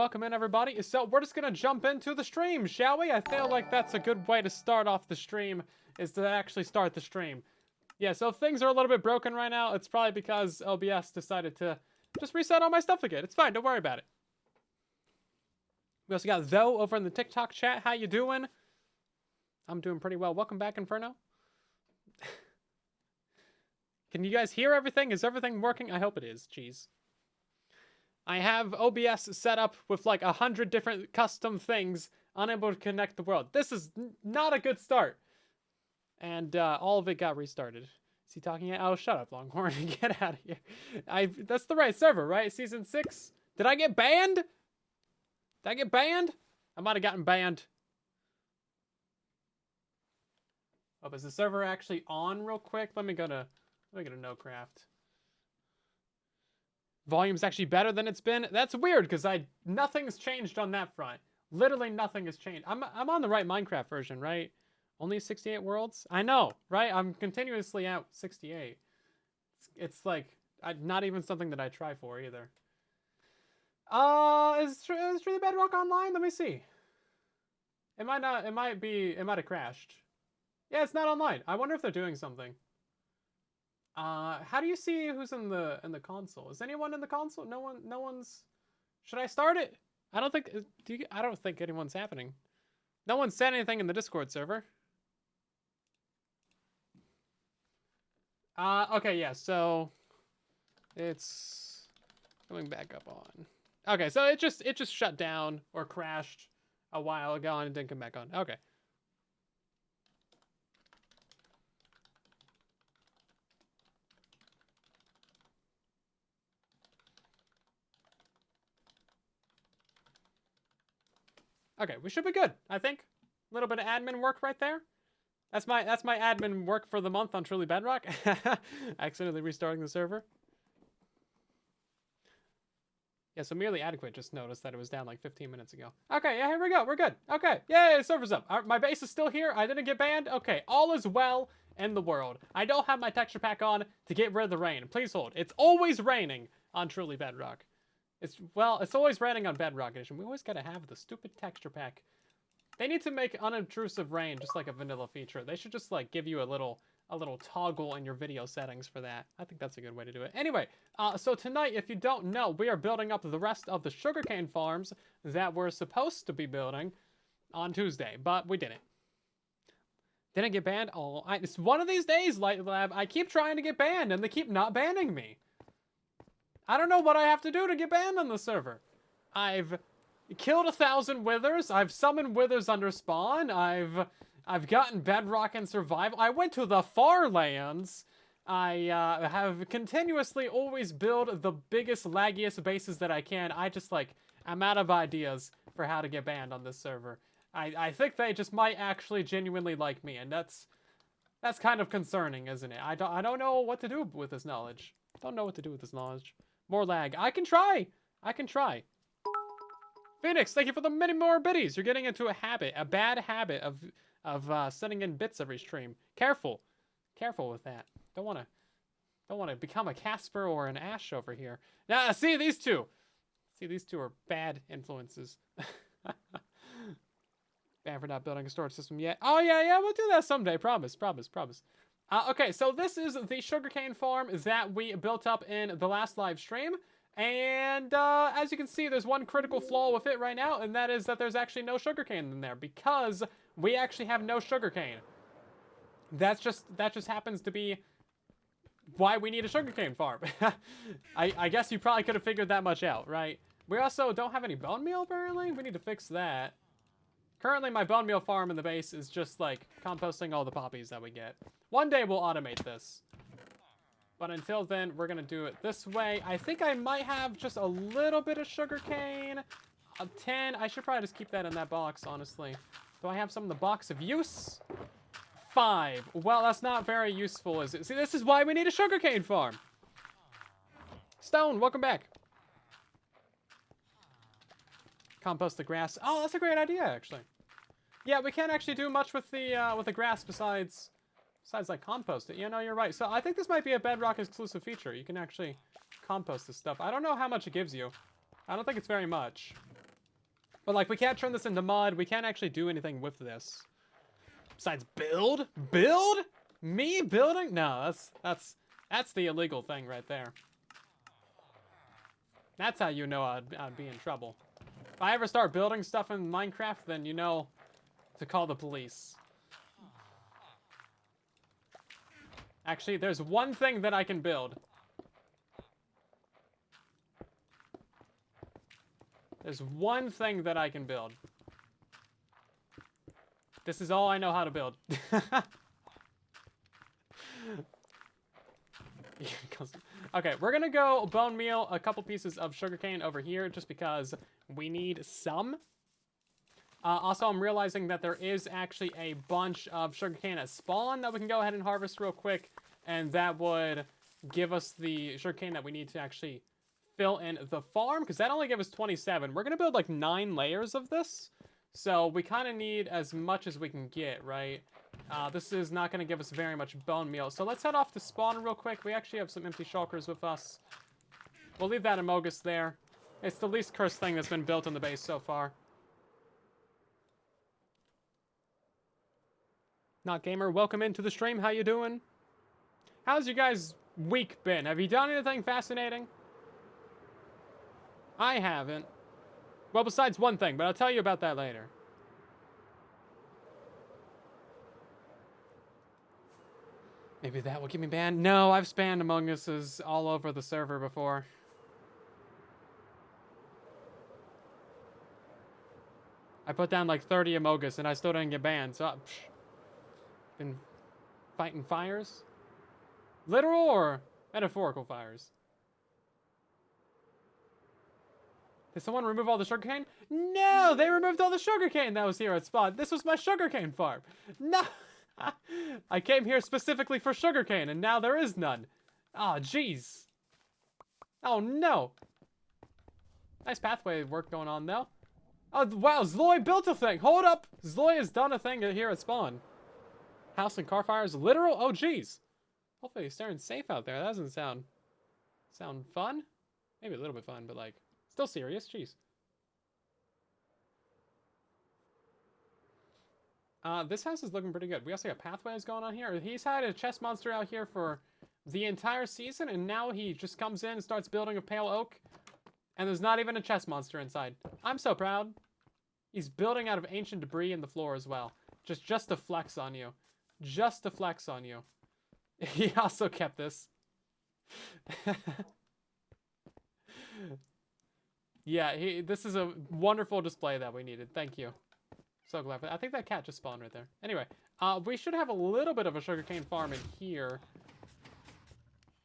Welcome in, everybody. So we're just gonna jump into the stream, shall we? I feel like that's a good way to start off the stream, is to actually start the stream. Yeah, so if things are a little bit broken right now, it's probably because OBS decided to just reset all my stuff again. It's fine, don't worry about it. We also got Zoe over in the TikTok chat. How you doing? I'm doing pretty well. Welcome back, Inferno. Can you guys hear everything? Is everything working? I hope it is. Jeez. I have OBS set up with like 100 different custom things, unable to connect the world. This is not a good start. And all of it got restarted. Is he talking? Oh, shut up, Longhorn. Get out of here. That's the right server, right? Season 6? Did I get banned? Did I get banned? I might have gotten banned. Oh, is the server actually on real quick? Let me go to NoCraft. Volume's actually better than it's been. That's weird because nothing's changed on that front. Literally nothing has changed. I'm on the right Minecraft version, right? Only 68 worlds? I know, right? I'm continuously at 68. It's like not even something that I try for either. Is Truly Bedrock online? Let me see. It might not. It might have crashed. Yeah, it's not online. I wonder if they're doing something. How do you see who's in the console? Is anyone in the console? No one's. Should I start it? I don't think. I don't think anyone's happening. No one said anything in the Discord server. Okay, yeah. So it's coming back up on. Okay, so it just shut down or crashed a while ago and it didn't come back on. Okay. Okay, we should be good, I think. A little bit of admin work right there. That's my admin work for the month on Truly Bedrock. Accidentally restarting the server. Yeah, so Merely Adequate just noticed that it was down like 15 minutes ago. Okay, yeah, here we go. We're good. Okay, yay, server's up. My base is still here. I didn't get banned. Okay, all is well in the world. I don't have my texture pack on to get rid of the rain. Please hold. It's always raining on Truly Bedrock. It's always raining on Bedrock Edition. We always gotta have the stupid texture pack. They need to make unobtrusive rain just like a vanilla feature. They should just like give you a little toggle in your video settings for that. I think that's a good way to do it. Anyway, so tonight, if you don't know, we are building up the rest of the sugarcane farms that we're supposed to be building on Tuesday, but we didn't. Didn't get banned? Oh, it's one of these days, Light Lab. I keep trying to get banned and they keep not banning me. I don't know what I have to do to get banned on the server. I've killed 1,000 withers. I've summoned withers under spawn. I've gotten bedrock and survival. I went to the far lands. I have continuously always built the biggest, laggiest bases that I can. I'm out of ideas for how to get banned on this server. I think they just might actually genuinely like me, and that's kind of concerning, isn't it? I don't know what to do with this knowledge. Don't know what to do with this knowledge. More lag. I can try. Phoenix, thank you for the many more biddies. You're getting into a bad habit of sending in bits every stream. Careful with that. Don't want to become a Casper or an Ash over here. Now, see these two. These two are bad influences. Bad for not building a storage system yet. Oh yeah, we'll do that someday. Promise. Okay, so this is the sugarcane farm that we built up in the last live stream. And as you can see, there's one critical flaw with it right now, and that is that there's actually no sugarcane in there because we actually have no sugarcane. That just happens to be why we need a sugarcane farm. I guess you probably could have figured that much out, right? We also don't have any bone meal, apparently. We need to fix that. Currently, my bone meal farm in the base is just like composting all the poppies that we get. One day we'll automate this. But until then, we're gonna do it this way. I think I might have just a little bit of sugarcane. 10. I should probably just keep that in that box, honestly. Do I have some in the box of use? 5. Well, that's not very useful, is it? See, this is why we need a sugarcane farm. Stone, welcome back. Compost the grass. Oh, that's a great idea, actually. Yeah, we can't actually do much with the grass besides like compost it. Yeah, no, you're right. So I think this might be a Bedrock exclusive feature. You can actually compost this stuff. I don't know how much it gives you. I don't think it's very much. But like, we can't turn this into mud. We can't actually do anything with this. Besides build? Build? Me building? No, that's the illegal thing right there. That's how you know I'd be in trouble. If I ever start building stuff in Minecraft, then you know to call the police. Actually, there's one thing that I can build. There's one thing that I can build. This is all I know how to build. Okay, we're gonna go bone meal a couple pieces of sugarcane over here just because we need some. Also, I'm realizing that there is actually a bunch of sugarcane at spawn that we can go ahead and harvest real quick, and that would give us the sugarcane that we need to actually fill in the farm, because that only gives us 27. We're gonna build like 9 layers of this, so we kind of need as much as we can get, right? This is not going to give us very much bone meal. So let's head off to spawn real quick. We actually have some empty shulkers with us. We'll leave that Amogus there. It's the least cursed thing that's been built on the base so far. Not Gamer, welcome into the stream. How you doing? How's your guys' week been? Have you done anything fascinating? I haven't. Well, besides one thing, but I'll tell you about that later. Maybe that will get me banned. No, I've spammed Among Us's all over the server before. I put down like 30 Amogus and I still didn't get banned, so... Been fighting fires? Literal or metaphorical fires? Did someone remove all the sugarcane? No, they removed all the sugarcane that was here at spawn. This was my sugarcane farm. No! I came here specifically for sugarcane, and now there is none. Oh, jeez. Oh, no. Nice pathway work going on, though. Oh, wow, Zloy built a thing. Hold up. Zloy has done a thing here at spawn. House and car fires, literal? Oh, jeez. Hopefully he's staying safe out there. That doesn't sound fun. Maybe a little bit fun, but, like, still serious. Jeez. This house is looking pretty good. We also got pathways going on here. He's had a chest monster out here for the entire season, and now he just comes in and starts building a pale oak, and there's not even a chest monster inside. I'm so proud. He's building out of ancient debris in the floor as well. Just to flex on you. Just to flex on you. He also kept this. Yeah, this is a wonderful display that we needed. Thank you. So glad for that. I think that cat just spawned right there. Anyway, we should have a little bit of a sugarcane farm in here.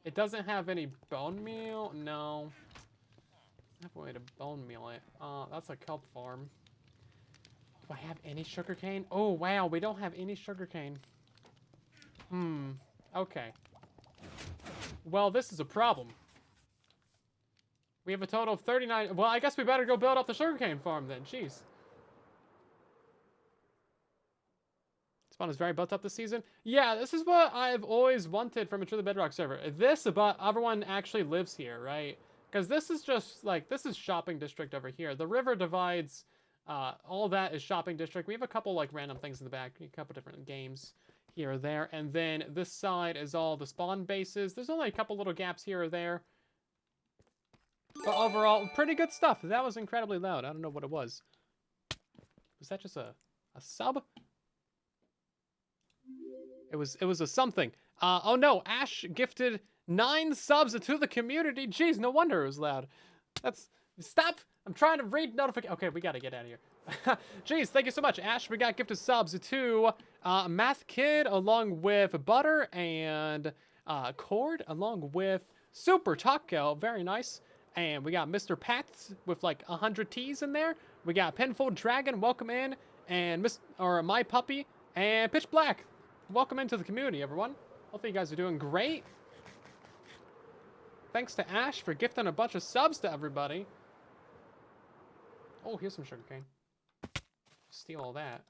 It doesn't have any bone meal. No. I have a way to bone meal it. That's a kelp farm. Do I have any sugarcane? Oh, wow. We don't have any sugarcane. Okay. Well, this is a problem. We have a total of 39. Well, I guess we better go build up the sugarcane farm then. Jeez. Spawn is very built up this season. Yeah, this is what I've always wanted from a True the Bedrock server. This, but everyone actually lives here, right? Because this is just, like, this is shopping district over here. The river divides, all that is shopping district. We have a couple, like, random things in the back. A couple different games here or there. And then this side is all the spawn bases. There's only a couple little gaps here or there. But overall, pretty good stuff. That was incredibly loud. I don't know what it was. Was that just a sub? It was a something. Oh no, Ash gifted 9 subs to the community. Jeez, no wonder it was loud. Stop! I'm trying to read notification. Okay, we gotta get out of here. Jeez, thank you so much, Ash. We got gifted subs to Math Kid, along with Butter and Cord, along with Super Taco. Very nice. And we got Mr. Pats with like 100 T's in there. We got Penfold Dragon, welcome in, and My Puppy and Pitch Black. Welcome into the community, everyone. Hopefully you guys are doing great. Thanks to Ash for gifting a bunch of subs to everybody. Oh, here's some sugarcane. Steal all that.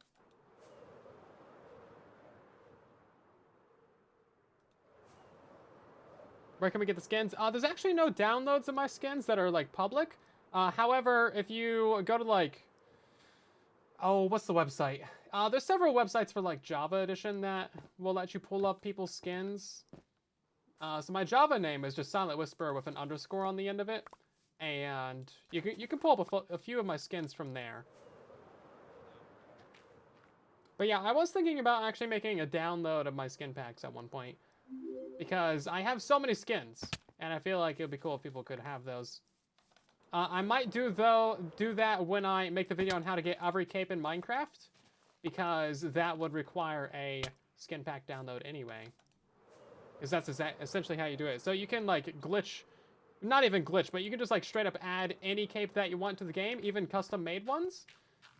Where can we get the skins? There's actually no downloads of my skins that are, like, public. However, if you go to, like, Oh, what's the website? There's several websites for like Java Edition that will let you pull up people's skins. So my Java name is just Silent Whisper with an underscore on the end of it, and you can pull up a few of my skins from there. But yeah, I was thinking about actually making a download of my skin packs at one point, because I have so many skins, and I feel like it would be cool if people could have those. I might do that when I make the video on how to get every cape in Minecraft, because that would require a skin pack download anyway. Because that's essentially how you do it. So you can like glitch, not even glitch, but you can just like straight up add any cape that you want to the game, even custom made ones,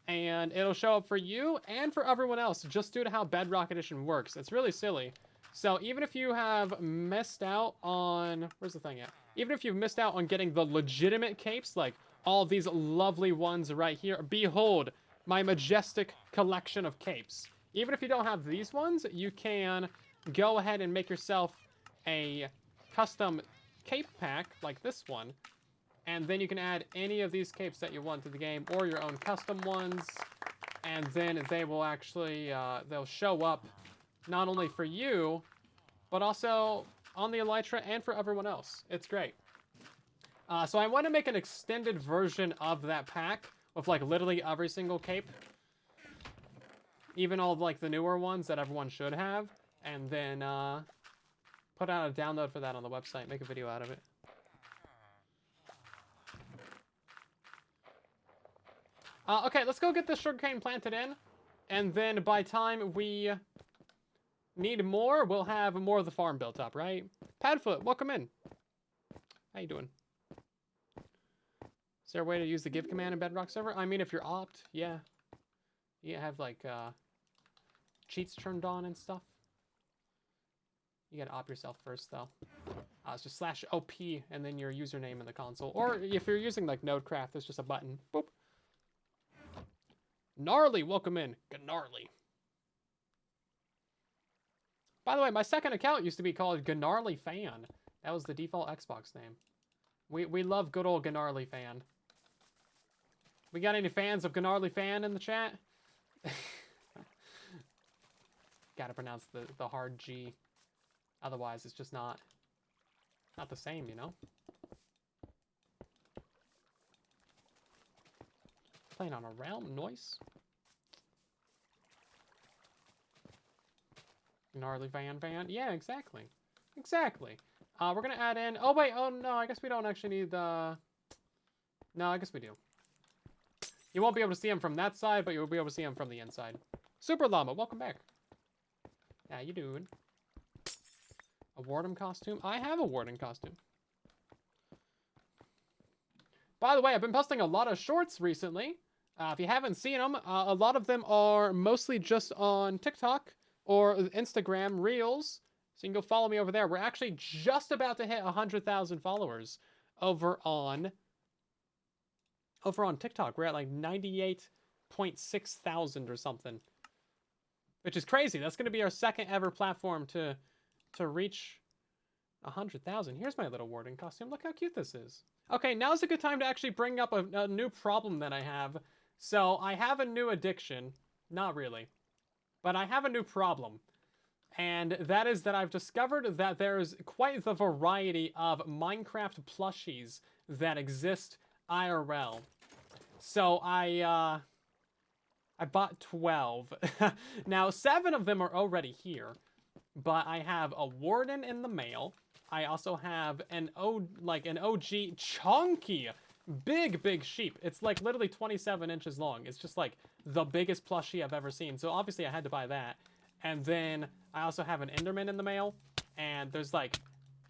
and it'll show up for you and for everyone else just due to how Bedrock Edition works. It's really silly. So even if you have missed out on, where's the thing at? Even if you've missed out on getting the legitimate capes, like all of these lovely ones right here, behold, my majestic collection of capes. Even if you don't have these ones, you can go ahead and make yourself a custom cape pack like this one, and then you can add any of these capes that you want to the game, or your own custom ones, and then they will actually, they'll show up not only for you, but also on the Elytra and for everyone else. It's great. So I want to make an extended version of that pack with like literally every single cape, even all of like the newer ones that everyone should have, and then put out a download for that on the website, make a video out of it. Okay, let's go get this sugarcane planted in, and then by time we need more, we'll have more of the farm built up, right? Padfoot, welcome in. How you doing? Is there a way to use the give command in Bedrock server? I mean, if you're opt, yeah. You have like cheats turned on and stuff. You gotta opt yourself first though. It's just /op and then your username in the console. Or if you're using like Nodecraft, there's just a button. Boop. Gnarly, welcome in. Gnarly. By the way, my second account used to be called Gnarly Fan. That was the default Xbox name. We love good old Gnarly Fan. We got any fans of Gnarly Fan in the chat? Gotta pronounce the hard G. Otherwise, it's just not the same, you know? Playing on a realm, noise. Gnarly fan. Yeah, exactly. Exactly. We're gonna add in, oh wait, oh no, I guess we don't actually need the, no, I guess we do. You won't be able to see him from that side, but you'll be able to see him from the inside. Super Llama, welcome back. How you doing? A Warden costume? I have a Warden costume. By the way, I've been posting a lot of shorts recently. If you haven't seen them, a lot of them are mostly just on TikTok or Instagram Reels. So you can go follow me over there. We're actually just about to hit 100,000 followers over on TikTok. We're at like 98.6 thousand or something, which is crazy. That's going to be our second ever platform to reach 100,000. Here's my little Warden costume. Look how cute this is. Okay, now's a good time to actually bring up a new problem that I have. So I have a new addiction. Not really. But I have a new problem. And that is that I've discovered that there's quite the variety of Minecraft plushies that exist IRL. So I bought 12. Now, 7 of them are already here. But I have a Warden in the mail. I also have an OG chunky, big sheep. It's like literally 27 inches long. It's just like the biggest plushie I've ever seen. So obviously I had to buy that. And then I also have an Enderman in the mail. And there's like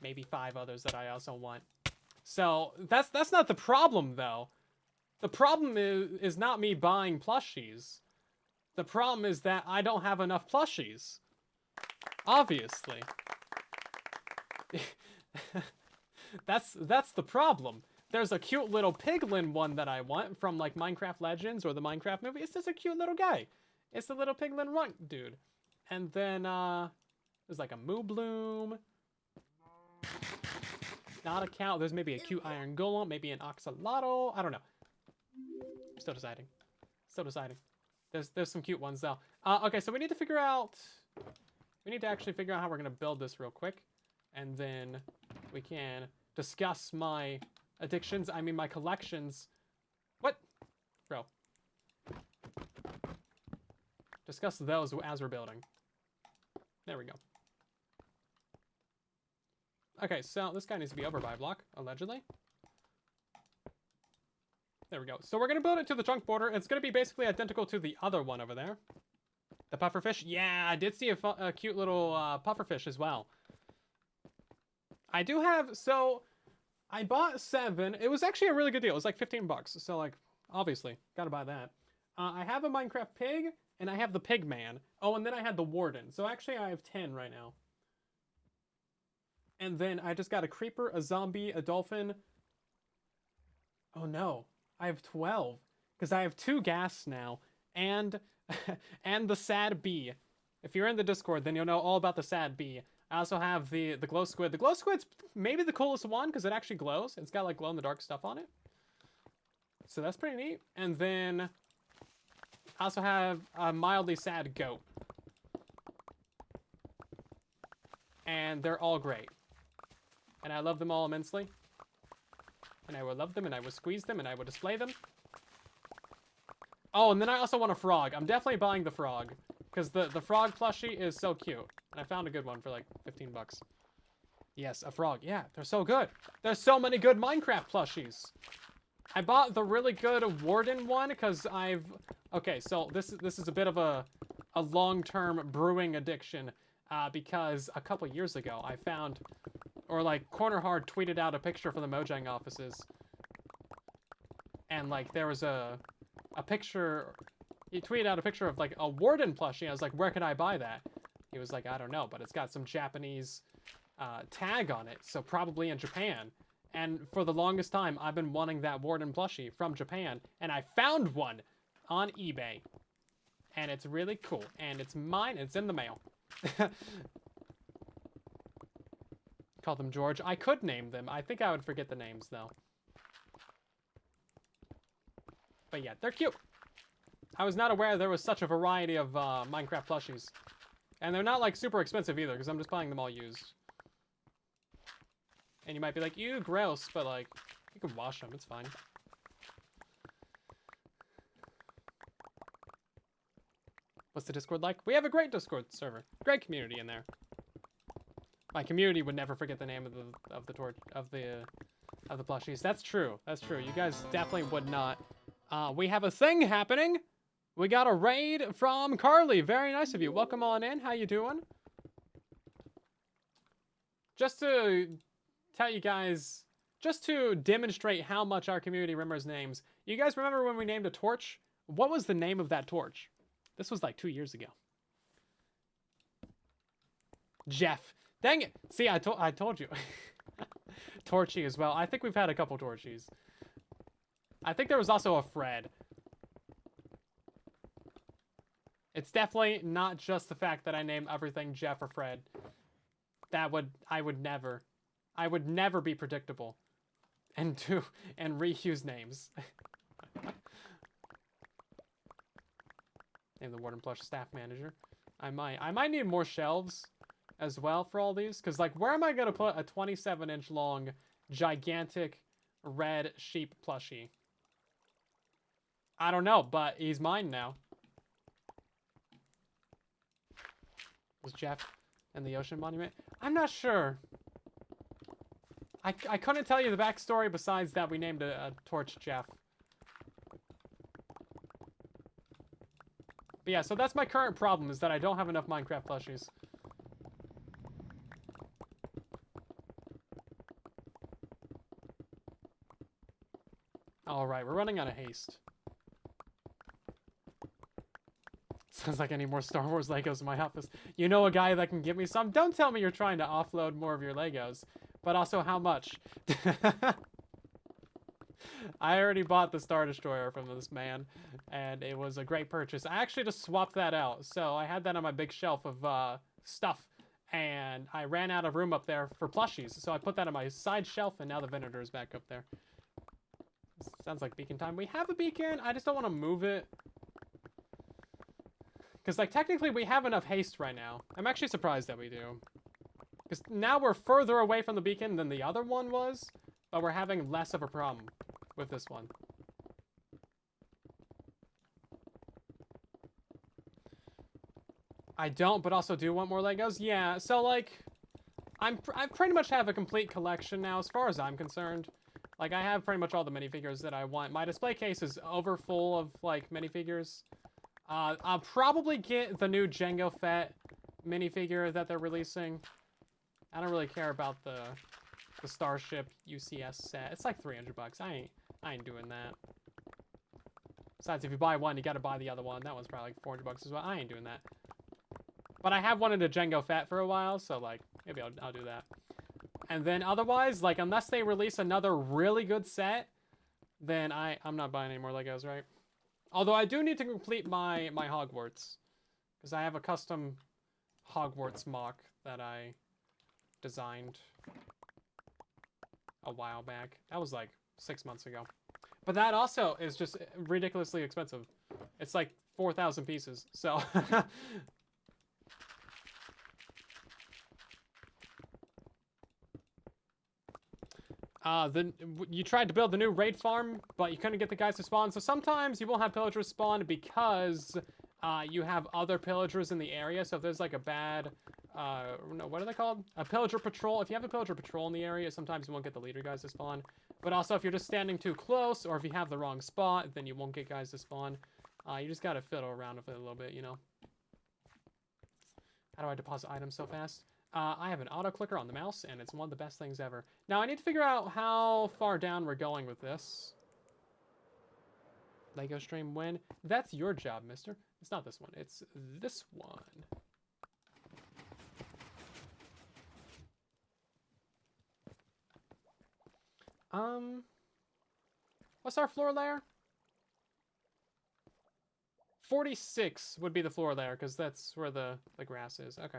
maybe 5 others that I also want. So that's not the problem though. The problem is not me buying plushies. The problem is that I don't have enough plushies. Obviously. That's the problem. There's a cute little piglin one that I want from like Minecraft Legends or the Minecraft movie. It's just a cute little guy. It's the little piglin runt dude. And then there's like a Moo Bloom. Not a cow. There's maybe a cute iron golem, maybe an oxalotl. I don't know. Still deciding. There's some cute ones though. Okay, so we need to figure out. We need to actually figure out how we're gonna build this real quick, and then we can discuss my addictions. I mean my collections. What, bro? Discuss those as we're building. There we go. Okay, so this guy needs to be over by a block, allegedly. There we go. So we're going to build it to the trunk border. It's going to be basically identical to the other one over there. The pufferfish. Yeah, I did see a cute little pufferfish as well. I do have... So, I bought 7. It was actually a really good deal. It was like 15 bucks. So, like, obviously, got to buy that. I have a Minecraft pig, and I have the pig man. Oh, and then I had the warden. So, actually, I have 10 right now. And then I just got a creeper, a zombie, a dolphin. Oh, no. I have 12 because I have 2 gas now and and the sad bee. If you're in the Discord, then you'll know all about the sad bee. I also have the glow squid. The glow squid's maybe the coolest one because it actually glows. It's got like glow in the dark stuff on it. So that's pretty neat. And then I also have a mildly sad goat. And they're all great. And I love them all immensely. And I will love them, and I will squeeze them, and I will display them. Oh, and then I also want a frog. I'm definitely buying the frog. Because the frog plushie is so cute. And I found a good one for like 15 bucks. Yes, a frog. Yeah, they're so good. There's so many good Minecraft plushies. I bought the really good warden one because I've... Okay, so this is a bit of a long-term brewing addiction. Because a couple years ago, I found... Or, like, Corner Hard tweeted out a picture from the Mojang offices. And, like, there was a picture... He tweeted out a picture of, like, a Warden plushie. I was like, where can I buy that? He was like, I don't know, but it's got some Japanese tag on it. So probably in Japan. And for the longest time, I've been wanting that Warden plushie from Japan. And I found one on eBay. And it's really cool. And it's mine. It's in the mail. Call them George. I could name them. I think I would forget the names, though. But yeah, they're cute. I was not aware there was such a variety of Minecraft plushies. And they're not, like, super expensive either, because I'm just buying them all used. And you might be like, ew, gross, but, like, you can wash them. It's fine. What's the Discord like? We have a great Discord server. Great community in there. My community would never forget the name of the plushies. That's true. That's true. You guys definitely would not. We have a thing happening. We got a raid from Carly. Very nice of you. Welcome on in. How you doing? Just to tell you guys, just to demonstrate how much our community remembers names. You guys remember when we named a torch? What was the name of that torch? This was like 2 years ago. Jeff. Dang it. See, I told you. Torchy as well. I think we've had a couple Torchies. I think there was also a Fred. It's definitely not just the fact that I name everything Jeff or Fred. I would never be predictable and reuse names. Name the Warden Plush staff manager. I might need more shelves as well for all these, because, like, where am I going to put a 27-inch long, gigantic red sheep plushie? I don't know, but he's mine now. Was Jeff and the Ocean Monument? I'm not sure. I couldn't tell you the backstory besides that we named a torch Jeff. But yeah, so that's my current problem, is that I don't have enough Minecraft plushies. Alright, we're running out of haste. Sounds like I need more Star Wars Legos in my office. You know a guy that can give me some? Don't tell me you're trying to offload more of your Legos. But also, how much? I already bought the Star Destroyer from this man, and it was a great purchase. I actually just swapped that out. So I had that on my big shelf of stuff, and I ran out of room up there for plushies. So I put that on my side shelf, and now the Venator is back up there. Sounds like beacon time. We have a beacon. I just don't want to move it. Because, like, technically we have enough haste right now. I'm actually surprised that we do. Because now we're further away from the beacon than the other one was, but we're having less of a problem with this one. I don't, but also do want more Legos. Yeah, so, like, I pretty much have a complete collection now, as far as I'm concerned. Like, I have pretty much all the minifigures that I want. My display case is over full of, like, minifigures. I'll probably get the new Jango Fett minifigure that they're releasing. I don't really care about the Starship UCS set. It's like 300 bucks. I ain't doing that. Besides, if you buy one, you gotta buy the other one. That one's probably like 400 bucks as well. I ain't doing that. But I have wanted a Jango Fett for a while, so, like, maybe I'll do that. And then otherwise, like, unless they release another really good set, then I'm not buying any more Legos, right? Although I do need to complete my Hogwarts. Because I have a custom Hogwarts mock that I designed a while back. That was like 6 months ago. But that also is just ridiculously expensive. It's like 4,000 pieces, so... you tried to build the new raid farm, but you couldn't get the guys to spawn. So sometimes you won't have pillagers spawn because you have other pillagers in the area. So if there's like a bad, no, what are they called? A pillager patrol. If you have a pillager patrol in the area, sometimes you won't get the leader guys to spawn. But also if you're just standing too close, or if you have the wrong spot, then you won't get guys to spawn. You just gotta fiddle around with it a little bit, you know. How do I deposit items so fast? I have an auto clicker on the mouse, and it's one of the best things ever. Now, I need to figure out how far down we're going with this. Lego stream win. That's your job, mister. It's not this one. It's this one. What's our floor layer? 46 would be the floor layer, because that's where the grass is. Okay.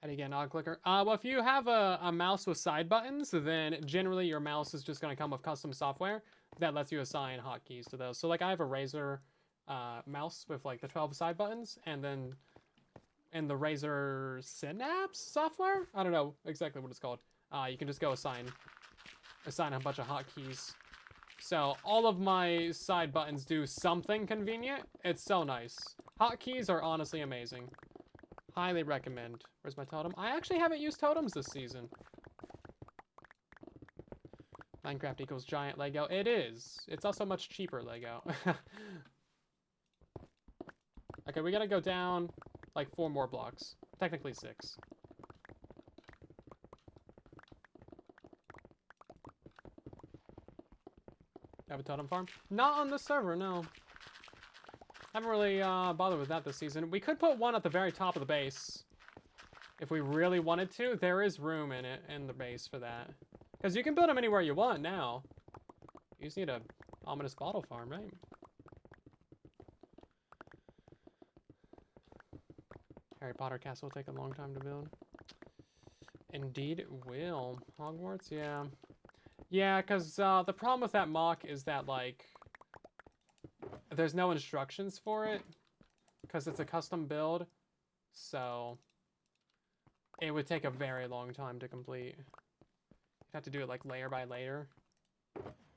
How do you get an auto clicker? Well, if you have a mouse with side buttons, then generally your mouse is just going to come with custom software that lets you assign hotkeys to those. So, like, I have a Razer mouse with, like, the 12 side buttons, and then in the Razer Synapse software? I don't know exactly what it's called. You can just go assign a bunch of hotkeys. So, all of my side buttons do something convenient. It's so nice. Hotkeys are honestly amazing. Highly recommend. Where's my totem? I actually haven't used totems this season. Minecraft equals giant Lego. It is. It's also much cheaper Lego. Okay, we gotta go down like 4 more blocks. Technically 6. Have a totem farm? Not on the server, no. Haven't really bothered with that this season. We could put one at the very top of the base. If we really wanted to. There is room in it, in the base for that. Because you can build them anywhere you want now. You just need a ominous bottle farm, right? Harry Potter castle will take a long time to build. Indeed it will. Hogwarts? Yeah. Yeah, because the problem with that mock is that, like, there's no instructions for it. Because it's a custom build. So, it would take a very long time to complete. You'd have to do it, like, layer by layer.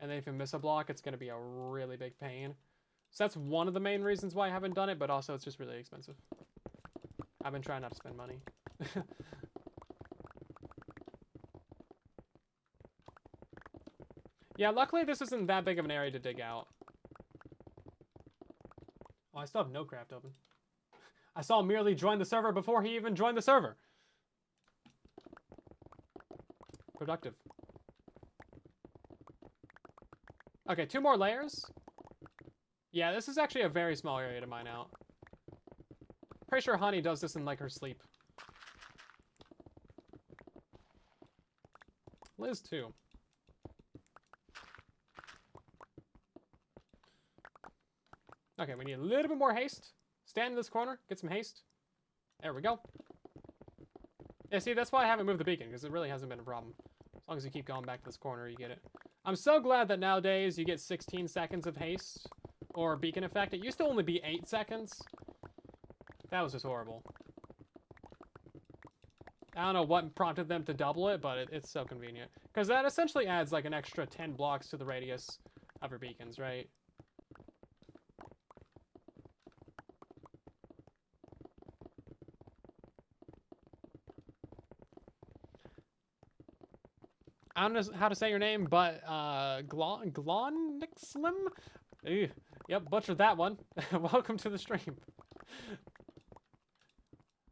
And then if you miss a block, it's going to be a really big pain. So that's one of the main reasons why I haven't done it, but also it's just really expensive. I've been trying not to spend money. Yeah, luckily this isn't that big of an area to dig out. Oh, I still have no craft open. I saw him merely join the server before he even joined the server. Productive. Okay, 2 more layers. Yeah, this is actually a very small area to mine out. Pretty sure Honey does this in, like, her sleep. Liz, too. Okay, we need a little bit more haste. Stand in this corner, get some haste. There we go. Yeah, see, that's why I haven't moved the beacon, because it really hasn't been a problem. As long as you keep going back to this corner, you get it. I'm so glad that nowadays you get 16 seconds of haste or beacon effect. It used to only be 8 seconds. That was just horrible. I don't know what prompted them to double it, but it's so convenient. Because that essentially adds like an extra 10 blocks to the radius of your beacons, right? I don't know how to say your name, but Glonixlim? Yep, butchered that one. Welcome to the stream.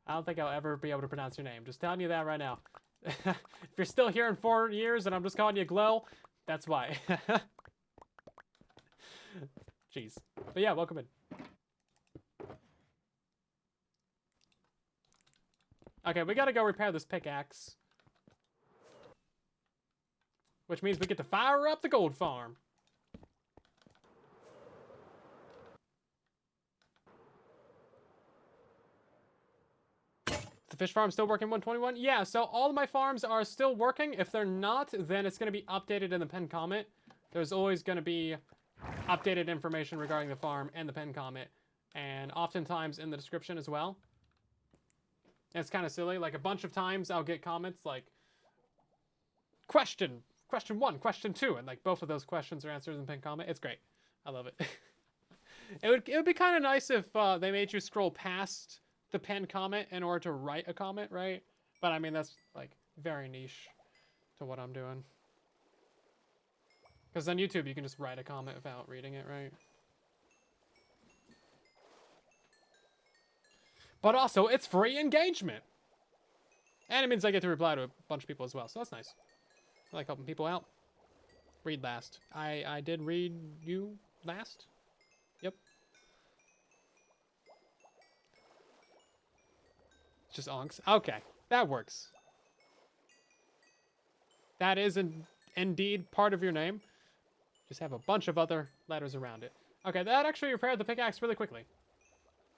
I don't think I'll ever be able to pronounce your name. Just telling you that right now. If you're still here in 4 years and I'm just calling you Glow, that's why. Jeez. But yeah, welcome in. Okay, we gotta go repair this pickaxe. Which means we get to fire up the gold farm. The fish farm still working 121? Yeah, so all of my farms are still working. If they're not, then it's going to be updated in the pinned comment. There's always going to be updated information regarding the farm and the pinned comment. And oftentimes in the description as well. It's kind of silly. Like a bunch of times I'll get comments like, question 1, question 2. And like both of those questions are answered in the pinned comment. It's great. I love it. It would be kind of nice if they made you scroll past the pinned comment in order to write a comment, right? But I mean, that's like very niche to what I'm doing. Because on YouTube, you can just write a comment without reading it, right? But also, it's free engagement. And it means I get to reply to a bunch of people as well, so that's nice. I like helping people out. Read last. I did read you last? Yep. Just onks. Okay, that works. That is indeed part of your name. Just have a bunch of other letters around it. Okay, that actually repaired the pickaxe really quickly.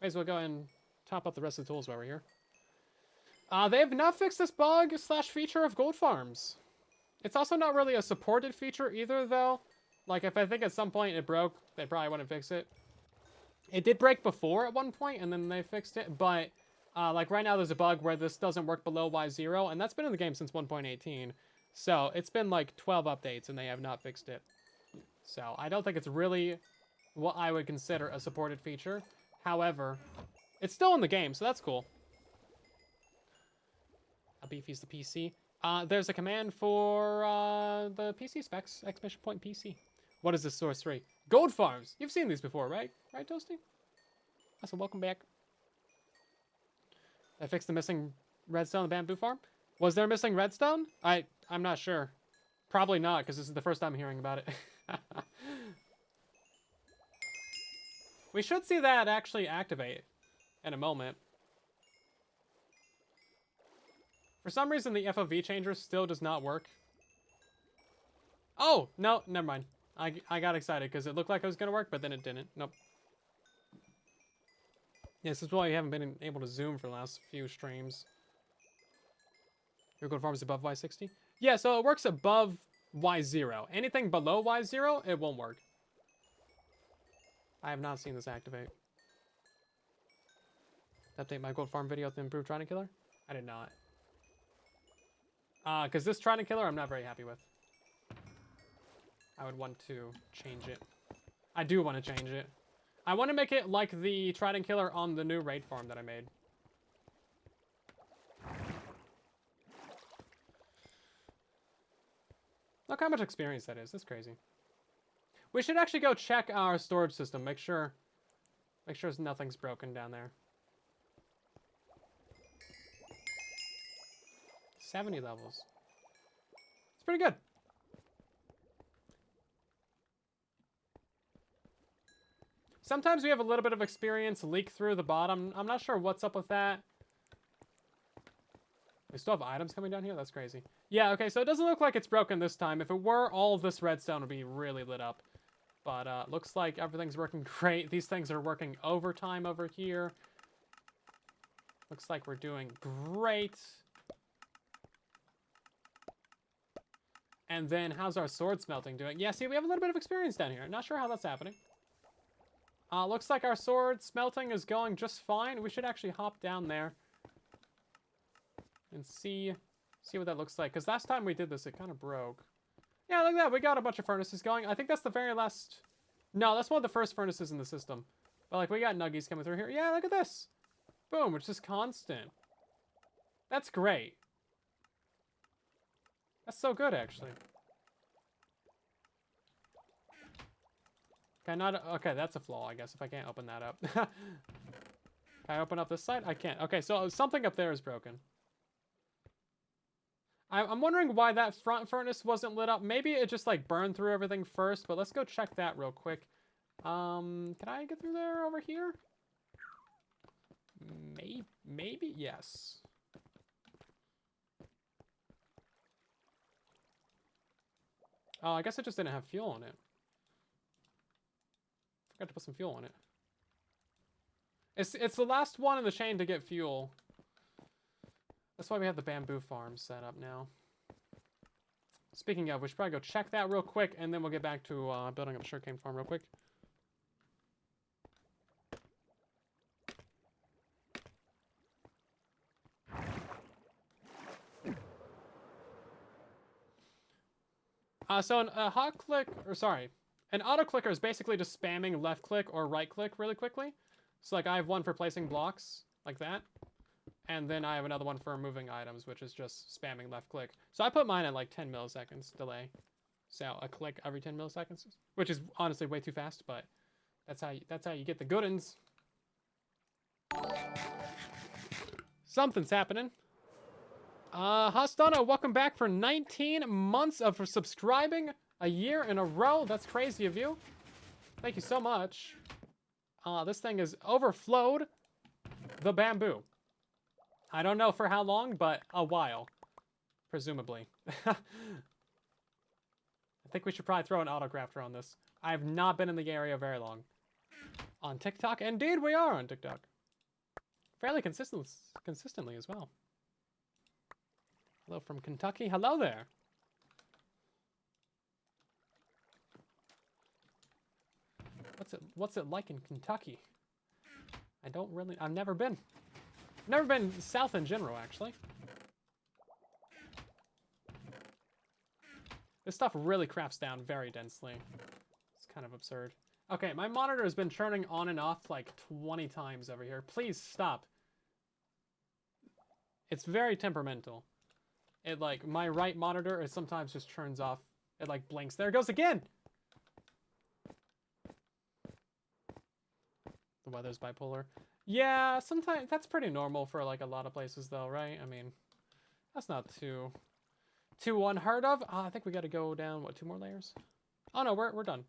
May as well go and top up the rest of the tools while we're here. They have not fixed this bug / feature of gold farms. It's also not really a supported feature either, though. Like, if I think at some point it broke, they probably wouldn't fix it. It did break before at one point, and then they fixed it, but like right now there's a bug where this doesn't work below Y0, and that's been in the game since 1.18. So it's been like 12 updates, and they have not fixed it. So I don't think it's really what I would consider a supported feature. However, it's still in the game, so that's cool. Beefy's the PC. There's a command for the PC specs, ! PC. What is this source 3? Gold farms! You've seen these before, right? Right, Toasty? Awesome, welcome back. I fixed the missing redstone on the bamboo farm. Was there missing redstone? I'm not sure. Probably not, because this is the first time hearing about it. We should see that actually activate in a moment. For some reason, the FOV changer still does not work. Oh, no, never mind. I got excited because it looked like it was going to work, but then it didn't. Nope. Yeah, this is why you haven't been able to zoom for the last few streams. Your gold farm is above Y60? Yeah, so it works above Y0. Anything below Y0, it won't work. I have not seen this activate. Update my gold farm video to improve Trident Killer? I did not. Because this Trident Killer I'm not very happy with. I would want to change it. I do want to change it. I want to make it like the Trident Killer on the new raid farm that I made. Look how much experience that is. That's crazy. We should actually go check our storage system. Make sure nothing's broken down there. 70 levels. It's pretty good. Sometimes we have a little bit of experience leak through the bottom. I'm not sure what's up with that. We still have items coming down here? That's crazy. Yeah, okay, so it doesn't look like it's broken this time. If it were, all of this redstone would be really lit up. But looks like everything's working great. These things are working overtime over here. Looks like we're doing great. And then how's our sword smelting doing? Yeah, see, we have a little bit of experience down here. Not sure how that's happening. Looks like our sword smelting is going just fine. We should actually hop down there and see what that looks like. Because last time we did this, it kind of broke. Yeah, look at that. We got a bunch of furnaces going. I think that's the very last... No, that's one of the first furnaces in the system. But, like, we got nuggies coming through here. Yeah, look at this. Boom, it's just constant. That's great. That's so good, actually. Can I not... Okay, that's a flaw, I guess, if I can't open that up. Can I open up this side? I can't. Okay, so something up there is broken. I'm wondering why that front furnace wasn't lit up. Maybe it just, like, burned through everything first, but let's go check that real quick. Can I get through there over here? Maybe? Yes. Oh, I guess it just didn't have fuel on it. Forgot to put some fuel on it. It's the last one in the chain to get fuel. That's why we have the bamboo farm set up now. Speaking of, we should probably go check that real quick, and then we'll get back to building up a sugarcane farm real quick. So an an auto clicker is basically just spamming left click or right click really quickly. So like I have one for placing blocks like that, and then I have another one for moving items, which is just spamming left click. So I put mine at like 10 milliseconds delay, so a click every 10 milliseconds, which is honestly way too fast, but that's how you get the good uns. Something's happening. Hostana, welcome back for 19 months of subscribing a year in a row. That's crazy of you. Thank you so much. This thing is overflowed the bamboo. I don't know for how long, but a while. Presumably. I think we should probably throw an autocrafter on this. I have not been in the area very long. On TikTok? Indeed we are on TikTok. Fairly consistently as well. Hello from Kentucky. Hello there. What's it like in Kentucky? I've never been. Never been south in general, actually. This stuff really crafts down very densely. It's kind of absurd. Okay, my monitor has been turning on and off like 20 times over here. Please stop. It's very temperamental. It like, my right monitor, it sometimes just turns off. It like blinks. There it goes again! The weather's bipolar. Yeah, sometimes, that's pretty normal for like a lot of places though, right? I mean, that's not too unheard of. I think we gotta go down, what, 2 more layers? Oh no, we're done.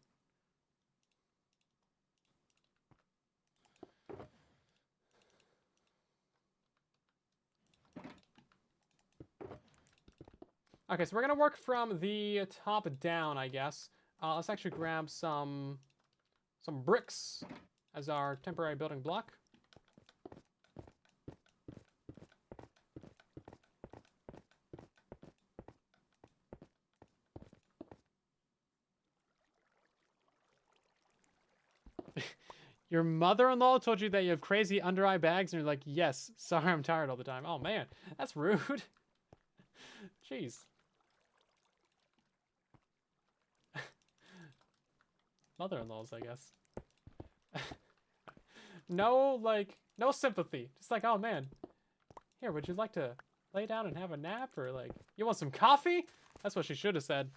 Okay, so we're gonna work from the top down, I guess. Let's actually grab some bricks as our temporary building block. Your mother-in-law told you that you have crazy under-eye bags, and you're like, yes, sorry, I'm tired all the time. Oh man, that's rude. Jeez. Mother-in-laws, I guess. No sympathy. Just like, oh man, here, would you like to lay down and have a nap? Or like, you want some coffee? That's what she should have said.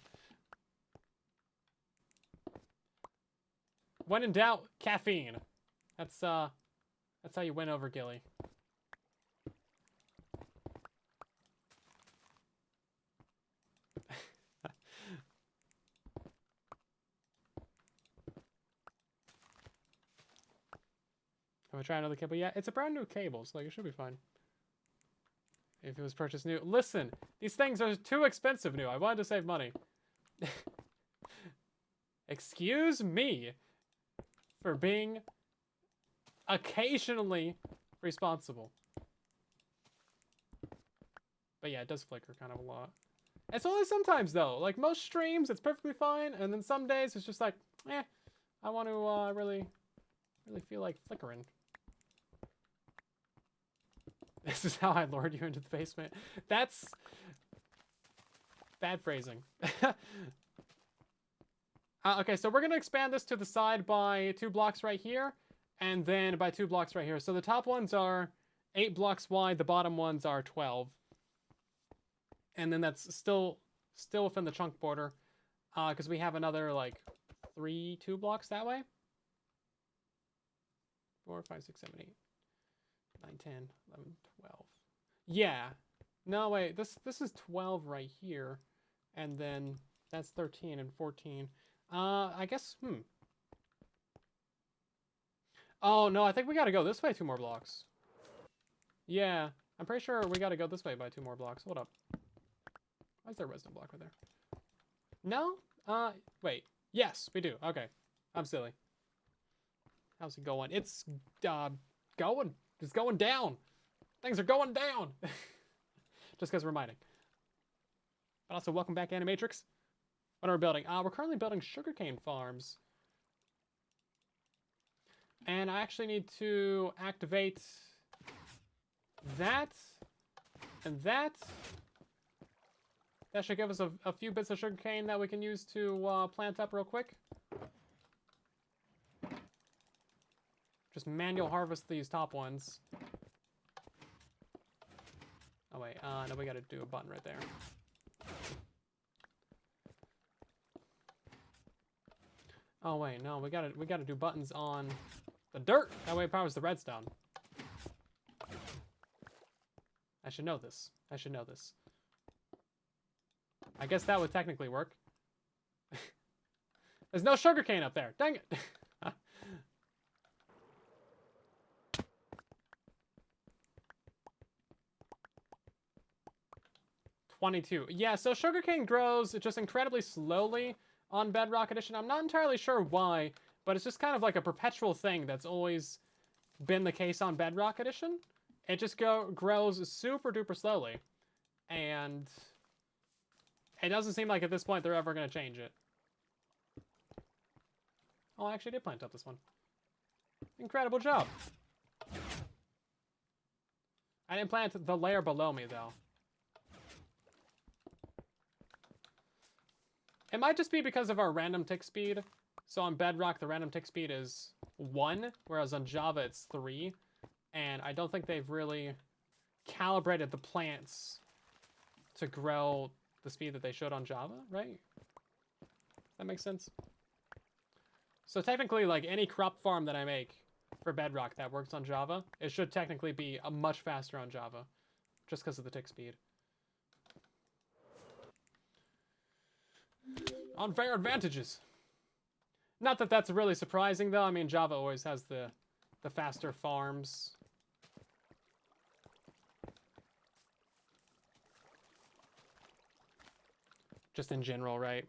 When in doubt, caffeine. That's how you win over Gilly. I'm gonna try another cable. Yeah, it's a brand new cable, so like it should be fine. If it was purchased new. Listen, these things are too expensive new. I wanted to save money. Excuse me for being occasionally responsible. But yeah, it does flicker kind of a lot. It's only sometimes though. Like most streams, it's perfectly fine, and then some days it's just like, I want to really feel like flickering. This is how I lured you into the basement. That's bad phrasing. Okay, so we're gonna expand this to the side by 2 blocks right here, and then by 2 blocks right here. So the top ones are 8 blocks wide, the bottom ones are 12. And then that's still within the chunk border, because we have another, like, 2 blocks that way. 4, 5, 6, 7, 8, 9, 10, 11, 12. Yeah. No, wait, this is 12 right here, and then that's 13 and 14. I guess, Oh, no, I think we gotta go this way 2 more blocks. Yeah, I'm pretty sure we gotta go this way by 2 more blocks. Hold up. Why is there a resident block right there? No? Wait. Yes, we do. Okay. I'm silly. How's it going? It's, going. It's going down. Things are going down. Just because we're mining. But also, welcome back, Animatrix. What are we building? We're currently building sugarcane farms. And I actually need to activate that and that. That should give us a few bits of sugarcane that we can use to plant up real quick. Just manual harvest these top ones. Oh wait, no, we gotta do a button right there. Oh wait, no, we gotta do buttons on the dirt. That way it powers the redstone. I should know this. I should know this. I guess that would technically work. There's no sugarcane up there. Dang it. 22. Yeah, so sugarcane grows just incredibly slowly on Bedrock Edition. I'm not entirely sure why, but it's just kind of like a perpetual thing that's always been the case on Bedrock Edition. It just grows super duper slowly. And it doesn't seem like at this point they're ever going to change it. Oh, I actually did plant up this one. Incredible job. I didn't plant the layer below me, though. It might just be because of our random tick speed. So on Bedrock, the random tick speed is 1, whereas on Java, it's 3. And I don't think they've really calibrated the plants to grow the speed that they should on Java, right? That makes sense? So technically, like, any crop farm that I make for Bedrock that works on Java, it should technically be a much faster on Java, just because of the tick speed. Unfair advantages. Not that that's really surprising, though. I mean, Java always has the faster farms. Just in general, right?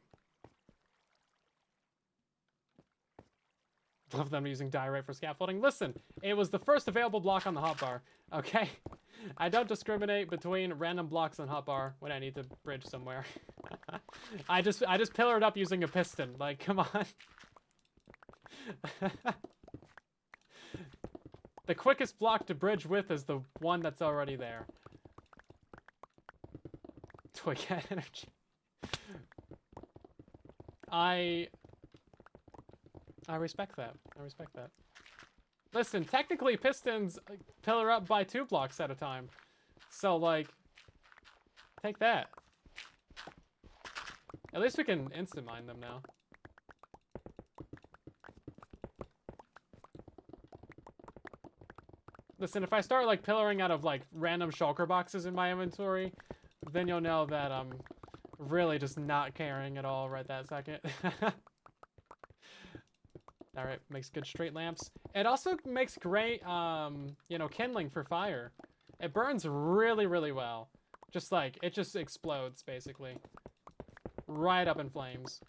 Love them using diorite for scaffolding. Listen, it was the first available block on the hotbar, okay? I don't discriminate between random blocks on hotbar when I need to bridge somewhere. I just pillared up using a piston. Like, come on. The quickest block to bridge with is the one that's already there. Twig head energy. I respect that. I respect that. Listen, technically pistons pillar up by 2 blocks at a time. So, like, take that. At least we can instant mine them now. Listen, if I start, like, pillaring out of, like, random shulker boxes in my inventory, then you'll know that I'm really just not caring at all right that second. Alright, makes good straight lamps. It also makes great, you know, kindling for fire. It burns really, really well. Just like, it just explodes, basically. Right up in flames.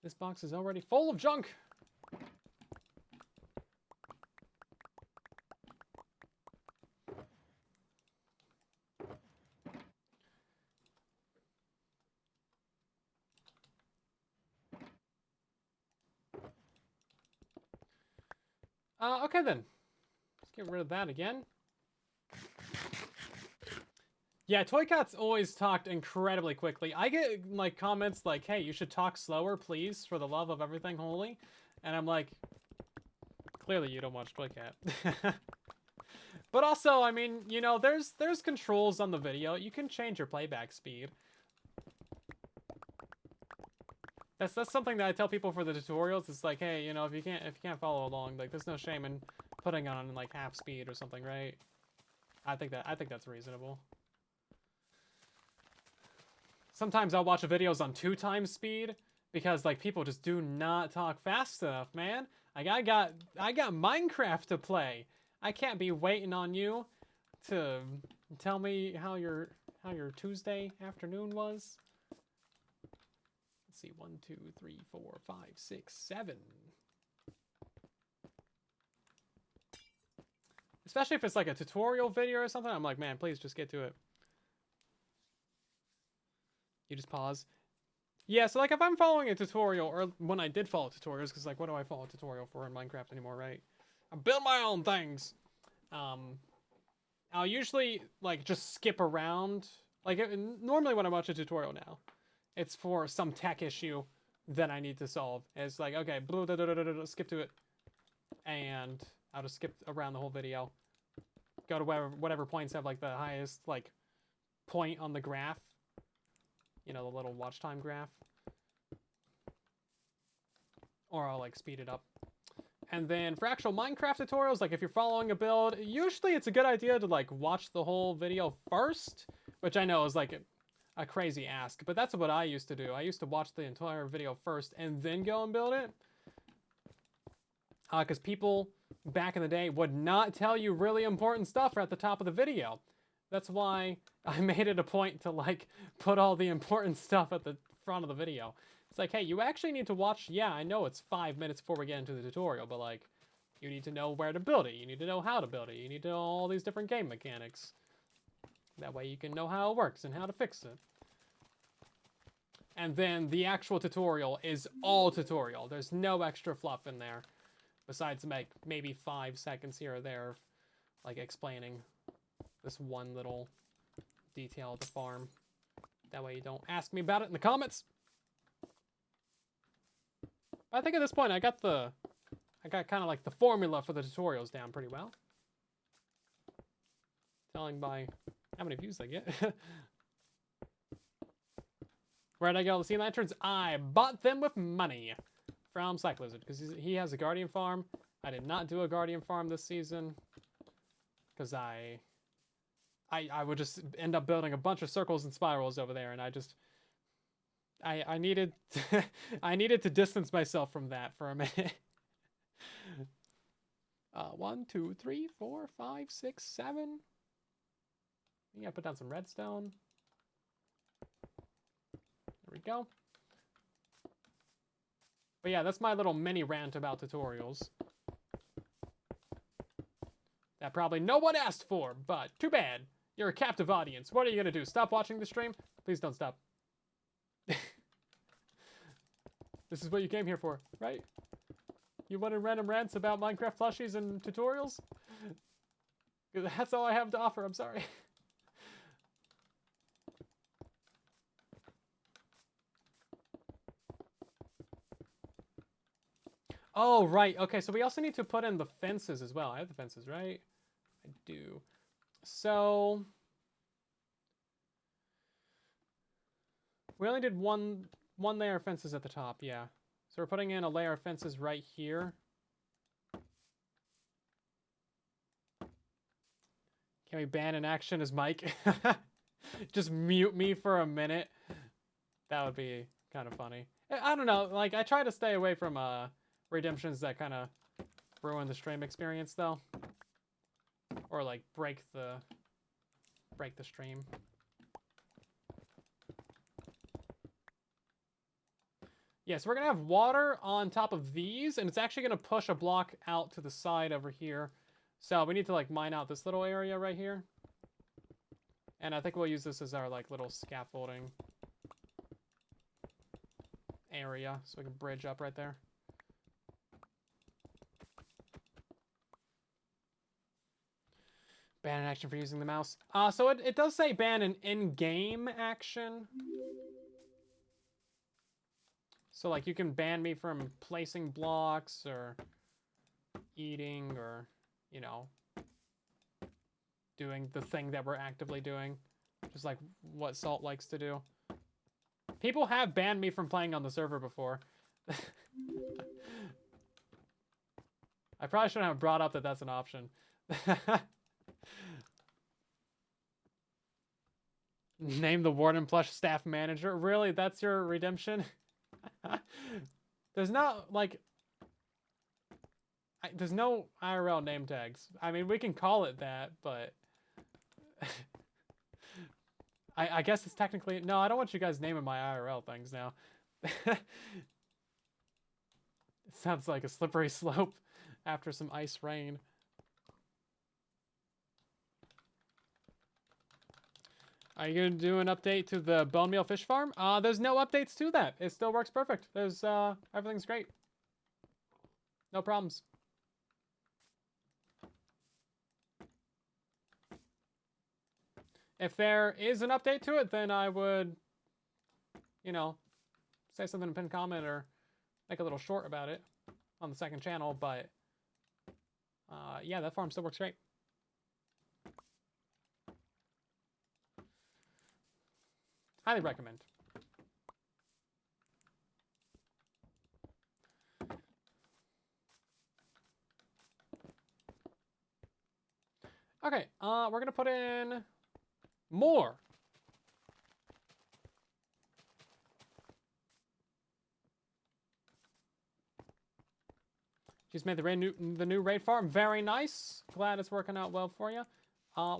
This box is already full of junk. Okay then. Let's get rid of that again. Yeah, Toy Cat's always talked incredibly quickly. I get, like, comments like, hey, you should talk slower, please, for the love of everything holy. And I'm like, clearly you don't watch Toy Cat. But also, I mean, you know, there's controls on the video. You can change your playback speed. That's something that I tell people for the tutorials. It's like, hey, you know, if you can't follow along, like, there's no shame in putting on like half speed or something, right? I think that's reasonable. Sometimes I'll watch videos on 2x speed because like people just do not talk fast enough, man. Like I got Minecraft to play. I can't be waiting on you to tell me how your Tuesday afternoon was. Let's see, 1, 2, 3, 4, 5, 6, 7. Especially if it's like a tutorial video or something, I'm like, man, please just get to it. You just pause. Yeah, so like if I'm following a tutorial, or when I did follow tutorials, because like what do I follow a tutorial for in Minecraft anymore, right? I build my own things. I'll usually like just skip around. Like normally when I watch a tutorial now, it's for some tech issue that I need to solve. It's like, okay, skip to it. And I'll just skip around the whole video. Go to whatever points have like the highest like point on the graph. You know, the little watch time graph. Or I'll like speed it up. And then for actual Minecraft tutorials, like if you're following a build, usually it's a good idea to like watch the whole video first, which I know is like a crazy ask, but that's what I used to do. I used to watch the entire video first and then go and build it. Because people back in the day would not tell you really important stuff at the top of the video. That's why I made it a point to like put all the important stuff at the front of the video. It's like, hey, you actually need to watch, yeah, I know it's 5 minutes before we get into the tutorial, but like, you need to know where to build it. You need to know how to build it. You need to know all these different game mechanics. That way you can know how it works and how to fix it. And then the actual tutorial is all tutorial. There's no extra fluff in there. Besides like maybe 5 seconds here or there, like explaining this one little detail of the farm. That way you don't ask me about it in the comments. But I think at this point I got kind of like the formula for the tutorials down pretty well. Telling by how many views I get. Where'd I get all the sea lanterns? I bought them with money from Cyclizard because he has a guardian farm. I did not do a guardian farm this season because I would just end up building a bunch of circles and spirals over there, and I needed I needed to distance myself from that for a minute. 1, 2, 3, 4, 5, 6, 7. You gotta put down some redstone. There we go. But yeah, that's my little mini rant about tutorials. That probably no one asked for, but too bad. You're a captive audience. What are you gonna do? Stop watching the stream? Please don't stop. This is what you came here for, right? You wanted random rants about Minecraft plushies and tutorials? That's all I have to offer, I'm sorry. Oh, right. Okay, so we also need to put in the fences as well. I have the fences, right? I do. So we only did one layer of fences at the top, yeah. So we're putting in a layer of fences right here. Can we ban in action as Mike? Just mute me for a minute. That would be kind of funny. I don't know, like I try to stay away from redemptions that kind of ruin the stream experience though. Or like break the stream. Yeah, so we're gonna have water on top of these, and it's actually gonna push a block out to the side over here. So we need to like mine out this little area right here. And I think we'll use this as our like little scaffolding area, so we can bridge up right there. Ban an action for using the mouse. So it does say ban an in-game action. So like you can ban me from placing blocks or eating or, you know, doing the thing that we're actively doing. Just like what Salt likes to do. People have banned me from playing on the server before. I probably shouldn't have brought up that that's an option. Name the Warden Plush staff manager. Really? That's your redemption? There's not, like... there's no IRL name tags. I mean, we can call it that, but... I guess it's technically... No, I don't want you guys naming my IRL things now. It sounds like a slippery slope after some ice rain. Are you going to do an update to the bone meal fish farm? There's no updates to that. It still works perfect. There's, everything's great. No problems. If there is an update to it, then I would, you know, say something in a pinned comment or make a little short about it on the second channel. But, yeah, that farm still works great. Highly recommend. Okay, we're going to put in more. She's made the new raid farm. Very nice. Glad it's working out well for you.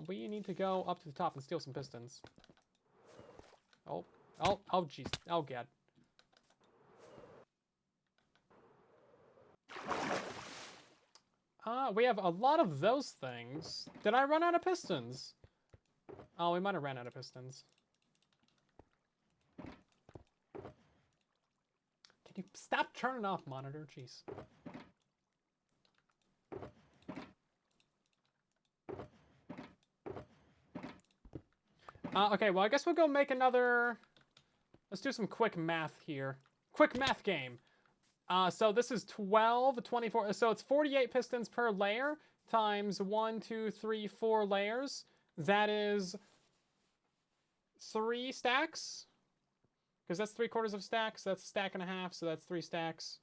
We need to go up to the top and steal some pistons. Oh, jeez. Oh, God. We have a lot of those things. Did I run out of pistons? Oh, we might have ran out of pistons. Can you stop turning off monitor? Jeez. Okay, well, I guess we'll go make another... Let's do some quick math here. Quick math game. So this is 12, 24... So it's 48 pistons per layer times 1, 2, 3, 4 layers. That is 3 stacks. Because that's 3/4 of stacks. So that's a stack and a half, so that's 3 stacks.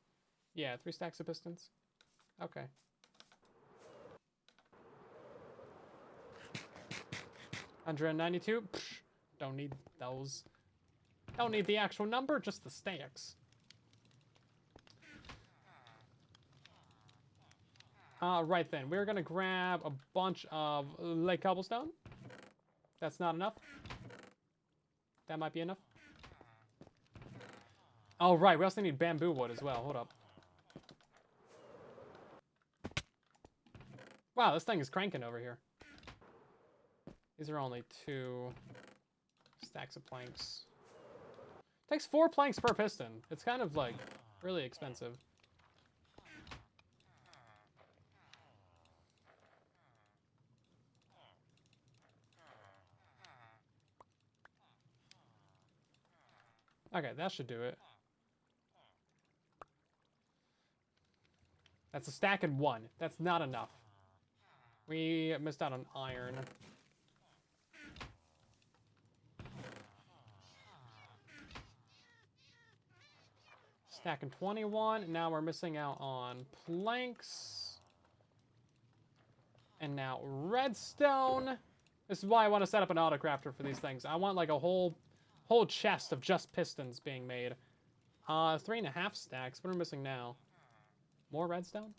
Yeah, 3 stacks of pistons. Okay. $192. Don't need those. Don't need the actual number, just the stacks. Right then, we're gonna grab a bunch of lake cobblestone. That's not enough. That might be enough. Oh, right, we also need bamboo wood as well. Hold up. Wow, this thing is cranking over here. These are only 2 stacks of planks. Takes 4 planks per piston. It's kind of like really expensive. Okay, that should do it. That's a stack and 1. That's not enough. We missed out on iron. Stack and 21. Now we're missing out on planks. And now redstone. This is why I want to set up an autocrafter for these things. I want like a whole chest of just pistons being made. 3.5 stacks. What are we missing now? More redstone?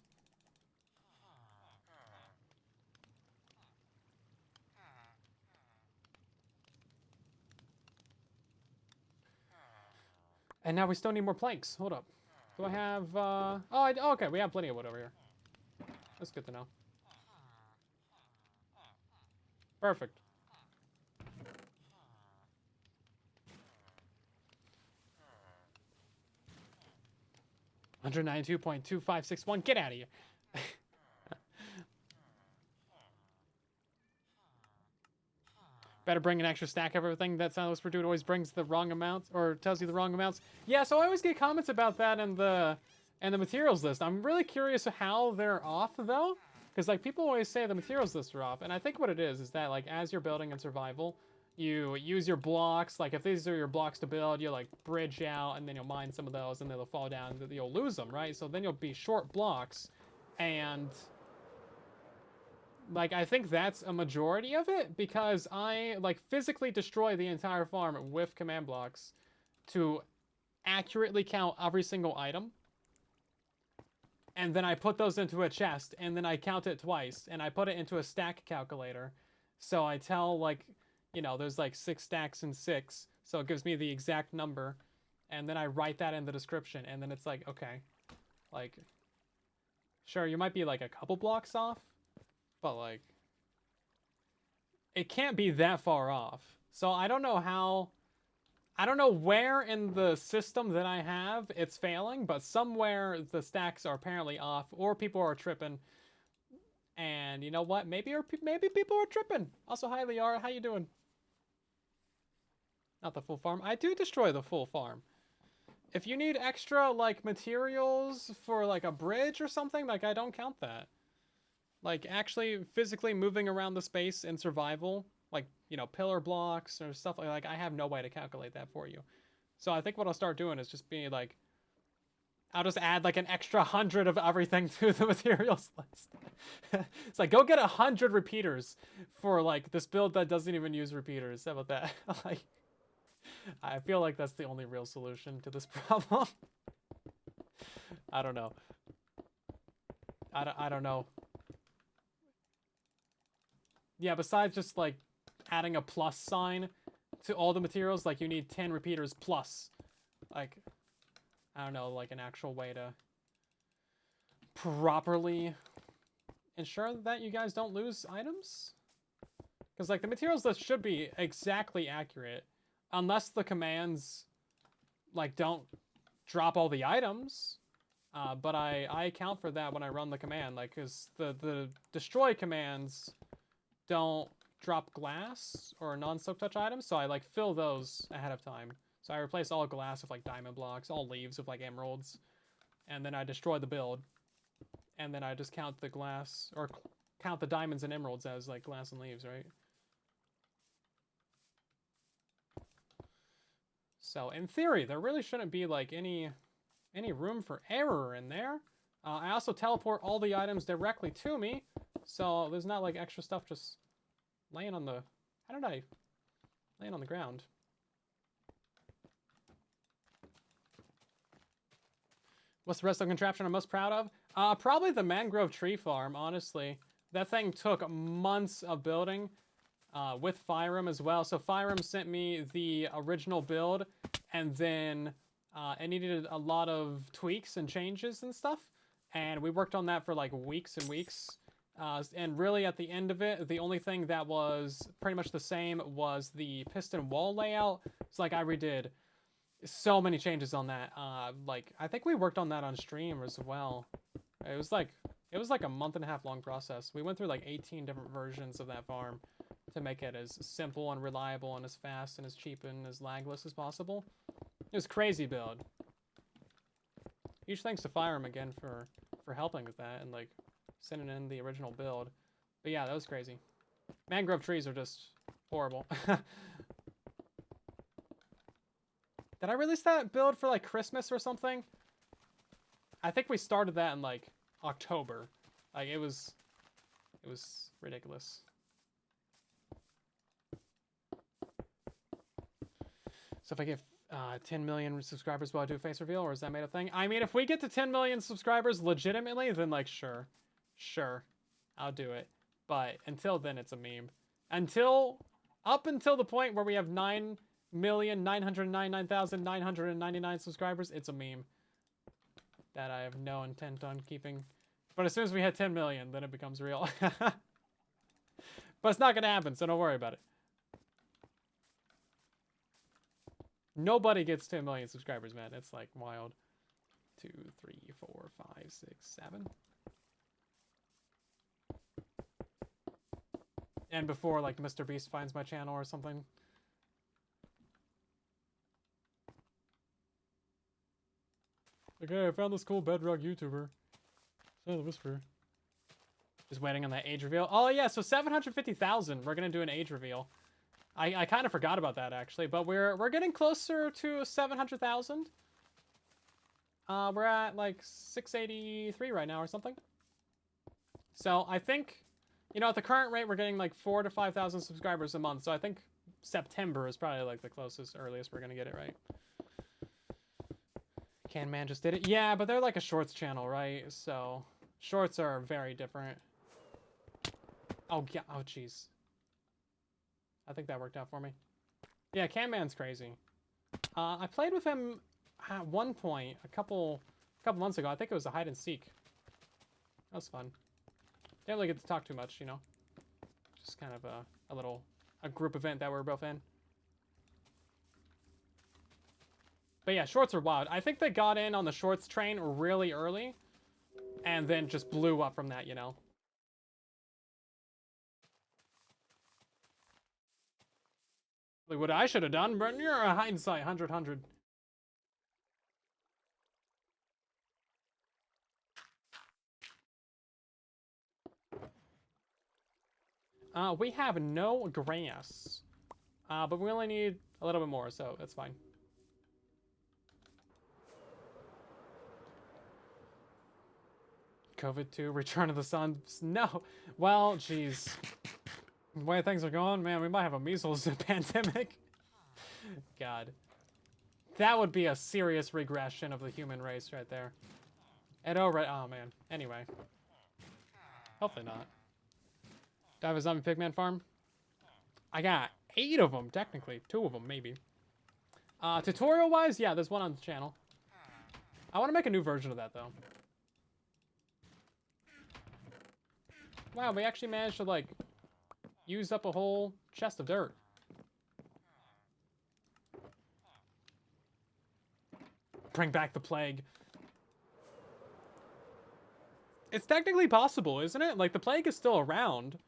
And now we still need more planks. Hold up. Do I have, oh, okay, we have plenty of wood over here. That's good to know. Perfect. $192.2561. Get out of here. Better bring an extra stack of everything. That Silent Whisper dude always brings the wrong amounts, or tells you the wrong amounts. Yeah, so I always get comments about that in the materials list. I'm really curious how they're off though, because like people always say the materials list are off, and I think what it is that like as you're building in survival, you use your blocks. Like if these are your blocks to build, you like bridge out, and then you'll mine some of those, and they'll fall down, and you'll lose them, right? So then you'll be short blocks, and like, I think that's a majority of it, because I, like, physically destroy the entire farm with command blocks to accurately count every single item. And then I put those into a chest, and then I count it twice, and I put it into a stack calculator. So I tell, like, you know, there's, like, 6 stacks and 6, so it gives me the exact number. And then I write that in the description, and then it's like, okay, like, sure, you might be, like, a couple blocks off, but like it can't be that far off. So I don't know where in the system that I have it's failing, but somewhere the stacks are apparently off, or people are tripping. And you know what? Maybe people are tripping. Also, hi Liara, how you doing? Not the full farm. I do destroy the full farm. If you need extra like materials for like a bridge or something, like I don't count that. Like, actually physically moving around the space in survival, like, you know, pillar blocks or stuff like I have no way to calculate that for you. So I think what I'll start doing is just be like, I'll just add like an extra 100 of everything to the materials list. It's like, go get 100 repeaters for like this build that doesn't even use repeaters. How about that? Like, I feel like that's the only real solution to this problem. I don't know. I don't know. Yeah, besides just like adding a plus sign to all the materials, like you need 10 repeaters plus. Like, I don't know, like an actual way to properly ensure that you guys don't lose items. Because like the materials list should be exactly accurate, unless the commands like don't drop all the items. But I account for that when I run the command, like, because the destroy commands don't drop glass or non-soak touch items, so I like fill those ahead of time. So I replace all glass with like diamond blocks, all leaves with like emeralds, and then I destroy the build, and then I just count the glass or count the diamonds and emeralds as like glass and leaves, right? So in theory, there really shouldn't be like any room for error in there. I also teleport all the items directly to me, so there's not like extra stuff just laying on the... How did I... Laying on the ground. What's the rest of the contraption I'm most proud of? Probably the mangrove tree farm, honestly. That thing took months of building, with Firem as well. So Firem sent me the original build, and then it needed a lot of tweaks and changes and stuff. And we worked on that for like weeks and weeks. And really at the end of it, the only thing that was pretty much the same was the piston wall layout. It's like I redid so many changes on that. Like I think we worked on that on stream as well. It was like a 1.5 month long process. We went through like 18 different versions of that farm to make it as simple and reliable and as fast and as cheap and as lagless as possible. It was crazy build. Huge thanks to Firem again for helping with that and like sending in the original build. But yeah, that was crazy. Mangrove trees are just horrible. Did I release that build for like Christmas or something? I think we started that in like October. Like it was ridiculous. So if I get 10 million subscribers, will I do a face reveal, or is that made a thing? I mean, if we get to 10 million subscribers legitimately, then like sure, I'll do it. But until then, it's a meme. Up until the point where we have 9 6,999,999 subscribers. It's a meme that I have no intent on keeping. But as soon as we hit 10 million, then it becomes real. But it's not gonna happen, so don't worry about it. Nobody gets 10 million subscribers, man. It's like wild. 2, 3, 4, 5, 6, 7. And before, like, Mr. Beast finds my channel or something. Okay, I found this cool Bedrock YouTuber. Say the whisper. Just waiting on that age reveal. Oh, yeah, so 750,000. We're going to do an age reveal. I kind of forgot about that, actually. But we're getting closer to 700,000. We're at, like, 683 right now or something. So I think, you know, at the current rate, we're getting, like, 4,000 to 5,000 subscribers a month. So I think September is probably, like, the closest, earliest we're going to get it right. Can Man just did it. Yeah, but they're like a shorts channel, right? So shorts are very different. Oh, yeah. Oh, jeez. I think that worked out for me. Yeah, Can Man's crazy. I played with him at one point a couple months ago. I think it was a hide and seek. That was fun. Didn't really get to talk too much, you know. Just kind of a group event that we're both in. But yeah, shorts are wild. I think they got in on the shorts train really early and then just blew up from that, you know. Like what I should have done, but you're a hindsight, 100. We have no grass, but we only need a little bit more, so that's fine. COVID-2, Return of the Sun. No. Well, jeez. The way things are going, man, we might have a measles pandemic. God. That would be a serious regression of the human race right there. And oh, right. Oh, man. Anyway. Hopefully not. Do I have a zombie pigman farm? I got 8 of them, technically. 2 of them, maybe. Tutorial-wise, yeah, there's one on the channel. I want to make a new version of that, though. Wow, we actually managed to, like, use up a whole chest of dirt. Bring back the plague. It's technically possible, isn't it? Like, the plague is still around.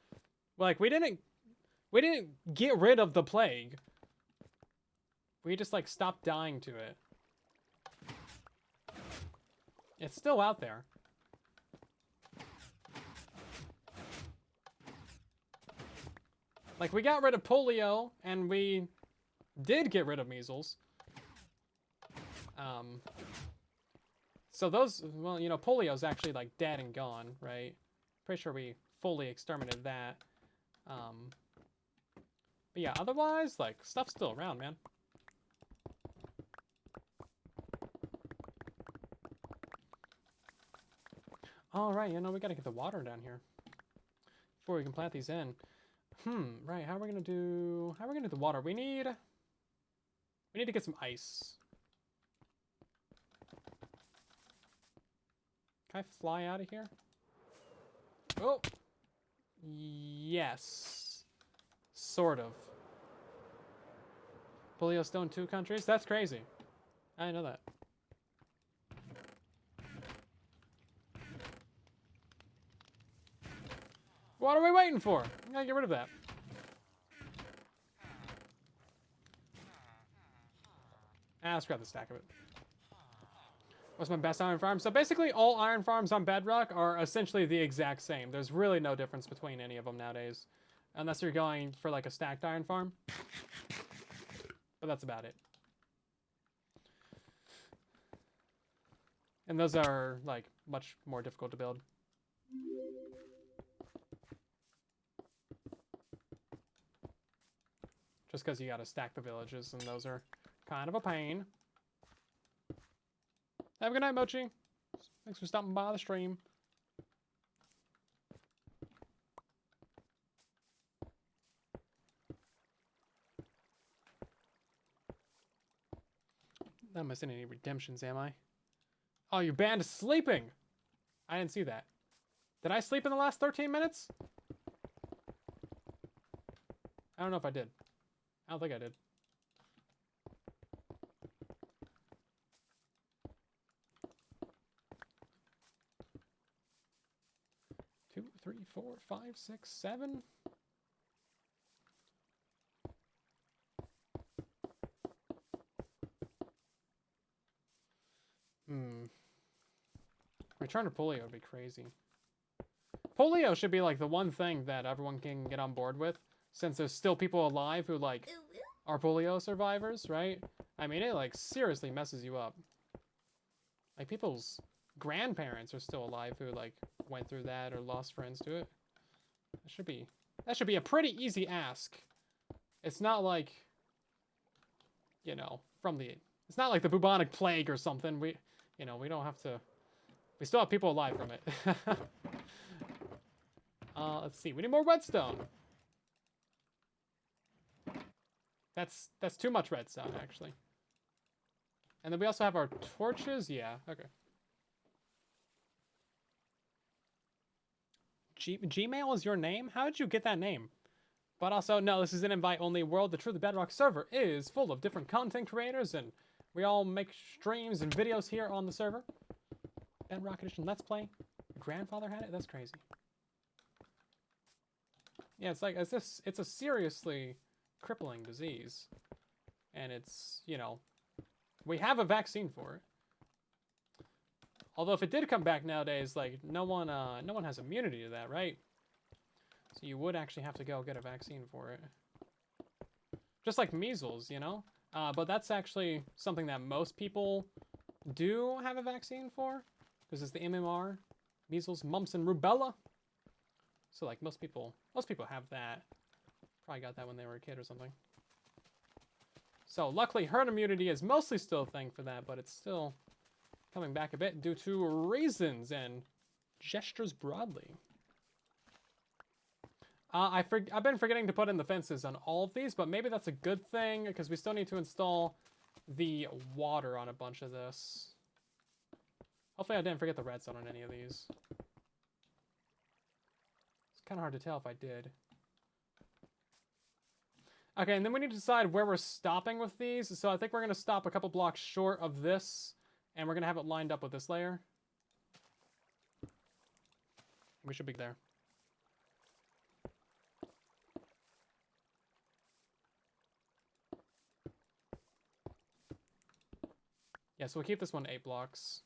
Like, we didn't get rid of the plague. We just, like, stopped dying to it. It's still out there. Like, we got rid of polio, and we did get rid of measles. So those, well, you know, polio's actually, like, dead and gone, right? Pretty sure we fully exterminated that. But yeah, otherwise, like, stuff's still around, man. All right, you know, we gotta get the water down here before we can plant these in. Right, how are we gonna do the water? We need to get some ice. Can I fly out of here? Oh! Yes. Sort of. Polio still in 2 countries? That's crazy. I didn't know that. What are we waiting for? I gotta get rid of that. Let's grab the stack of it. What's my best iron farm? So basically all iron farms on Bedrock are essentially the exact same. There's really no difference between any of them nowadays. Unless you're going for like a stacked iron farm. But that's about it. And those are like much more difficult to build. Just because you gotta stack the villages and those are kind of a pain. Have a good night, Mochi. Thanks for stopping by the stream. Not missing any redemptions, am I? Oh, you banned sleeping! I didn't see that. Did I sleep in the last 13 minutes? I don't know if I did. I don't think I did. Two, three, four, five, six, seven. Return to polio would be crazy. Polio should be like the one thing that everyone can get on board with, since there's still people alive who like are polio survivors, right? I mean, it like seriously messes you up. Like people's grandparents are still alive who like went through that or lost friends to it. That should be a pretty easy ask. It's not like, you know, it's not like the bubonic plague or something. We don't have to. We still have people alive from it. Let's see. We need more redstone. That's too much redstone, actually. And then we also have our torches. Yeah, okay. Gmail is your name? How did you get that name? But also, no, this is an invite-only world. The Truly Bedrock server is full of different content creators, and we all make streams and videos here on the server. Bedrock Edition Let's Play. Your grandfather had it? That's crazy. Yeah, it's like, it's a seriously crippling disease. And it's, you know, we have a vaccine for it. Although if it did come back nowadays, like, no one has immunity to that, right? So you would actually have to go get a vaccine for it. Just like measles, you know? But that's actually something that most people do have a vaccine for. Because it's the MMR, measles, mumps, and rubella. So like most people have that. Probably got that when they were a kid or something. So luckily herd immunity is mostly still a thing for that, but it's still coming back a bit due to reasons and gestures broadly. I've been forgetting to put in the fences on all of these, but maybe that's a good thing because we still need to install the water on a bunch of this. Hopefully I didn't forget the redstone on any of these. It's kind of hard to tell if I did. Okay, and then we need to decide where we're stopping with these. So I think we're going to stop a couple blocks short of this, and we're going to have it lined up with this layer. We should be there. Yeah, so we'll keep this one 8 blocks.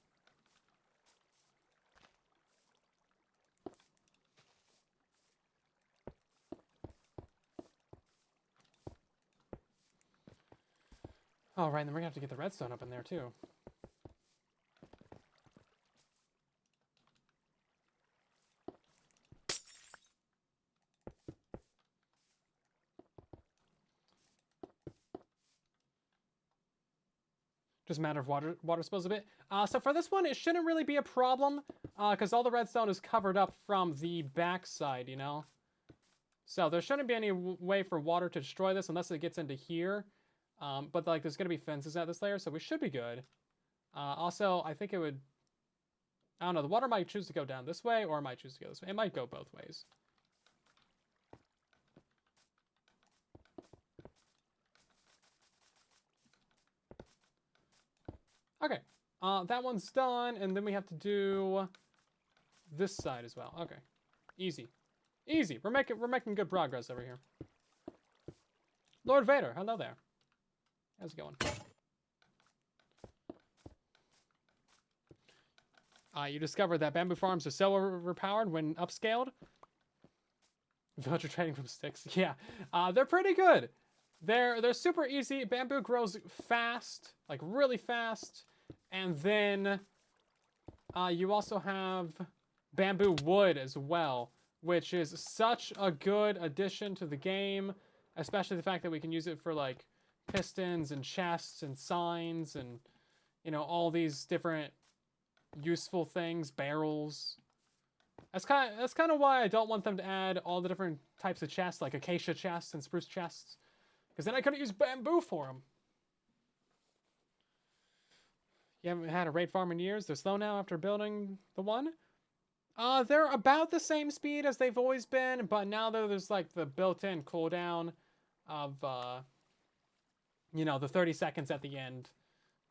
Oh, right, and then we're going to have to get the redstone up in there, too. Just a matter of water spills a bit. So for this one, it shouldn't really be a problem, because all the redstone is covered up from the backside, you know? So there shouldn't be any way for water to destroy this unless it gets into here. But like, there's going to be fences at this layer, so we should be good. Also, I think it would... I don't know, the water might choose to go down this way, or it might choose to go this way. It might go both ways. Okay, that one's done, and then we have to do this side as well. Okay, easy. Easy, we're making good progress over here. Lord Vader, hello there. How's it going? You discovered that bamboo farms are so overpowered when upscaled. Villager trading from sticks. Yeah, they're pretty good. They're super easy. Bamboo grows fast, like really fast. And then you also have bamboo wood as well, which is such a good addition to the game, especially the fact that we can use it for like pistons and chests and signs and, you know, all these different useful things, barrels. That's kind of why I don't want them to add all the different types of chests, like acacia chests and spruce chests, because then I couldn't use bamboo for them. You haven't had a raid farm in years. They're slow now after building the one. They're about the same speed as they've always been, but now there's like the built-in cooldown of, you know, the 30 seconds at the end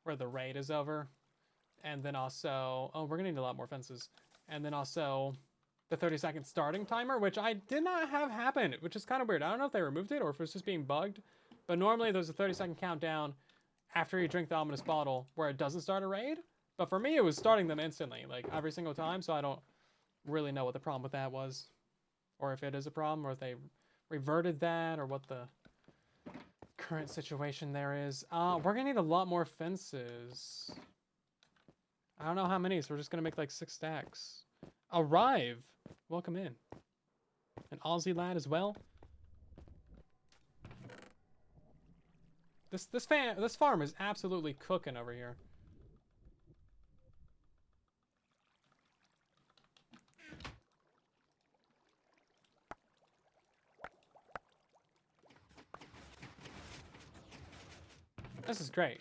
where the raid is over. And then also, oh, we're gonna need a lot more fences. And then also the 30-second starting timer, which I did not have happen, which is kind of weird. I don't know if they removed it or if it's just being bugged, but normally there's a 30-second countdown after you drink the ominous bottle where it doesn't start a raid. But for me, it was starting them instantly, like every single time, so I don't really know what the problem with that was. Or if it is a problem, or if they reverted that, or what the current situation there is. We're gonna need a lot more fences. I don't know how many, so we're just gonna make like 6 stacks. Arrive! Welcome in. An Aussie lad as well. This farm is absolutely cooking over here. This is great.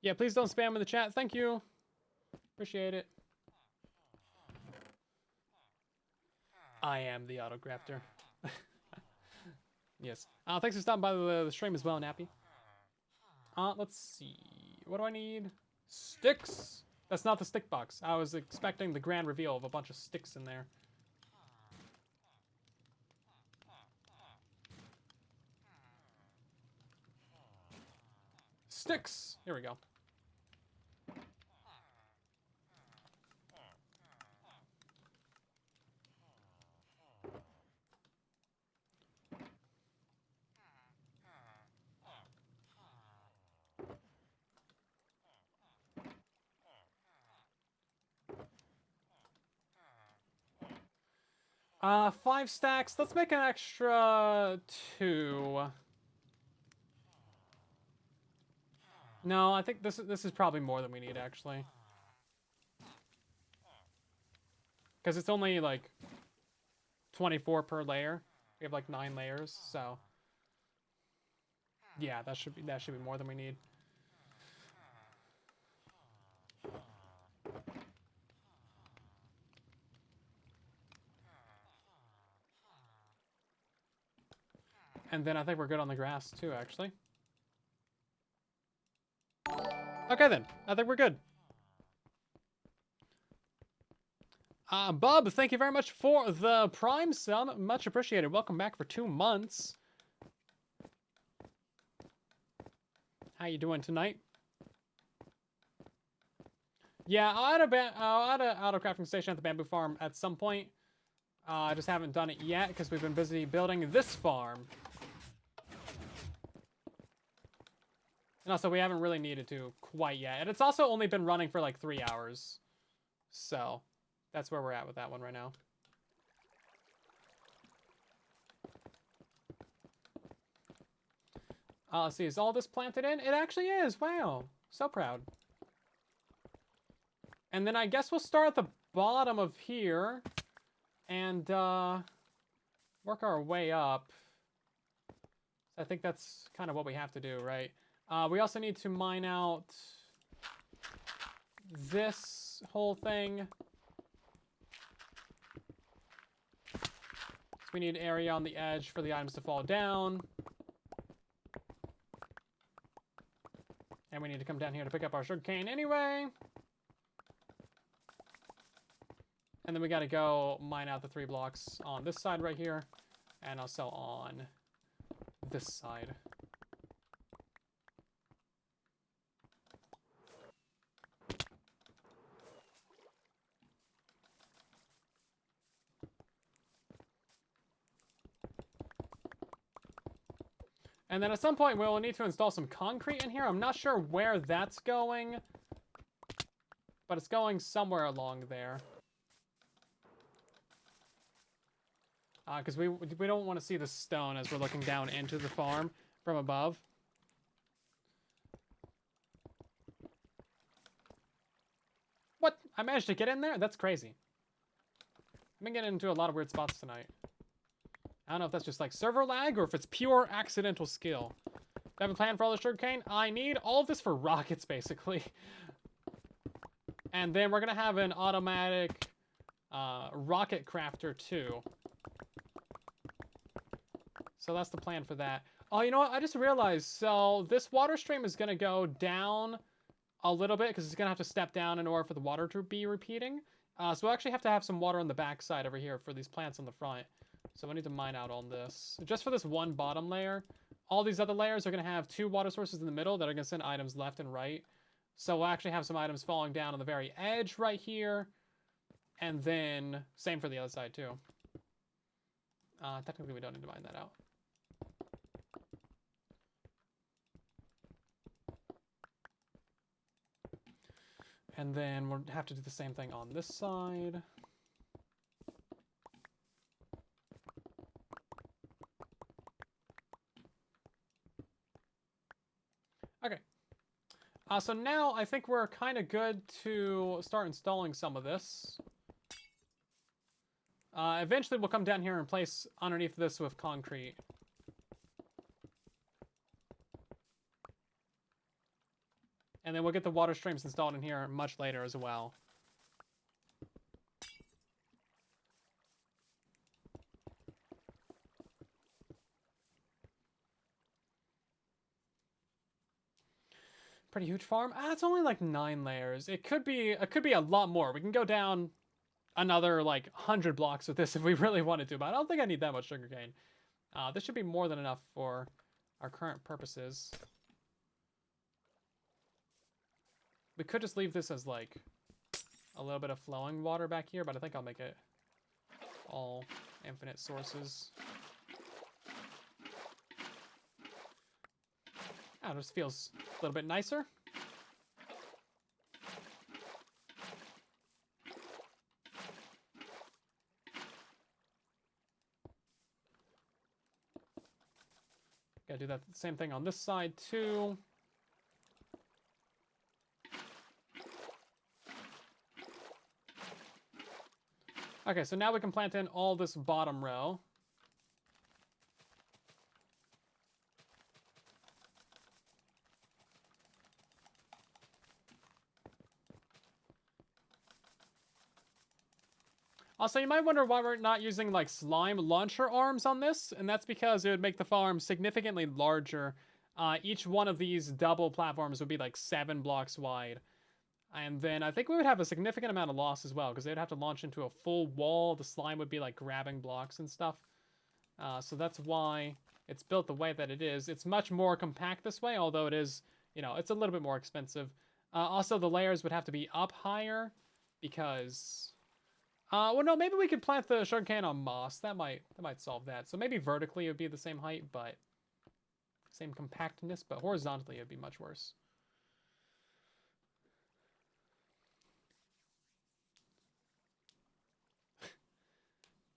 Yeah, please don't spam in the chat. Thank you. Appreciate it. I am the autografter. Yes. Thanks for stopping by the stream as well, Nappy. Let's see. What do I need? Sticks! That's not the stick box. I was expecting the grand reveal of a bunch of sticks in there. Sticks! Here we go. Five stacks. Let's make an extra 2. No, I think this is probably more than we need, actually. Because it's only like 24 per layer. We have like 9 layers, so yeah, that should be more than we need. And then I think we're good on the grass too, actually. Okay then, I think we're good. Bub, thank you very much for the Prime sub. Much appreciated. Welcome back for 2 months. How you doing tonight? Yeah, I'll add a auto crafting station at the bamboo farm at some point. I just haven't done it yet because we've been busy building this farm. And also, we haven't really needed to quite yet. And it's also only been running for like 3 hours. So, that's where we're at with that one right now. Let's see, is all this planted in? It actually is, wow. So proud. And then I guess we'll start at the bottom of here. And work our way up. I think that's kind of what we have to do, right? We also need to mine out this whole thing. We need area on the edge for the items to fall down. And we need to come down here to pick up our sugarcane anyway. And then we got to go mine out the 3 blocks on this side right here. And also on this side. And then at some point we'll need to install some concrete in here. I'm not sure where that's going, but it's going somewhere along there. Because we don't want to see the stone as we're looking down into the farm from above. What? I managed to get in there? That's crazy. I've been getting into a lot of weird spots tonight. I don't know if that's just like server lag or if it's pure accidental skill. I have a plan for all the sugarcane. I need all of this for rockets, basically. And then we're going to have an automatic rocket crafter, too. So that's the plan for that. Oh, you know what? I just realized, so this water stream is going to go down a little bit because it's going to have to step down in order for the water to be repeating. So we'll actually have to have some water on the backside over here for these plants on the front. So we need to mine out all this. Just for this one bottom layer. All these other layers are going to have 2 water sources in the middle that are going to send items left and right. So we'll actually have some items falling down on the very edge right here. And then same for the other side too. Technically we don't need to mine that out. And then we'll have to do the same thing on this side. Okay. So now I think we're kind of good to start installing some of this. Eventually we'll come down here and place underneath this with concrete. And then we'll get the water streams installed in here much later as well. Pretty huge farm. It's only like 9 layers. It could be a lot more. We can go down another like 100 blocks with this if we really wanted to, but I don't think I need that much sugarcane. This should be more than enough for our current purposes. We could just leave this as like a little bit of flowing water back here, but I think I'll make it all infinite sources. It just feels a little bit nicer. Gotta do that same thing on this side too. Okay, so now we can plant in all this bottom row. Also, you might wonder why we're not using like slime launcher arms on this, and that's because it would make the farm significantly larger. Each one of these double platforms would be like 7 blocks wide. And then I think we would have a significant amount of loss as well, because they'd have to launch into a full wall. The slime would be like grabbing blocks and stuff. So that's why it's built the way that it is. It's much more compact this way, although it is, you know, it's a little bit more expensive. Also, the layers would have to be up higher because... well, no, maybe we could plant the sugarcane on moss. That might solve that. So maybe vertically it would be the same height, but same compactness, but horizontally it would be much worse.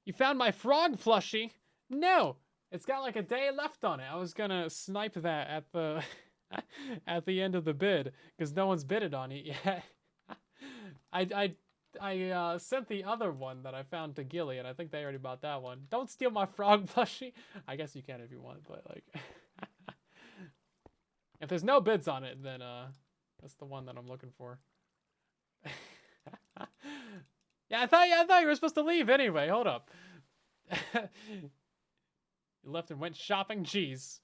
You found my frog plushie? No, it's got like a day left on it. I was gonna snipe that at the at the end of the bid because no one's bidded on it yet. I sent the other one that I found to Gilly, and I think they already bought that one. Don't steal my frog plushie. I guess you can if you want, but like, if there's no bids on it, then that's the one that I'm looking for. Yeah, I thought you were supposed to leave anyway. Hold up. You left and went shopping. Jeez.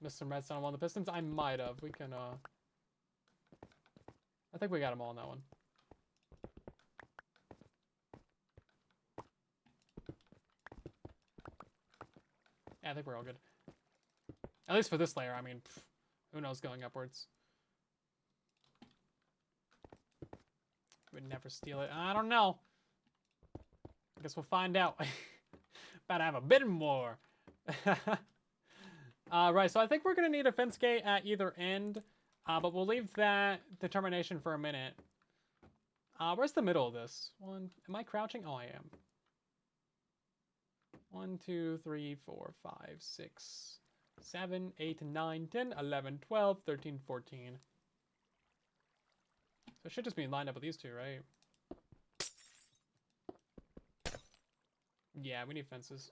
Missed some redstone on one of the pistons. I might have. We can I think we got them all on that one. Yeah, I think we're all good. At least for this layer. I mean, who knows going upwards. Would never steal it. I don't know. I guess we'll find out. About to have a bit more. Right, so I think we're going to need a fence gate at either end. But we'll leave that determination for a minute. Where's the middle of this? Am I crouching? Oh, I am. 1, 2, 3, 4, 5, 6, 7, 8, 9, 10, 11, 12, 13, 14. So it should just be lined up with these two, right? Yeah, we need fences.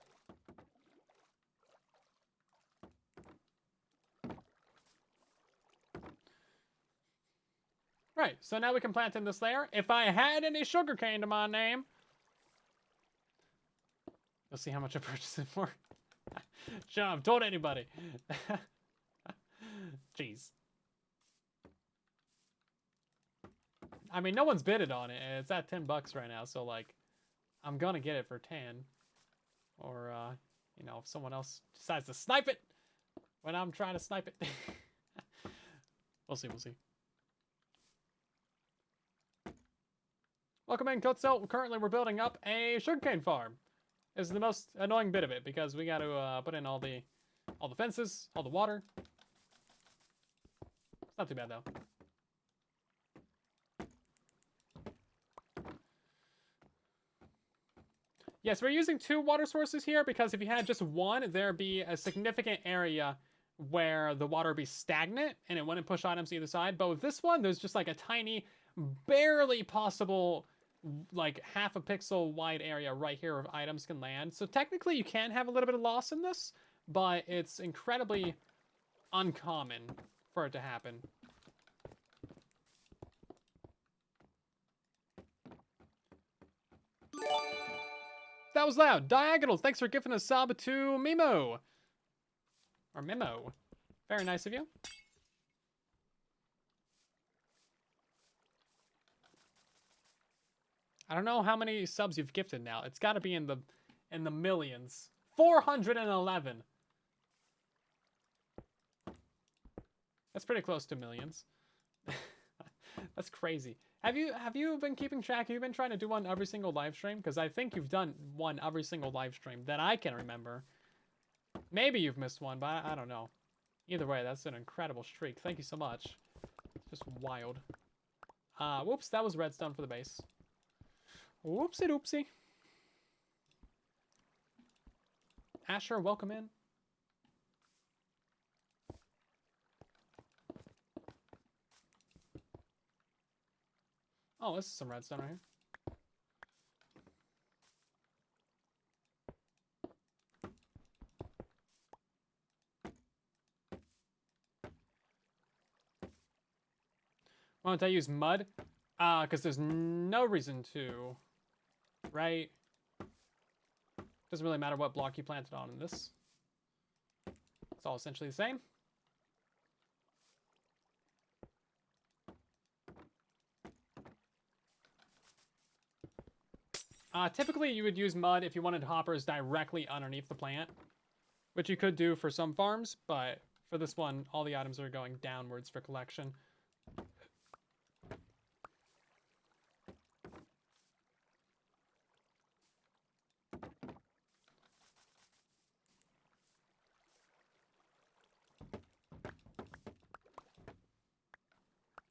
Right, so now we can plant in this layer. If I had any sugarcane to my name, you'll see how much I purchased it for. Shut up, told anybody. Jeez. I mean, no one's bidded on it, and it's at $10 right now, so, like, I'm gonna get it for 10. Or, you know, if someone else decides to snipe it when I'm trying to snipe it. We'll see, we'll see. Welcome in, Kotzel. Currently, we're building up a sugarcane farm. This is the most annoying bit of it, because we got to put in all the fences, all the water. It's not too bad, though. Yes, we're using 2 water sources here, because if you had just one, there'd be a significant area where the water would be stagnant, and it wouldn't push items to either side. But with this one, there's just like a tiny, barely possible, like half a pixel wide area right here where items can land. So technically you can have a little bit of loss in this, but it's incredibly uncommon for it to happen. That was loud. Diagonals, thanks for gifting a sub to Mimo. Or Mimo. Very nice of you. I don't know how many subs you've gifted now. It's got to be in the millions. 411. That's pretty close to millions. That's crazy. Have you been keeping track? Have you been trying to do one every single live stream? Because I think you've done one every single live stream that I can remember. Maybe you've missed one, but I don't know. Either way, that's an incredible streak. Thank you so much. Just wild. Whoops, that was redstone for the base. Whoopsie doopsie. Asher, welcome in. Oh, this is some redstone right here. Why don't I use mud? Because there's no reason to, right? Doesn't really matter what block you planted on in this. It's all essentially the same. Typically, you would use mud if you wanted hoppers directly underneath the plant, which you could do for some farms, but for this one, all the items are going downwards for collection.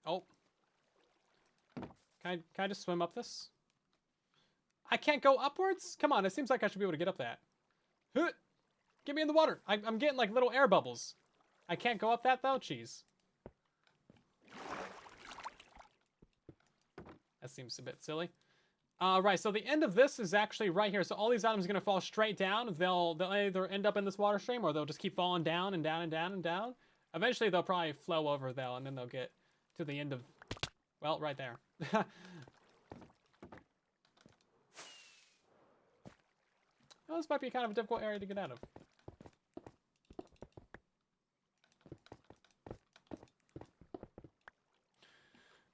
Oh. Can I just swim up this? I can't go upwards? Come on, it seems like I should be able to get up that. Huh! Get me in the water. I'm getting like little air bubbles. I can't go up that though? Jeez. That seems a bit silly. Right, so the end of this is actually right here. So all these items are going to fall straight down. They'll either end up in this water stream or they'll just keep falling down and down and down and down. Eventually they'll probably flow over though, and then they'll get to the end of, well, right there. Well, this might be kind of a difficult area to get out of.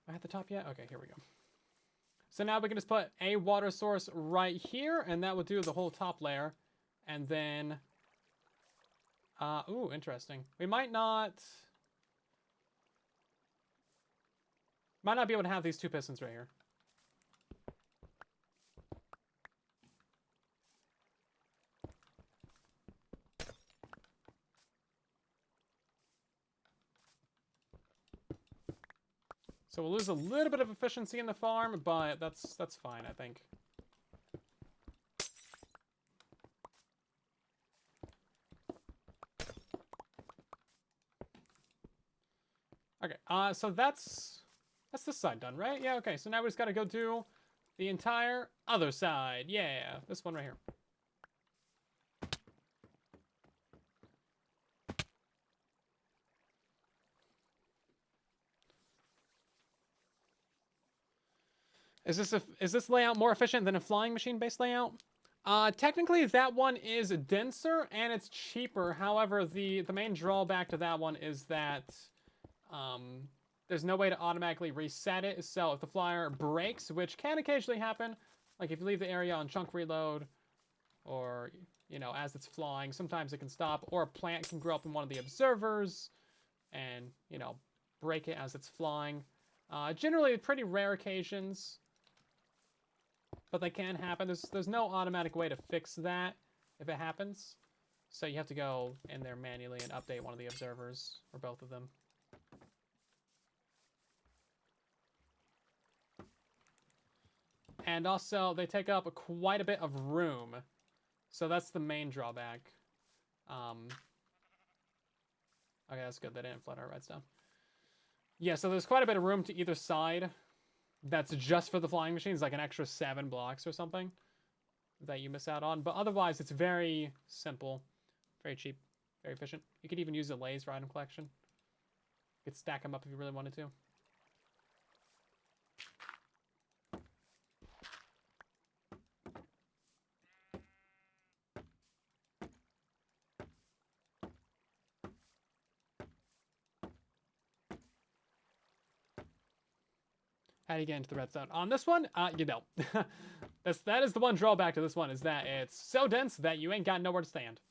Am I at the top yet? Okay, here we go. So now we can just put a water source right here, and that will do the whole top layer. And then, ooh, interesting. We might not be able to have these 2 pistons right here. So we'll lose a little bit of efficiency in the farm, but that's fine, I think. Okay, so that's this side done, right? Yeah, okay, so now we just gotta go do the entire other side. Yeah, this one right here. Is this layout more efficient than a flying machine based layout? Technically that one is denser and it's cheaper. However, the main drawback to that one is that there's no way to automatically reset it. So if the flyer breaks, which can occasionally happen, like if you leave the area on chunk reload, or you know, as it's flying, sometimes it can stop, or a plant can grow up in one of the observers and, you know, break it as it's flying. Generally pretty rare occasions, but they can happen. There's no automatic way to fix that if it happens. So you have to go in there manually and update one of the observers, or both of them. And also, they take up quite a bit of room. So that's the main drawback. Okay, that's good. They didn't flood our redstone. Yeah, so there's quite a bit of room to either side. That's just for the flying machines, like an extra 7 blocks or something that you miss out on. But otherwise, it's very simple, very cheap, very efficient. You could even use the lathes for item collection. You could stack them up if you really wanted to. How do you get into the redstone? On this one, you don't. That is the one drawback to this one, is that it's so dense that you ain't got nowhere to stand.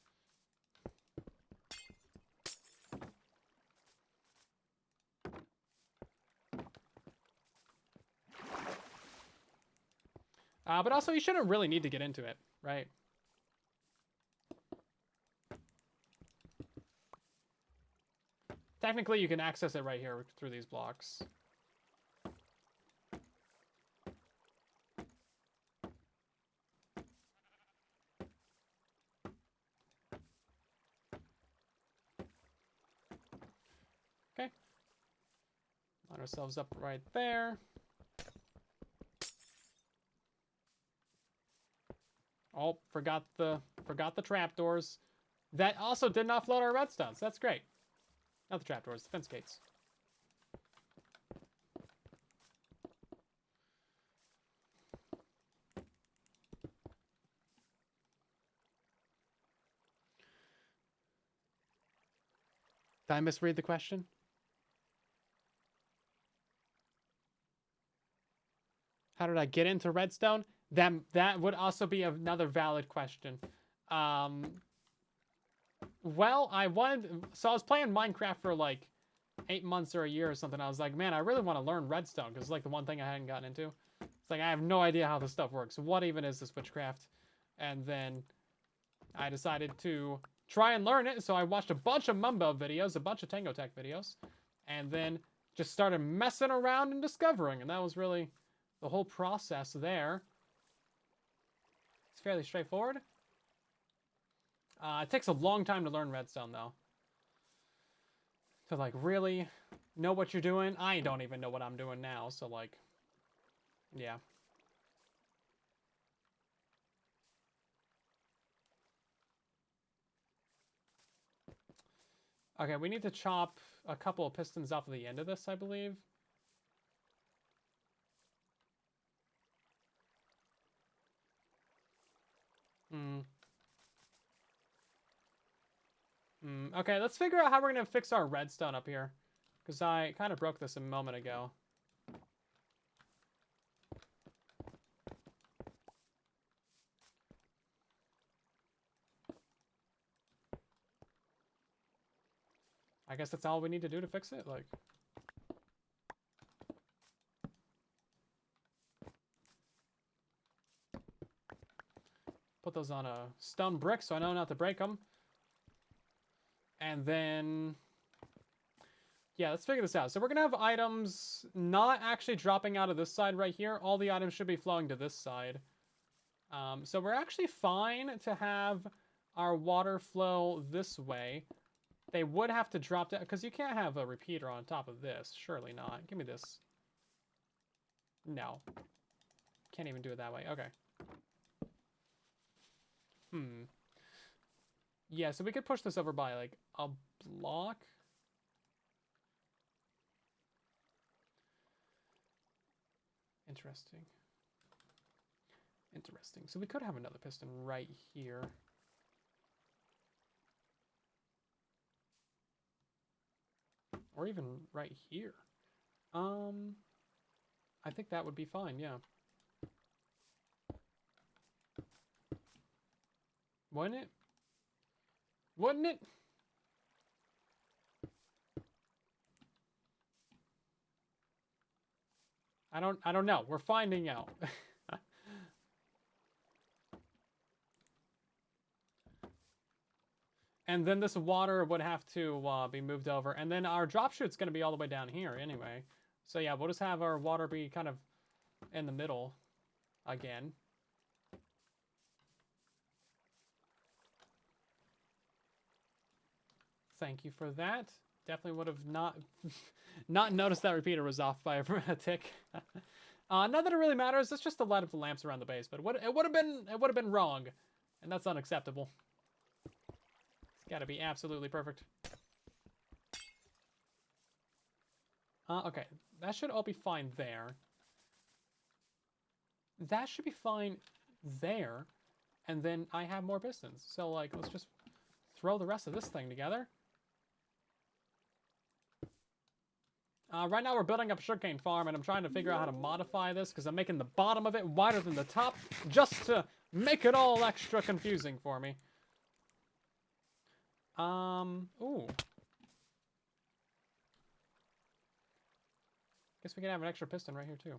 But also, you shouldn't really need to get into it, right? Technically, you can access it right here through these blocks. Okay. Line ourselves up right there. Oh, forgot the trapdoors. That also did not float our redstones. That's great. Not the trapdoors, the fence gates. Did I misread the question? How did I get into redstone? That would also be another valid question. Well, I was playing Minecraft for like 8 months or a year or something. I was like, man, I really want to learn redstone, because it's like the one thing I hadn't gotten into. It's like, I have no idea how this stuff works. What even is this witchcraft? And then I decided to try and learn it. So I watched a bunch of Mumbo videos, a bunch of Tango Tech videos, and then just started messing around and discovering. And that was really the whole process there. It's fairly straightforward. It takes a long time to learn redstone, though. To, like, really know what you're doing. I don't even know what I'm doing now, so, like, yeah. Okay, we need to chop a couple of pistons off of the end of this, I believe. Okay, let's figure out how we're going to fix our redstone up here, because I kind of broke this a moment ago. I guess that's all we need to do to fix it, like. Put those on a stone brick so I know not to break them. And then, yeah, let's figure this out. So we're going to have items not actually dropping out of this side right here. All the items should be flowing to this side. So we're actually fine to have our water flow this way. They would have to drop down, because you can't have a repeater on top of this. Surely not. Give me this. No. Can't even do it that way. Okay. Yeah, so we could push this over by, like, a block. Interesting. Interesting. So we could have another piston right here. Or even right here. I think that would be fine, yeah. Wouldn't it? Wouldn't it? I don't know. We're finding out. And then this water would have to be moved over. And then our drop chute's going to be all the way down here anyway. So yeah, we'll just have our water be kind of in the middle again. Thank you for that. Definitely would have not not noticed that repeater was off by a tick. Not that it really matters. It's just to light up the lamps around the base, but it would have been wrong, and that's unacceptable. It's got to be absolutely perfect. Okay, that should all be fine there. That should be fine there, and then I have more pistons. So like, let's just throw the rest of this thing together. Right now we're building up a sugarcane farm, and I'm trying to figure out how to modify this because I'm making the bottom of it wider than the top just to make it all extra confusing for me. Ooh. Guess we can have an extra piston right here too.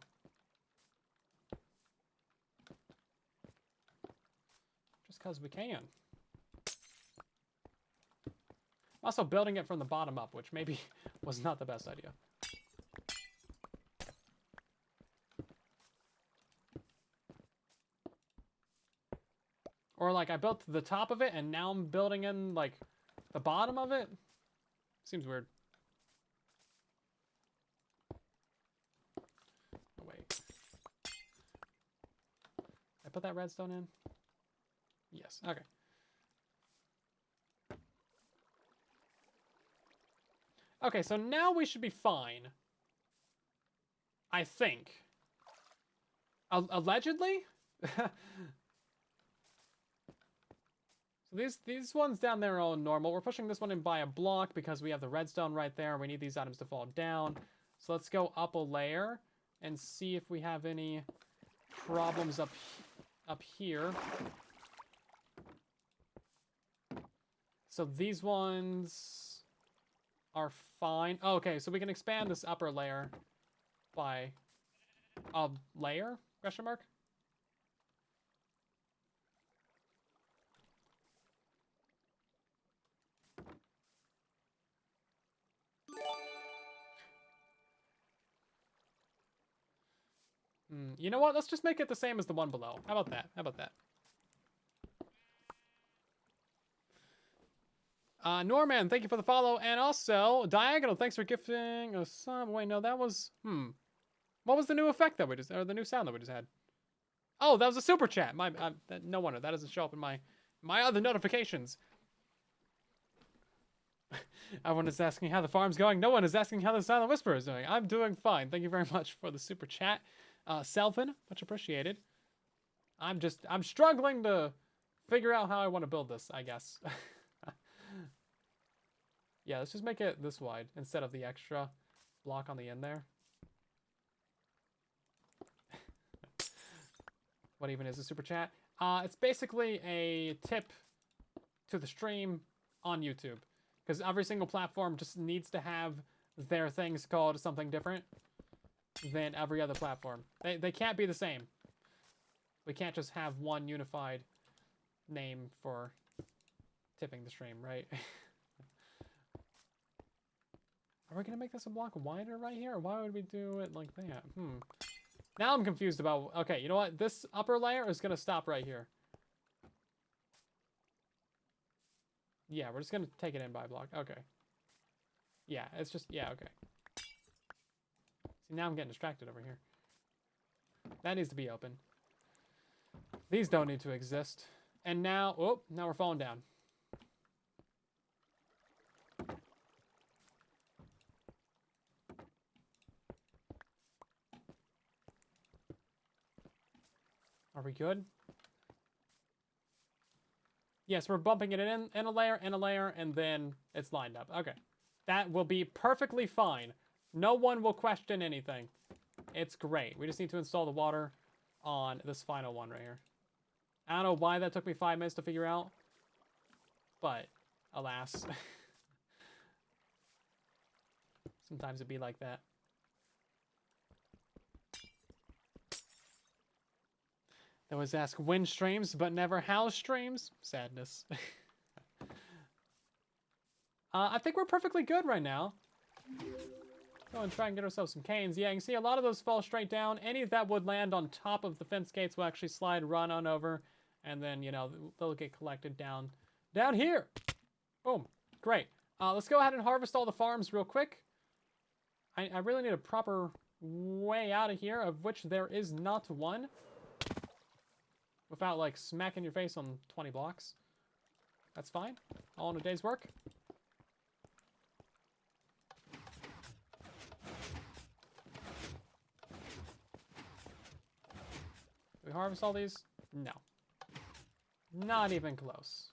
Just because we can. Also building it from the bottom up, which maybe was not the best idea. Or like I built the top of it and now I'm building in like the bottom of it. Seems weird. Oh, wait. I put that redstone in? Yes, okay. Okay, so now we should be fine. I think. Allegedly? So these ones down there are all normal. We're pushing this one in by a block because we have the redstone right there. We need these items to fall down. So let's go up a layer and see if we have any problems up here. So these ones are fine. Oh, okay, so we can expand this upper layer by a layer? Question mark? You know what? Let's just make it the same as the one below. How about that? How about that? Norman, thank you for the follow. And also, Diagonal, thanks for gifting a sub. Wait, no, that was... What was the new effect that we just... Or the new sound that we just had? Oh, that was a super chat. No wonder. That doesn't show up in my other notifications. Everyone is asking how the farm's going. No one is asking how the Silent Whisperer is doing. I'm doing fine. Thank you very much for the super chat. Selvin, much appreciated. I'm struggling to figure out how I want to build this, I guess. Yeah, let's just make it this wide instead of the extra block on the end there. What even is a super chat? It's basically a tip to the stream on YouTube. Because every single platform just needs to have their things called something different than every other platform. They can't be the same. We can't just have one unified name for tipping the stream, right? Are we going to make this a block wider right here? Or why would we do it like that? Now I'm confused about... Okay, you know what? This upper layer is going to stop right here. Yeah, we're just going to take it in by block. Okay. Yeah, it's just... Yeah, okay. See, now I'm getting distracted over here. That needs to be open. These don't need to exist. And now... Oh, now we're falling down. Are we good? Yes, we're bumping it in a layer, and then it's lined up. Okay. That will be perfectly fine. No one will question anything. It's great. We just need to install the water on this final one right here. I don't know why that took me 5 minutes to figure out, but alas. Sometimes it'd be like that. They always ask when streams, but never how streams. Sadness. I think we're perfectly good right now. Go and try and get ourselves some canes. Yeah, you can see a lot of those fall straight down. Any that would land on top of the fence gates will actually slide, run on over, and then, you know, they'll get collected down here. Boom. Great. Let's go ahead and harvest all the farms real quick. I really need a proper way out of here, of which there is not one. Without, like, smacking your face on 20 blocks. That's fine. All in a day's work. Do we harvest all these? No. Not even close.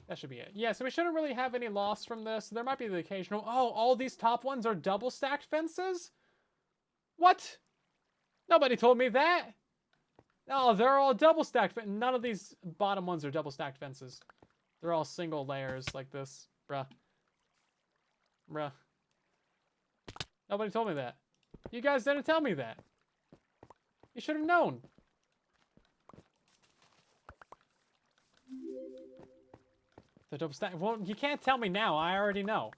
That should be it. Yeah, so we shouldn't really have any loss from this. There might be the occasional... Oh, all these top ones are double stacked fences? What? Nobody told me that. Oh, they're all double stacked. None of these bottom ones are double stacked fences. They're all single layers like this. Bruh. Bruh. Nobody told me that. You guys didn't tell me that. You should have known. The double stack. Well, you can't tell me now. I already know.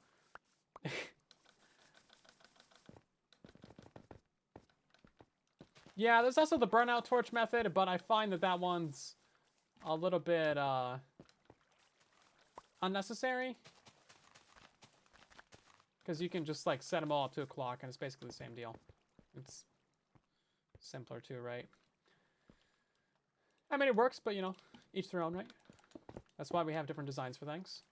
Yeah, there's also the burnout torch method, but I find that that one's a little bit unnecessary. Because you can just, like, set them all up to a clock, and it's basically the same deal. It's simpler, too, right? I mean, it works, but, you know, each their own, right? That's why we have different designs for things.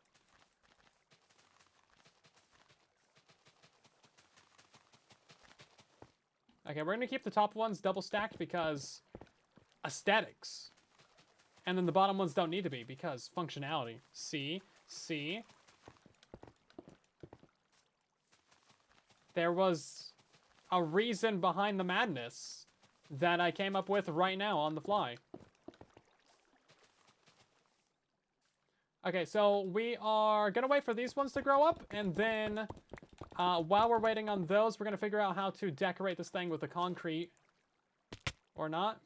Okay, we're going to keep the top ones double stacked because aesthetics. And then the bottom ones don't need to be because functionality. See? There was a reason behind the madness that I came up with right now on the fly. Okay, so we are going to wait for these ones to grow up, and then while we're waiting on those, we're going to figure out how to decorate this thing with the concrete. Or not.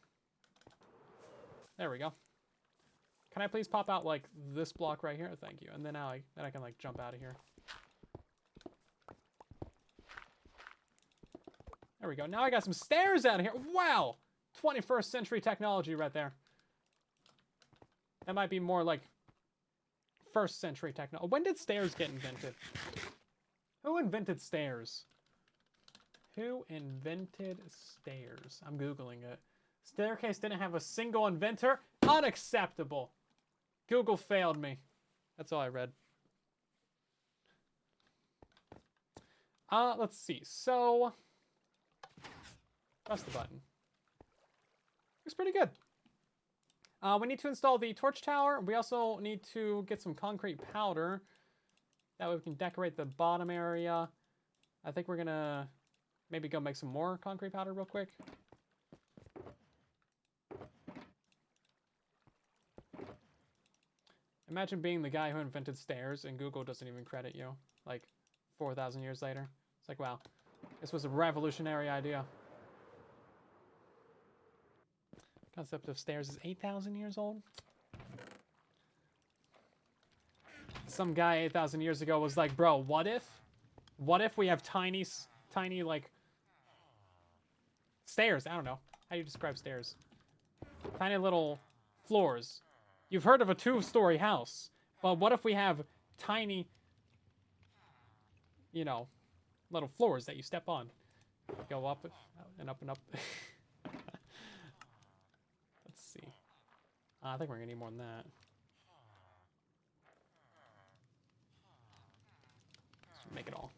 There we go. Can I please pop out, like, this block right here? Thank you. And then I can, like, jump out of here. There we go. Now I got some stairs out of here. Wow! 21st century technology right there. That might be more like first century technology. When did stairs get invented? Who invented stairs? Who invented stairs? I'm Googling it. Staircase didn't have a single inventor? Unacceptable. Google failed me. That's all I read. Let's see. So, press the button. Looks pretty good. We need to install the torch tower. We also need to get some concrete powder. That way we can decorate the bottom area. I think we're gonna maybe go make some more concrete powder real quick. Imagine being the guy who invented stairs and Google doesn't even credit you, like 4,000 years later. It's like, wow, this was a revolutionary idea. Concept of stairs is 8,000 years old. Some guy 8,000 years ago was like, bro, what if we have tiny, like, stairs? I don't know. How do you describe stairs? Tiny little floors. You've heard of a 2-story house. But what if we have tiny, you know, little floors that you step on? Go up and up and up. Let's see. I think we're going to need more than that. Let's make it all.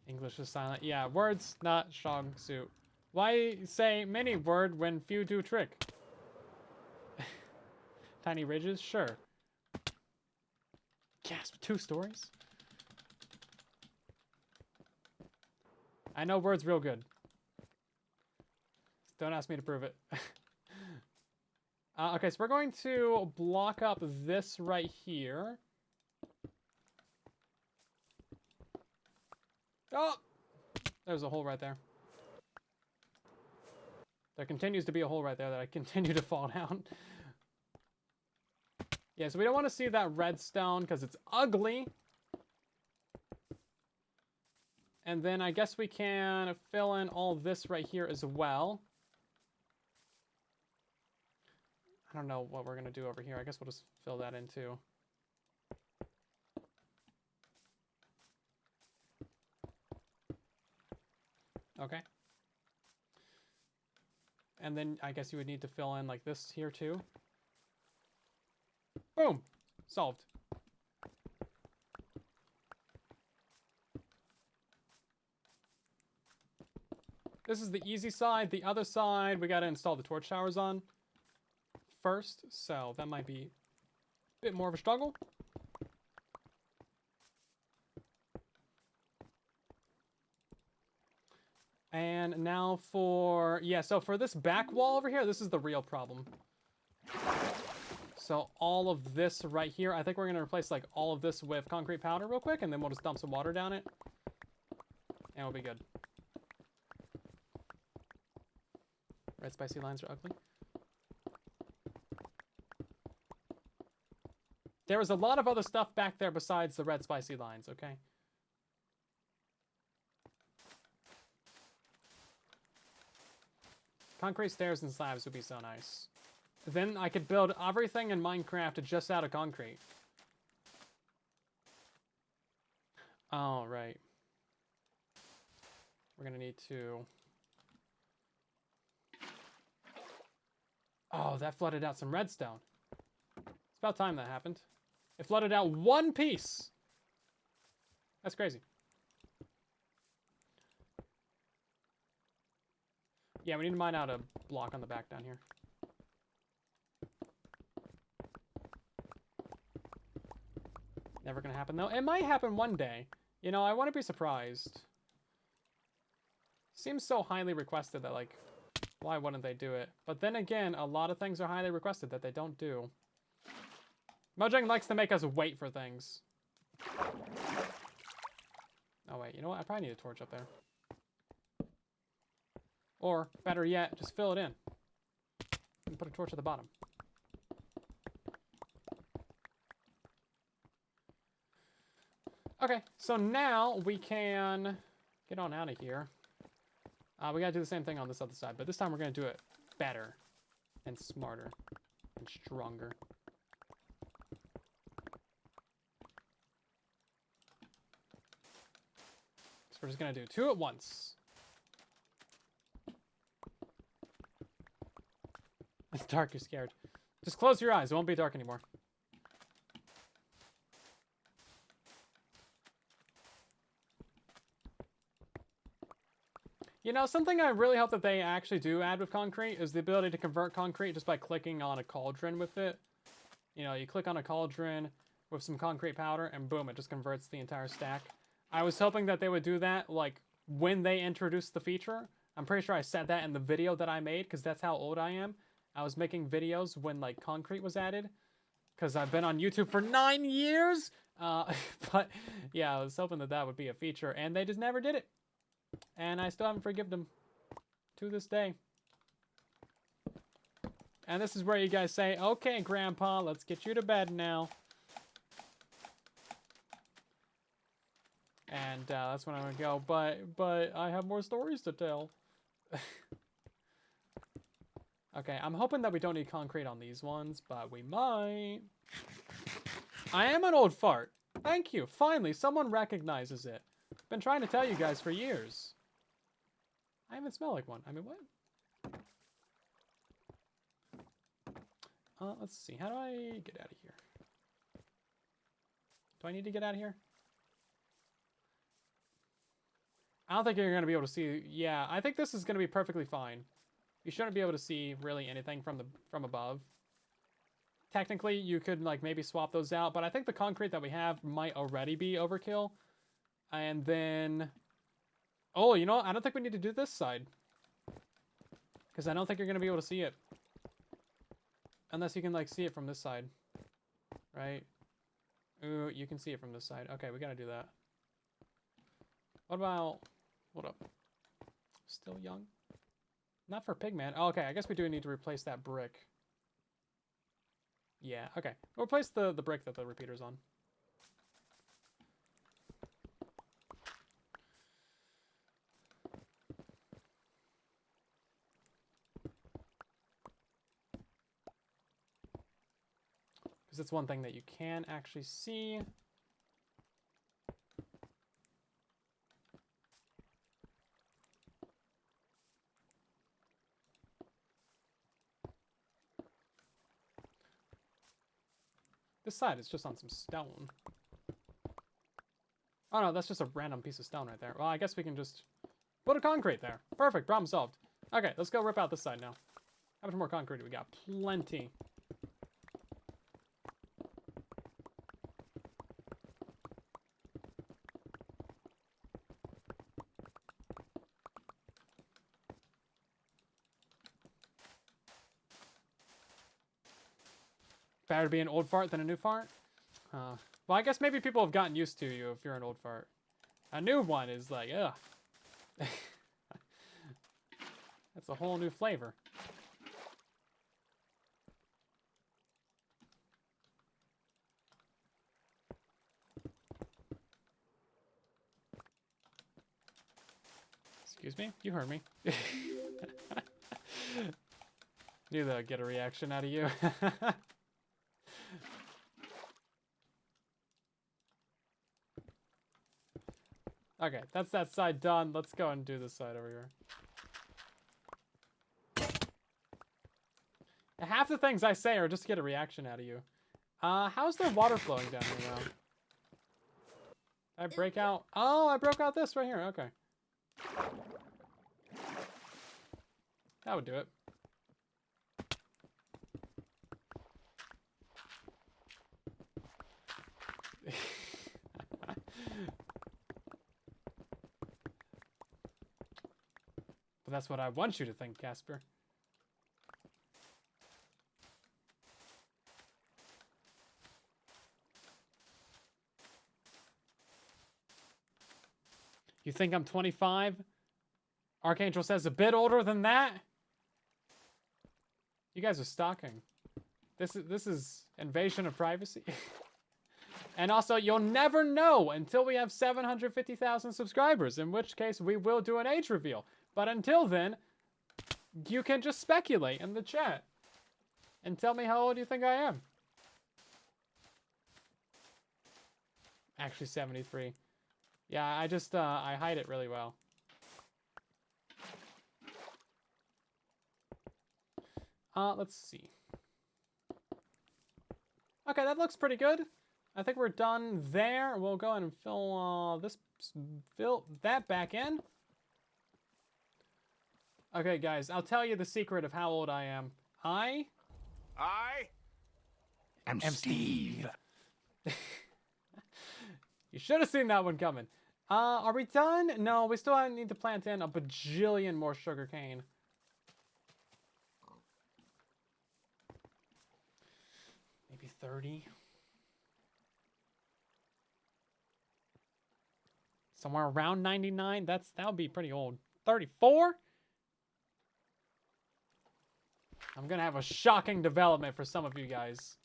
English is silent. Yeah, words not strong suit. Why say many word when few do trick? Tiny ridges? Sure. Gasp, 2 stories? I know words real good. Don't ask me to prove it. Okay, so we're going to block up this right here. Oh! There's a hole right there. There continues to be a hole right there that I continue to fall down. Yeah, so we don't want to see that redstone because it's ugly. And then I guess we can fill in all this right here as well. I don't know what we're going to do over here. I guess we'll just fill that in too. Okay. And then I guess you would need to fill in like this here too. Boom! Solved. This is the easy side. The other side, we got to install the torch towers on first. So that might be a bit more of a struggle. And now for, yeah, so for this back wall over here, this is the real problem. So all of this right here, I think we're going to replace like all of this with concrete powder real quick, and then we'll just dump some water down it. And we'll be good. Red spicy lines are ugly. There was a lot of other stuff back there besides the red spicy lines, okay? Concrete stairs and slabs would be so nice. Then I could build everything in Minecraft just out of concrete. All right. We're gonna need to... Oh, that flooded out some redstone. It's about time that happened. It flooded out 1 piece. That's crazy. Yeah, we need to mine out a block on the back down here. Never gonna happen though. It might happen one day. You know, I want to be surprised. Seems so highly requested that, like, why wouldn't they do it? But then again, a lot of things are highly requested that they don't do. Mojang likes to make us wait for things. Oh wait, you know what? I probably need a torch up there. Or, better yet, just fill it in. And put a torch at the bottom. Okay, so now we can get on out of here. We gotta do the same thing on this other side, but this time we're gonna do it better and smarter and stronger. So we're just gonna do 2 at once. It's dark, you're scared. Just close your eyes, it won't be dark anymore. You know, something I really hope that they actually do add with concrete is the ability to convert concrete just by clicking on a cauldron with it. You know, you click on a cauldron with some concrete powder and boom, it just converts the entire stack. I was hoping that they would do that, like, when they introduced the feature. I'm pretty sure I said that in the video that I made, because that's how old I am. I was making videos when, like, concrete was added, because I've been on YouTube for 9 years. But, yeah, I was hoping that that would be a feature, and they just never did it. And I still haven't forgiven them to this day. And this is where you guys say, okay, Grandpa, let's get you to bed now. And that's when I'm going to go, but I have more stories to tell. Okay, I'm hoping that we don't need concrete on these ones, but we might. I am an old fart. Thank you. Finally, someone recognizes it. Been trying to tell you guys for years. I even smell like one. I mean, what? Let's see. How do I get out of here? Do I need to get out of here? I don't think you're going to be able to see. Yeah, I think this is going to be perfectly fine. You shouldn't be able to see really anything from above. Technically, you could like maybe swap those out, but I think the concrete that we have might already be overkill. And then, oh, you know what? I don't think we need to do this side. Because I don't think you're going to be able to see it. Unless you can like see it from this side. Right? Ooh, you can see it from this side. Okay, we got to do that. What about, hold up. Still young? Not for Pigman. Oh, okay, I guess we do need to replace that brick. Yeah, okay. We'll replace the brick that the repeater's on. Because it's one thing that you can actually see. This side is just on some stone. Oh no, that's just a random piece of stone right there. Well, I guess we can just put a concrete there. Perfect, problem solved. Okay, let's go rip out this side now. How much more concrete do we got? Plenty. Better to be an old fart than a new fart? Well, I guess maybe people have gotten used to you if you're an old fart. A new one is like, ugh. That's a whole new flavor. Excuse me? You heard me. Knew that I'd get a reaction out of you. Okay, that's that side done. Let's go and do this side over here. Half the things I say are just to get a reaction out of you. How's there water flowing down here now? Did I break out? Oh, I broke out this right here. Okay. That would do it. But that's what I want you to think, Casper. You think I'm 25? Archangel says a bit older than that? You guys are stalking. This is invasion of privacy. And also, you'll never know until we have 750,000 subscribers, in which case we will do an age reveal. But until then, you can just speculate in the chat and tell me how old you think I am. Actually, 73. Yeah, I just, I hide it really well. Let's see. Okay, that looks pretty good. I think we're done there. We'll go ahead and fill that back in. Okay, guys, I'll tell you the secret of how old I am. I am Steve. You should have seen that one coming. Are we done? No, we still need to plant in a bajillion more sugarcane. Maybe 30. Somewhere around 99. That would be pretty old. 34? I'm gonna have a shocking development for some of you guys.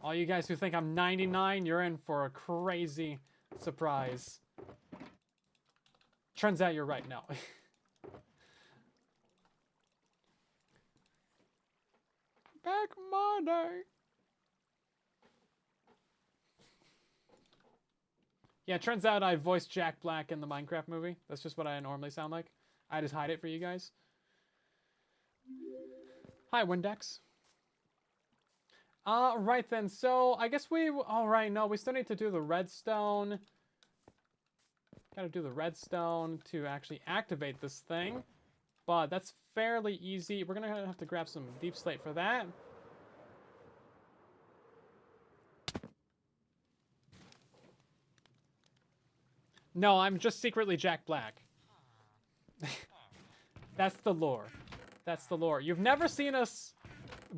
All you guys who think I'm 99, you're in for a crazy surprise. Turns out you're right. No. Back Monday. Yeah, turns out I voiced Jack Black in the Minecraft movie. That's just what I normally sound like. I just hide it for you guys. Hi, Windex. Right then. So, I guess we... Alright, no, we still need to do the redstone. Gotta do the redstone to actually activate this thing. But that's fairly easy. We're gonna have to grab some deep slate for that. No, I'm just secretly Jack Black. That's the lore. That's the lore. You've never seen us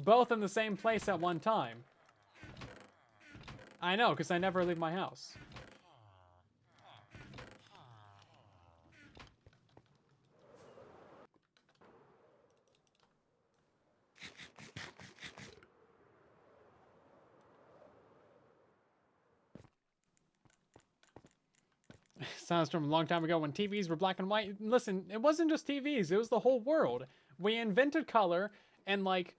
both in the same place at one time. I know, because I never leave my house. Sounds from a long time ago when TVs were black and white. Listen, it wasn't just TVs, it was the whole world. We invented color in, like,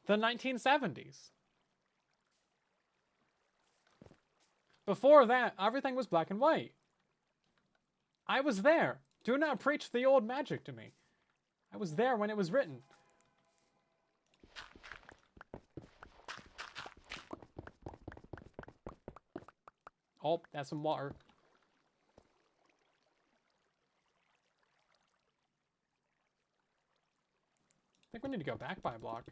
the 1970s. Before that, everything was black and white. I was there. Do not preach the old magic to me. I was there when it was written. Oh, that's some water. I think we need to go back by a block.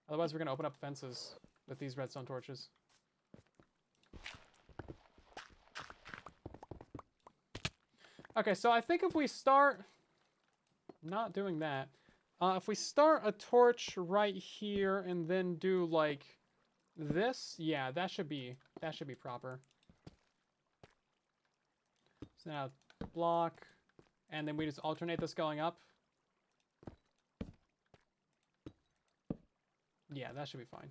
Otherwise, we're going to open up fences with these redstone torches. Okay, so I think if we start... Not doing that. If we start a torch right here and then do, like, this, yeah, that should be proper. So now, block, and then we just alternate this going up. Yeah, that should be fine.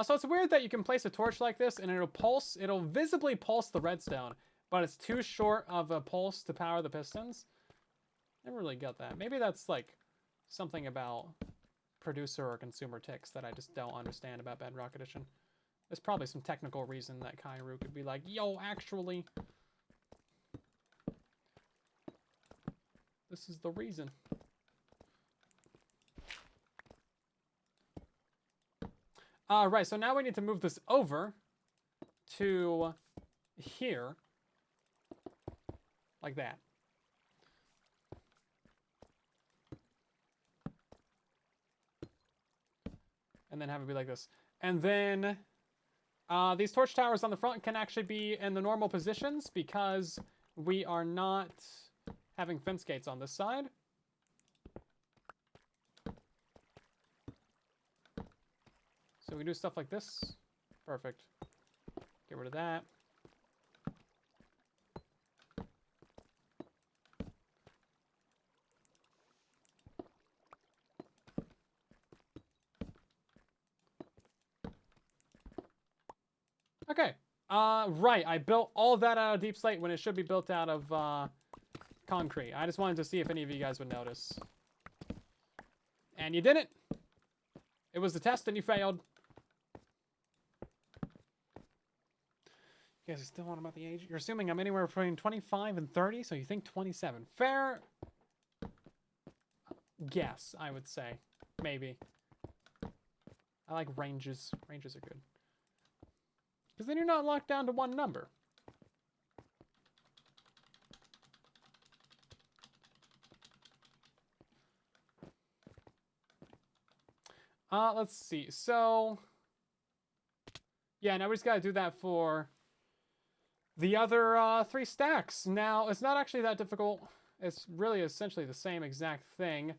So it's weird that you can place a torch like this and it'll pulse. It'll visibly pulse the redstone, but it's too short of a pulse to power the pistons. Never really got that. Maybe that's like something about producer or consumer ticks that I just don't understand about Bedrock Edition. There's probably some technical reason that Kairu could be like, yo, actually, this is the reason. Right, so now we need to move this over to here, like that. And then have it be like this. And then these torch towers on the front can actually be in the normal positions because we are not having fence gates on this side. So we do stuff like this. Perfect. Get rid of that. Okay. Right. I built all of that out of deep slate when it should be built out of concrete. I just wanted to see if any of you guys would notice. And you didn't. It was a test and you failed. You guys are still on about the age? You're assuming I'm anywhere between 25 and 30, so you think 27. Fair guess, I would say. Maybe. I like ranges. Ranges are good. Because then you're not locked down to one number. Let's see. So, yeah, now we just got to do that for the other 3 stacks. Now, it's not actually that difficult. It's really essentially the same exact thing.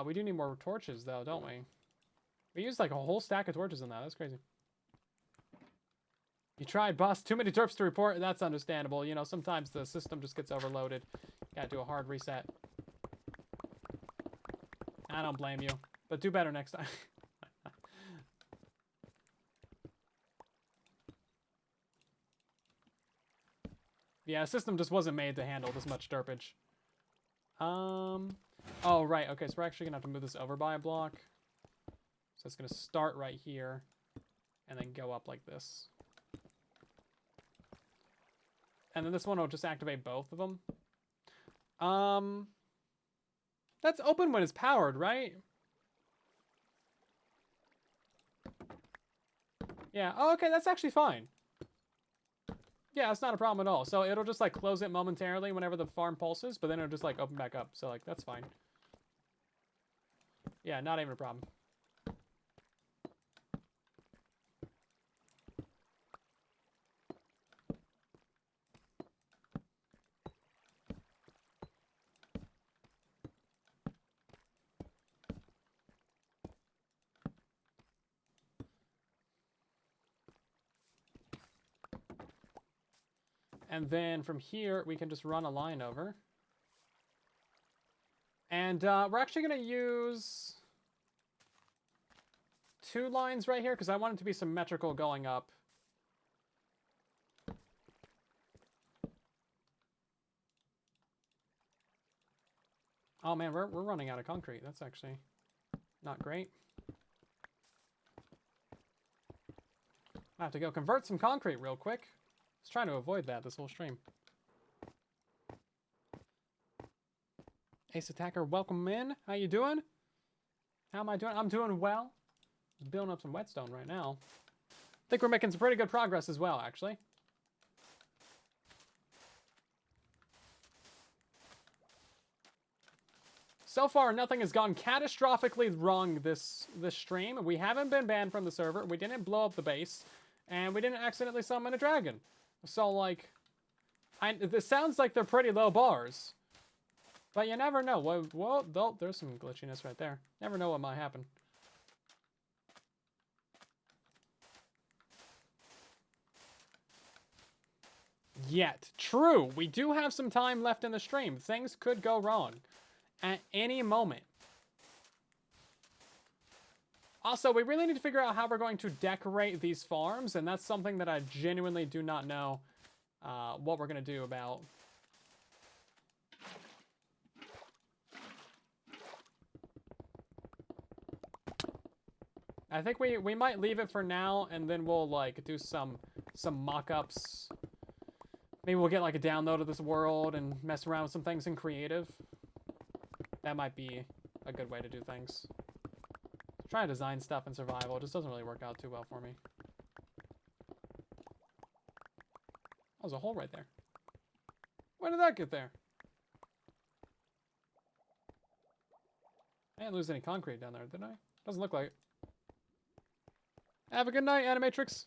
We do need more torches, though, don't we? We used like a whole stack of torches in that. That's crazy. You tried, boss. Too many derps to report. That's understandable. You know, sometimes the system just gets overloaded. Gotta do a hard reset. I don't blame you. But do better next time. Yeah, the system just wasn't made to handle this much derpage. Oh, right. Okay, so we're actually going to have to move this over by a block. So it's going to start right here and then go up like this. And then this one will just activate both of them. That's open when it's powered, right? Yeah, oh, okay, that's actually fine. Yeah, it's not a problem at all. So it'll just like close it momentarily whenever the farm pulses, but then it'll just like open back up. So like that's fine. Yeah, not even a problem. And then from here, we can just run a line over. And we're actually going to use 2 lines right here because I want it to be symmetrical going up. Oh man, we're running out of concrete. That's actually not great. I have to go convert some concrete real quick. I was trying to avoid that this whole stream. Ace Attacker, welcome in. How you doing? How am I doing? I'm doing well. Just building up some whetstone right now. I think we're making some pretty good progress as well, actually. So far, nothing has gone catastrophically wrong this stream. We haven't been banned from the server. We didn't blow up the base. And we didn't accidentally summon a dragon. So, like, this sounds like they're pretty low bars. But you never know. Well, there's some glitchiness right there. Never know what might happen. Yet. True. We do have some time left in the stream. Things could go wrong at any moment. Also, we really need to figure out how we're going to decorate these farms, and that's something that I genuinely do not know what we're going to do about. I think we might leave it for now, and then we'll like do some mock-ups. Maybe we'll get like a download of this world and mess around with some things in creative. That might be a good way to do things. Trying to design stuff in survival, it just doesn't really work out too well for me. Oh, there's a hole right there. When did that get there? I didn't lose any concrete down there, did I? Doesn't look like it. Have a good night, Animatrix.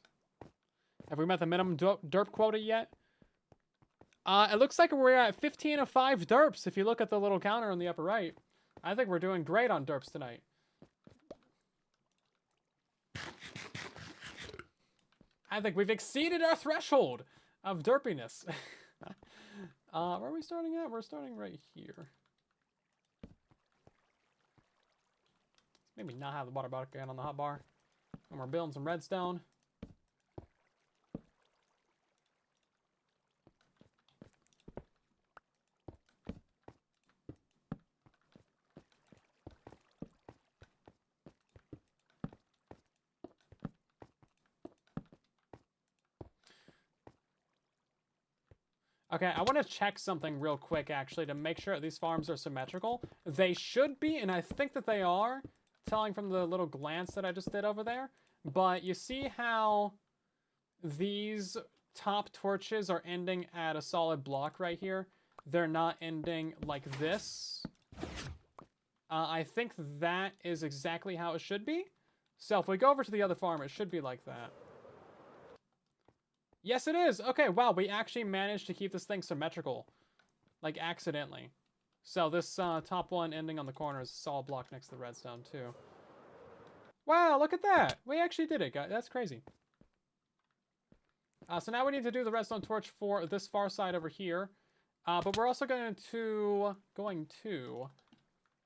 Have we met the minimum derp quota yet? It looks like we're at 15 of 5 derps if you look at the little counter on the upper right. I think we're doing great on derps tonight. I think we've exceeded our threshold of derpiness. Where are we starting at? We're starting right here. Maybe not have the water bucket on the hot bar. And we're building some redstone. Okay, I want to check something real quick, actually, to make sure these farms are symmetrical. They should be, and I think that they are, telling from the little glance that I just did over there. But you see how these top torches are ending at a solid block right here? They're not ending like this. I think that is exactly how it should be. So if we go over to the other farm, it should be like that. Yes, it is. Okay, wow, we actually managed to keep this thing symmetrical. Like, accidentally. So this top one ending on the corner is a solid block next to the redstone, too. Wow, look at that. We actually did it, guys. That's crazy. So now we need to do the redstone torch for this far side over here. But we're also going to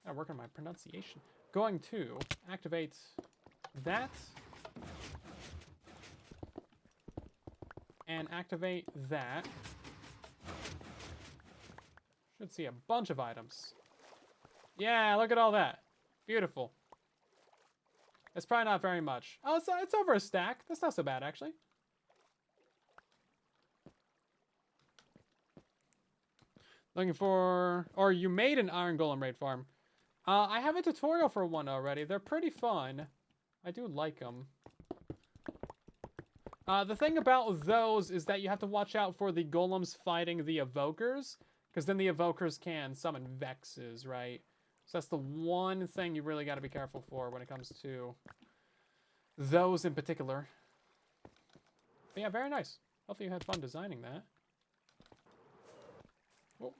I work on my pronunciation. Going to activate that. And activate that. Should see a bunch of items. Yeah, look at all that. Beautiful. It's probably not very much. Oh, it's over a stack. That's not so bad, actually. Looking for... Or you made an iron golem raid farm. I have a tutorial for one already. They're pretty fun. I do like them. The thing about those is that you have to watch out for the golems fighting the evokers, because then the evokers can summon Vexes, right? So that's the one thing you really got to be careful for when it comes to those in particular. But yeah, very nice. Hopefully you had fun designing that. Whoa.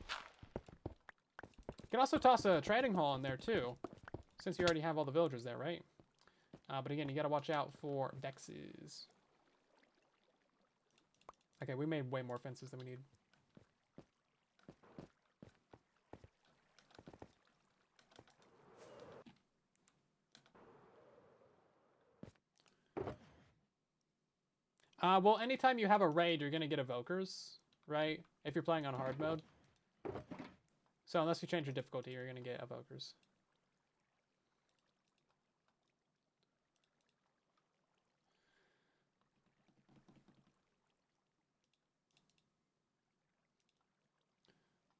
You can also toss a trading hall in there too, since you already have all the villagers there, right? But again, you gotta watch out for Vexes. Okay, we made way more fences than we need. Well, anytime you have a raid, you're gonna get evokers, right? If you're playing on hard mode. So unless you change your difficulty, you're gonna get evokers.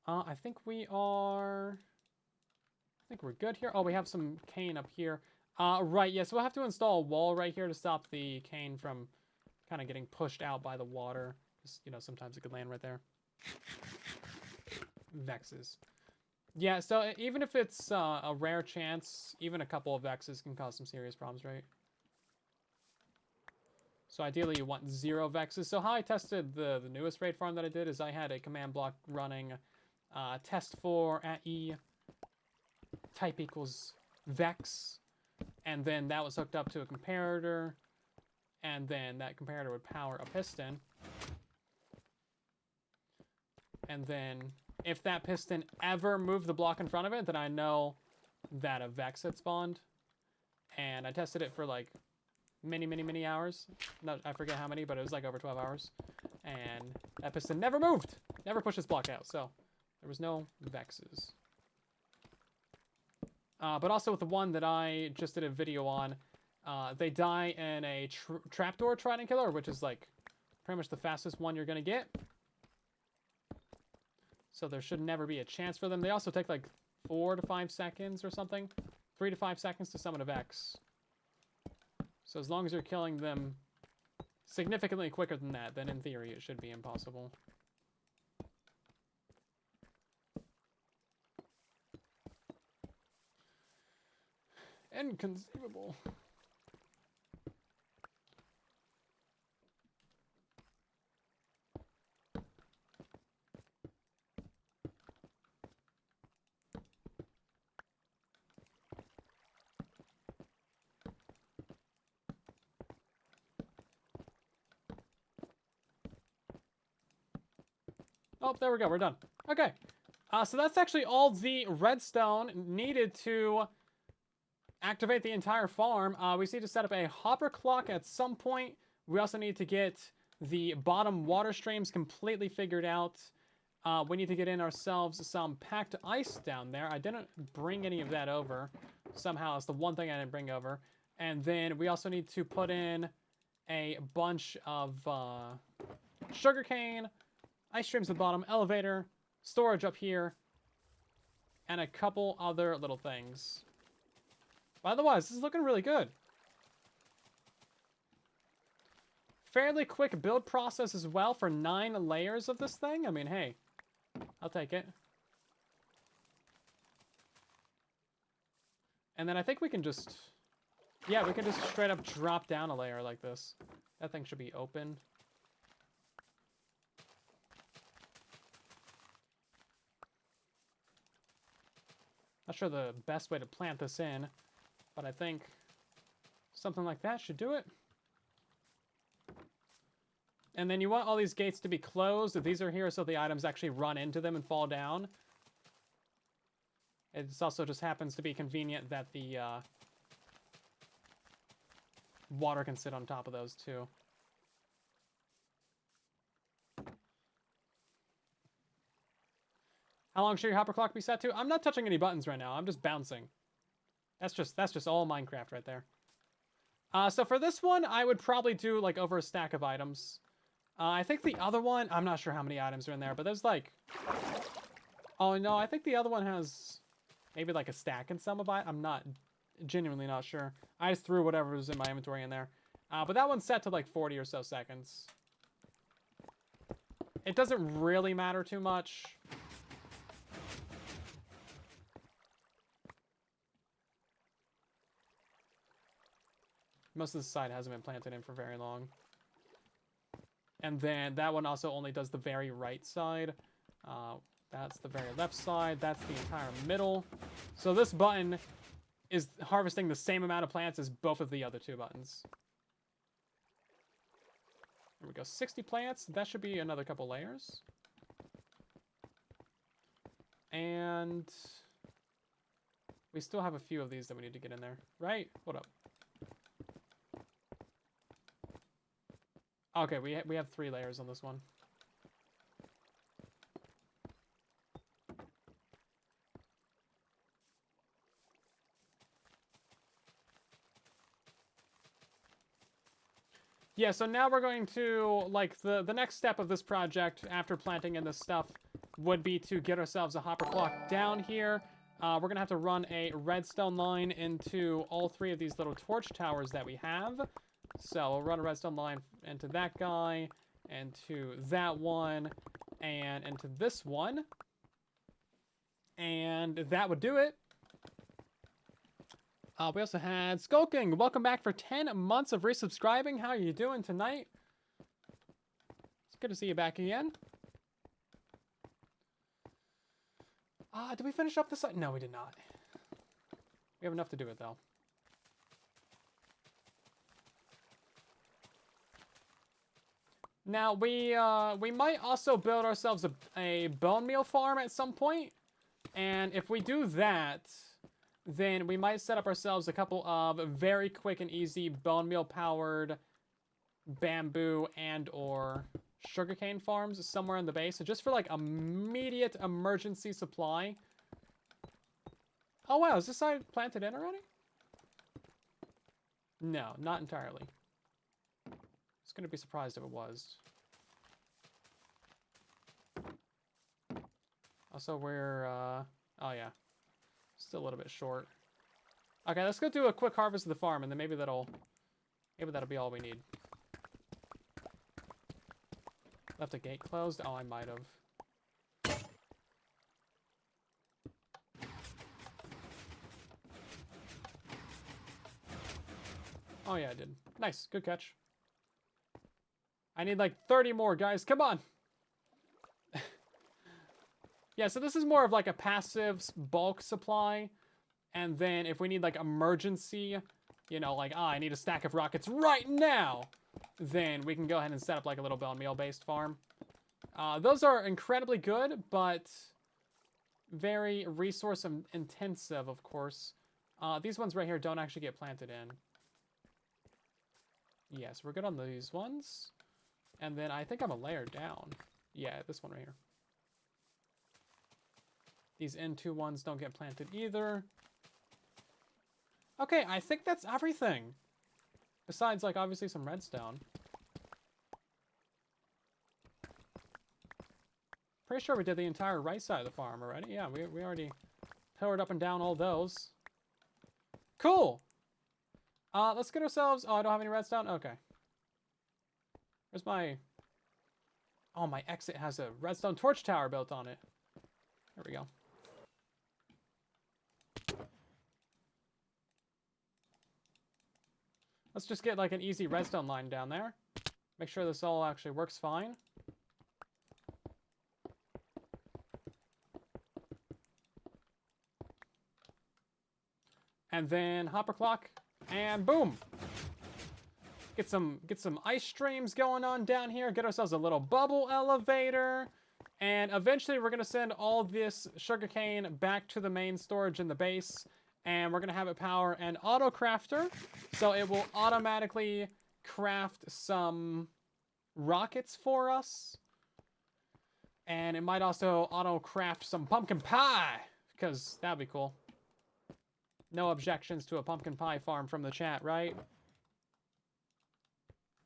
I think we are... I think we're good here. Oh, we have some cane up here. Right, yes, we'll have to install a wall right here to stop the cane from kind of getting pushed out by the water. Because, you know, sometimes it could land right there. Vexes. Yeah, so even if it's a rare chance, even a couple of Vexes can cause some serious problems, right? So ideally you want 0 Vexes. So how I tested the newest raid farm that I did is I had a command block running test for at E type equals Vex, and then that was hooked up to a comparator, and then that comparator would power a piston, and then if that piston ever moved the block in front of it, then I know that a Vex had spawned. And I tested it for like many hours. No, I forget how many, but it was like over 12 hours. And that piston never moved. Never pushed this block out, so there was no Vexes. But also with the one that I just did a video on, they die in a trapdoor trident killer, which is like pretty much the fastest one you're gonna get. So there should never be a chance for them. They also take like 4 to 5 seconds or something. 3 to 5 seconds to summon a Vex. So as long as you're killing them significantly quicker than that, then in theory it should be impossible. Inconceivable. Oh, there we go. We're done. Okay. So that's actually all the redstone needed to activate the entire farm. We need to set up a hopper clock at some point. We also need to get the bottom water streams completely figured out. We need to get in ourselves some packed ice down there. I didn't bring any of that over. Somehow, it's the one thing I didn't bring over. And then we also need to put in a bunch of sugarcane, ice streams at the bottom, elevator, storage up here, and a couple other little things. But otherwise, this is looking really good. Fairly quick build process as well for 9 layers of this thing. I mean, hey, I'll take it. And then I think we can just... yeah, we can just straight up drop down a layer like this. That thing should be open. Not sure the best way to plant this in, but I think something like that should do it. And then you want all these gates to be closed. These are here so the items actually run into them and fall down. It also just happens to be convenient that the water can sit on top of those too. How long should your hopper clock be set to? I'm not touching any buttons right now. I'm just bouncing. That's just all Minecraft right there. So for this one, I would probably do like over a stack of items. I think the other one, I'm not sure how many items are in there, but there's like... oh no, I think the other one has maybe like a stack in some of it. I'm not, genuinely not sure. I just threw whatever was in my inventory in there. But that one's set to like 40 or so seconds. It doesn't really matter too much. Most of the side hasn't been planted in for very long. And then that one also only does the very right side. That's the very left side. That's the entire middle. So this button is harvesting the same amount of plants as both of the other two buttons. There we go. 60 plants. That should be another couple layers. And we still have a few of these that we need to get in there, right? Hold up. Okay, we have 3 layers on this one. Yeah, so now we're going to, like, the next step of this project after planting in this stuff would be to get ourselves a hopper clock down here. We're going to have to run a redstone line into all 3 of these little torch towers that we have. So we'll run a redstone line into that guy, and to that one, and into this one. And that would do it. We also had Skulking. Welcome back for 10 months of resubscribing. How are you doing tonight? It's good to see you back again. Did we finish up the site? No, we did not. We have enough to do it, though. Now, we might also build ourselves a bone meal farm at some point. And if we do that, then we might set up ourselves a couple of very quick and easy bone meal powered bamboo and or sugarcane farms somewhere in the base. So just for like immediate emergency supply. Oh wow, is this side planted in already? No, not entirely. I was gonna be surprised if it was. Also, we're, oh yeah. Still a little bit short. Okay, let's go do a quick harvest of the farm, and then maybe that'll be all we need. Left a gate closed? Oh, I might have. Oh yeah, I did. Nice, good catch. I need like 30 more, guys. Come on! Yeah, so this is more of like a passive bulk supply. And then if we need like emergency, you know, like, I need a stack of rockets right now, then we can go ahead and set up like a little bone meal based farm. Those are incredibly good, but very resource intensive, of course. These ones right here don't actually get planted in. Yes, we're good on these ones. And then I think I'm a layer down. Yeah, this one right here. These N2 ones don't get planted either. Okay, I think that's everything. Besides, like, obviously some redstone. Pretty sure we did the entire right side of the farm already. Yeah, we already pillared up and down all those. Cool! Let's get ourselves... Oh, I don't have any redstone? Okay. Where's my... Oh, my exit has a redstone torch tower built on it. There we go. Let's just get like an easy redstone line down there. Make sure this all actually works fine. And then hopper clock, and boom. Get some ice streams going on down here. Get ourselves a little bubble elevator. And eventually we're gonna send all this sugarcane back to the main storage in the base. And we're going to have it power an auto crafter. So it will automatically craft some rockets for us. And it might also auto craft some pumpkin pie. Because that'd be cool. No objections to a pumpkin pie farm from the chat, right?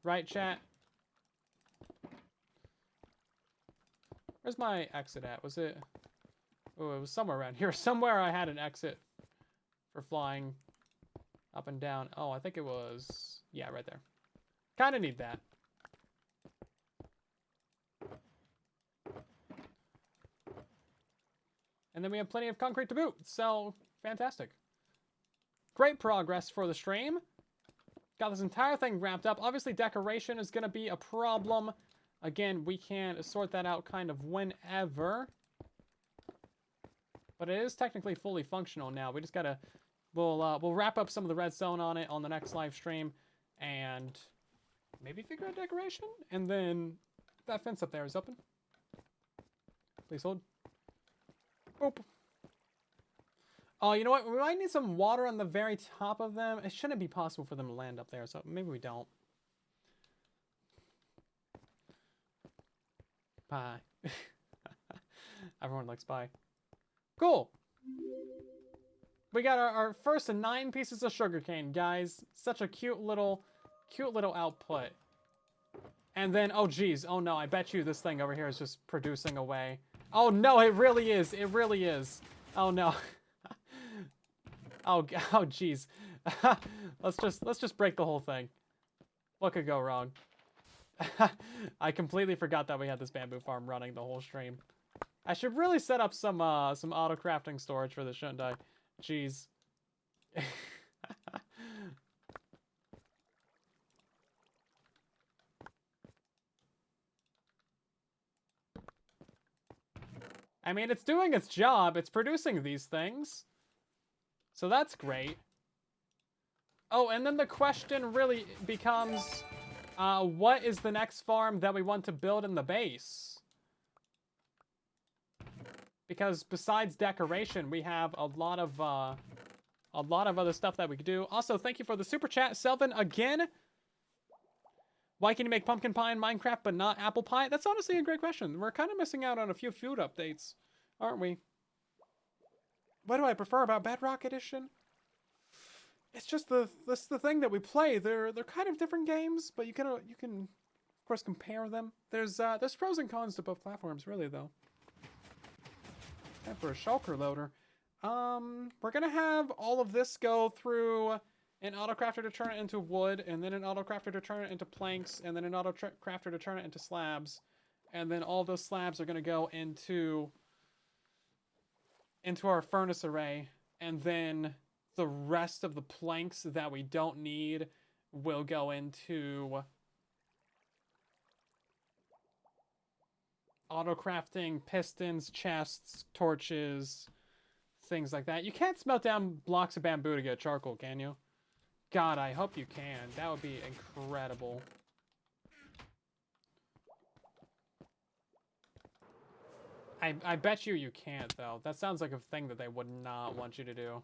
Right, chat? Where's my exit at? Was it... Oh, it was somewhere around here. Somewhere I had an exit. For flying up and down. Oh, I think it was... Yeah, right there. Kind of need that. And then we have plenty of concrete to boot. So, fantastic. Great progress for the stream. Got this entire thing wrapped up. Obviously, decoration is going to be a problem. Again, we can sort that out kind of whenever. But it is technically fully functional now. We just got to... We'll wrap up some of the redstone on it on the next live stream. And maybe figure out decoration. And then that fence up there is open. Please hold. Boop. Oh, you know what? We might need some water on the very top of them. It shouldn't be possible for them to land up there, so maybe we don't. Pie. Everyone likes pie. Cool. We got our first 9 pieces of sugarcane, guys. Such a cute little output. And then, oh geez, oh no, I bet you this thing over here is just producing away. Oh no, it really is. It really is. Oh no. Oh geez. let's just break the whole thing. What could go wrong? I completely forgot that we had this bamboo farm running the whole stream. I should really set up some auto crafting storage for this, shouldn't I? Jeez. I mean, it's doing its job. It's producing these things. So that's great. Oh, and then the question really becomes, what is the next farm that we want to build in the base? Because besides decoration, we have a lot of other stuff that we could do. Also, thank you for the super chat, Selvin, again. Why can you make pumpkin pie in Minecraft but not apple pie? That's honestly a great question. We're kind of missing out on a few food updates, aren't we? What do I prefer about Bedrock Edition? It's just the thing that we play. They're kind of different games, but you can of course compare them. There's pros and cons to both platforms, really, though. And for a shulker loader, we're gonna have all of this go through an autocrafter to turn it into wood, and then an autocrafter to turn it into planks, and then an autocrafter to turn it into slabs, and then all those slabs are gonna go into our furnace array, and then the rest of the planks that we don't need will go into auto-crafting pistons, chests, torches, things like that. You can't smelt down blocks of bamboo to get charcoal, can you? God, I hope you can. That would be incredible. I bet you can't, though. That sounds like a thing that they would not want you to do.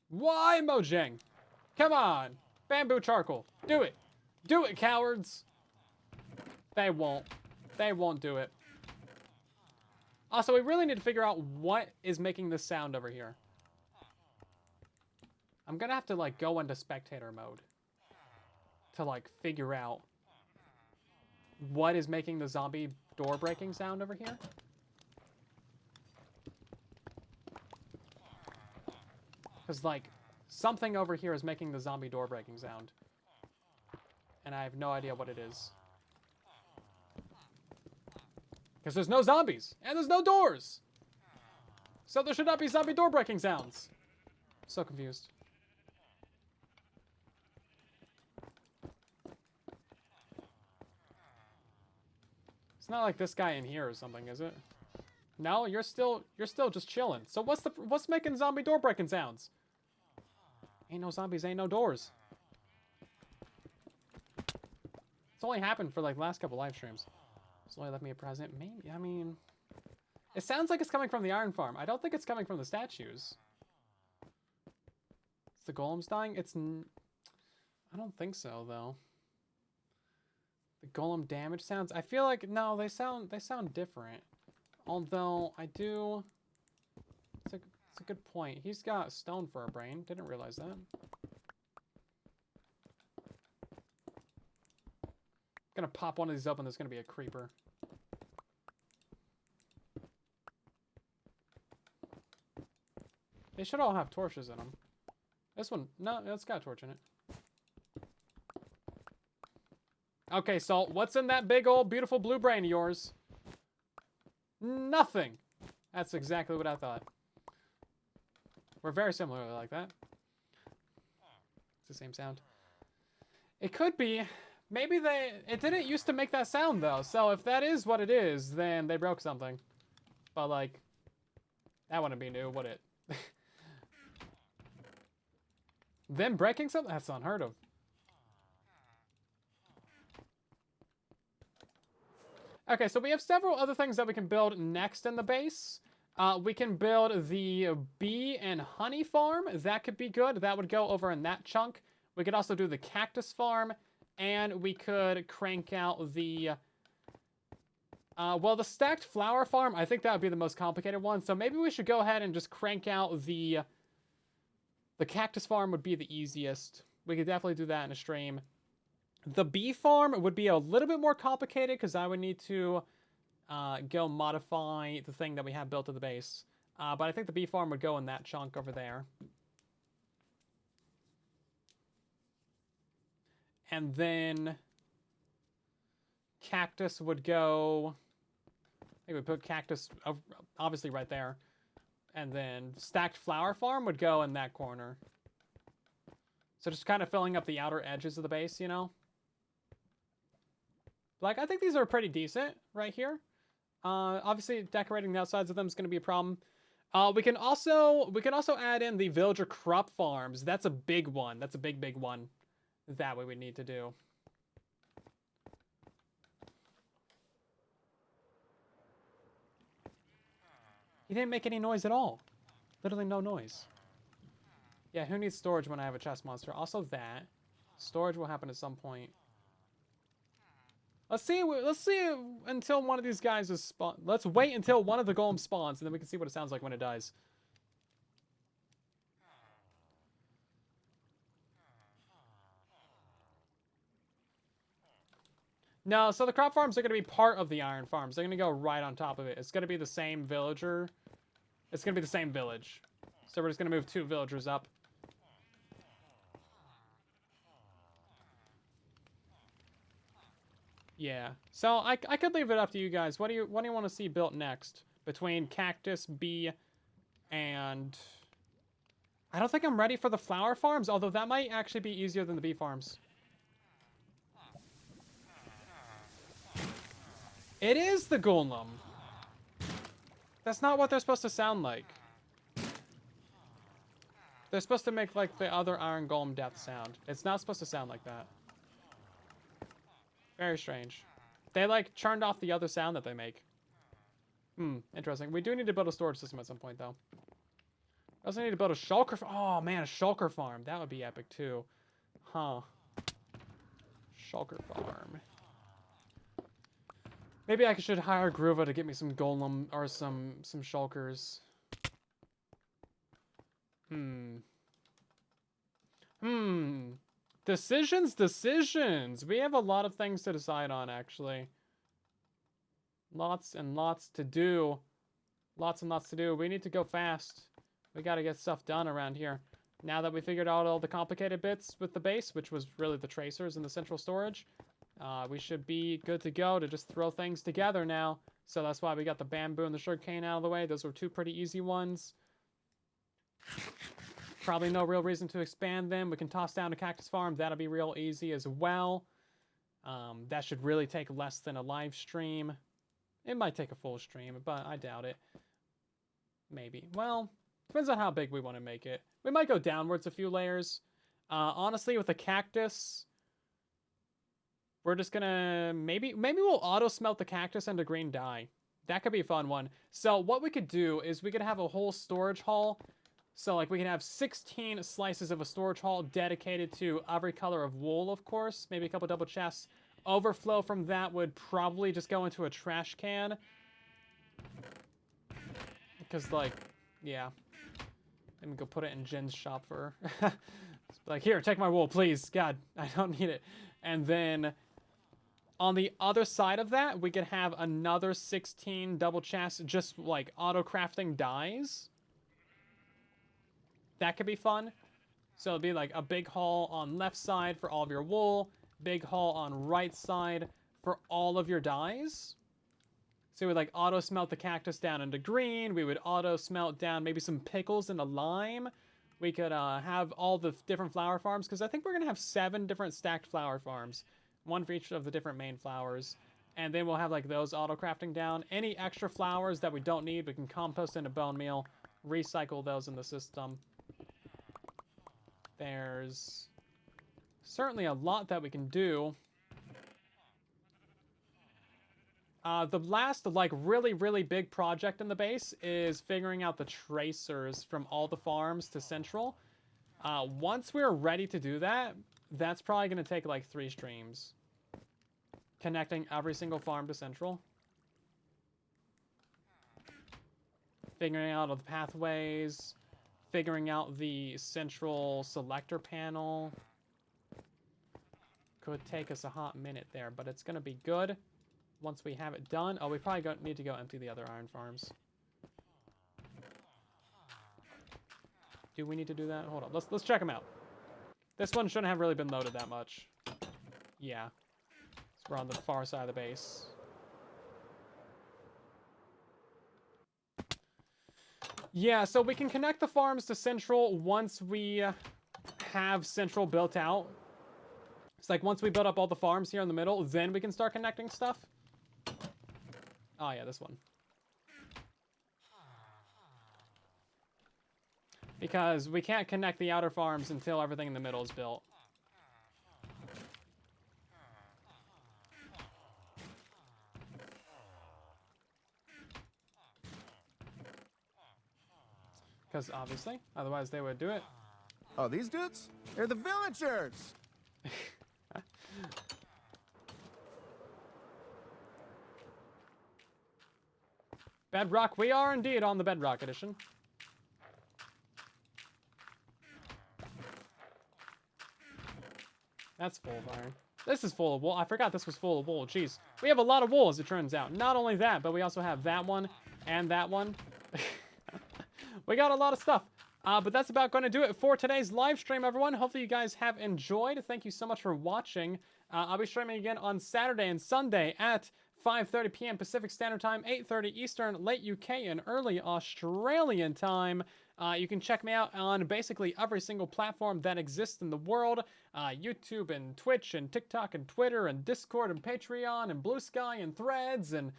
Why, Mojang? Come on. Bamboo charcoal. Do it. Do it, cowards. They won't. They won't do it. Also, we really need to figure out what is making this sound over here. I'm gonna have to, like, go into spectator mode to, like, figure out what is making the zombie door breaking sound over here. Because, like, something over here is making the zombie door breaking sound. And I have no idea what it is. Because there's no zombies, and there's no doors! So there should not be zombie door breaking sounds. So confused. It's not like this guy in here or something, is it? No, you're still just chilling. So what's making zombie door breaking sounds? Ain't no zombies, ain't no doors. It's only happened for, like, last couple live streams. It's only left me a present. Maybe, I mean... It sounds like it's coming from the iron farm. I don't think it's coming from the statues. Is the golems dying? I don't think so, though. The golem damage sounds... I feel like... No, they sound different. Although, I do... It's a good point. He's got stone for a brain. Didn't realize that. Gonna pop one of these open. There's gonna be a creeper. They should all have torches in them. This one, no, it's got a torch in it. Okay, Salt, what's in that big old beautiful blue brain of yours? Nothing. That's exactly what I thought. We're very similar like that. It's the same sound. It could be. Maybe it didn't used to make that sound, though. So if that is what it is, then they broke something. But, like, that wouldn't be new, would it? Them breaking something? That's unheard of. Okay, so we have several other things that we can build next in the base. We can build the bee and honey farm. That could be good. That would go over in that chunk. We could also do the cactus farm. And we could crank out the... well, the stacked flower farm, I think that would be the most complicated one. So maybe we should go ahead and just crank out the... The cactus farm would be the easiest. We could definitely do that in a stream. The bee farm would be a little bit more complicated because I would need to go modify the thing that we have built to the base. But I think the bee farm would go in that chunk over there. And then cactus would go... I think we put cactus obviously right there. And then stacked flower farm would go in that corner. So just kind of filling up the outer edges of the base, you know? Like, I think these are pretty decent right here. Obviously, decorating the outsides of them is going to be a problem. We can also add in the villager crop farms. That's a big one. That's a big, big one. That way we need to do. He didn't make any noise at all. Literally no noise. Yeah, who needs storage when I have a chest monster? Also that. Storage will happen at some point. Let's see until one of these guys is spawn. Let's wait until one of the golems spawns, and then we can see what it sounds like when it dies. No, so the crop farms are going to be part of the iron farms. They're going to go right on top of it. It's going to be the same villager. It's going to be the same village. So we're just going to move 2 villagers up. Yeah. So I could leave it up to you guys. What do you want to see built next? Between cactus, bee, and... I don't think I'm ready for the flower farms, although that might actually be easier than the bee farms. It is the golem. That's not what they're supposed to sound like. They're supposed to make like the other iron golem death sound. It's not supposed to sound like that. Very strange. They like churned off the other sound that they make. Interesting. We do need to build a storage system at some point though. I also need to build a shulker. Oh man, a shulker farm. That would be epic too. Huh. Shulker farm. Maybe I should hire Groova to get me some golem or some shulkers. Decisions. We have a lot of things to decide on, actually. Lots and lots to do. Lots and lots to do. We need to go fast. We gotta get stuff done around here. Now that we figured out all the complicated bits with the base, which was really the tracers and the central storage, we should be good to go to just throw things together now. So that's why we got the bamboo and the sugarcane out of the way. Those were 2 pretty easy ones. Probably no real reason to expand them. We can toss down a cactus farm. That'll be real easy as well. That should really take less than a live stream. It might take a full stream, but I doubt it. Maybe. Well, depends on how big we want to make it. We might go downwards a few layers. Honestly, with the cactus, we're just gonna... Maybe we'll auto-smelt the cactus into green dye. That could be a fun one. So what we could do is we could have a whole storage hall. So, like, we can have 16 slices of a storage hall dedicated to every color of wool, of course. Maybe a couple double chests. Overflow from that would probably just go into a trash can. Because, like, yeah. Let me go put it in Jen's shop for... like, here, take my wool, please. God, I don't need it. And then, on the other side of that, we could have another 16 double chests, just, like, auto-crafting dyes. That could be fun. So it'll be like a big haul on left side for all of your wool, big haul on right side for all of your dyes. So we would like auto smelt the cactus down into green. We would auto smelt down maybe some pickles into lime. We could have all the different flower farms, because I think we're going to have 7 different stacked flower farms. 1 for each of the different main flowers. And then we'll have like those auto crafting down. Any extra flowers that we don't need, we can compost into bone meal, recycle those in the system. There's certainly a lot that we can do. The last, like, really big project in the base is figuring out the tracers from all the farms to Central. Once we're ready to do that, that's probably going to take, like, 3 streams. Connecting every single farm to Central. Figuring out all the pathways. Figuring out the Central selector panel. Could take us a hot minute there, but it's going to be good. Once we have it done, oh, we probably need to go empty the other iron farms. Do we need to do that? Hold on, let's check them out. This one shouldn't have really been loaded that much. Yeah, so we're on the far side of the base. Yeah, so we can connect the farms to Central once we have Central built out. It's like once we build up all the farms here in the middle, then we can start connecting stuff. Oh, yeah, this one. Because we can't connect the outer farms until everything in the middle is built. Because, obviously, otherwise they would do it. Oh, these dudes? They're the villagers! Bedrock, we are indeed on the Bedrock edition. That's full of iron. This is full of wool. I forgot this was full of wool. Jeez. We have a lot of wool, as it turns out. Not only that, but we also have that one and that one. We got a lot of stuff. But that's about going to do it for today's live stream, everyone. Hopefully you guys have enjoyed. Thank you so much for watching. I'll be streaming again on Saturday and Sunday at 5:30 p.m. Pacific Standard Time, 8:30 Eastern, late UK and early Australian time. You can check me out on basically every single platform that exists in the world. YouTube and Twitch and TikTok and Twitter and Discord and Patreon and Blue Sky and Threads and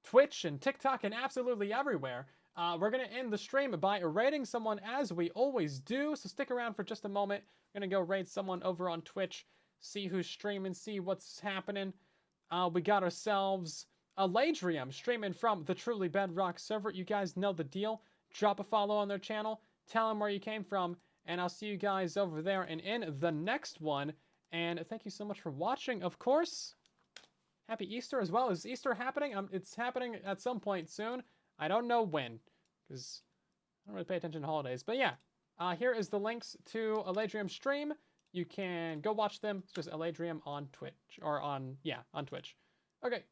Twitch and TikTok and absolutely everywhere. We're going to end the stream by raiding someone as we always do, so stick around for just a moment. We're going to go raid someone over on Twitch, see who's streaming, see what's happening. We got ourselves a Ladrium streaming from the Truly Bedrock server. You guys know the deal. Drop a follow on their channel, tell them where you came from, and I'll see you guys over there and in the next one. And thank you so much for watching, of course. Happy Easter as well. Is Easter happening? It's happening at some point soon. I don't know when, because I don't really pay attention to holidays. But yeah, here is the links to Eladrium stream. You can go watch them. It's just Eladrium on Twitch, or on Twitch. Okay,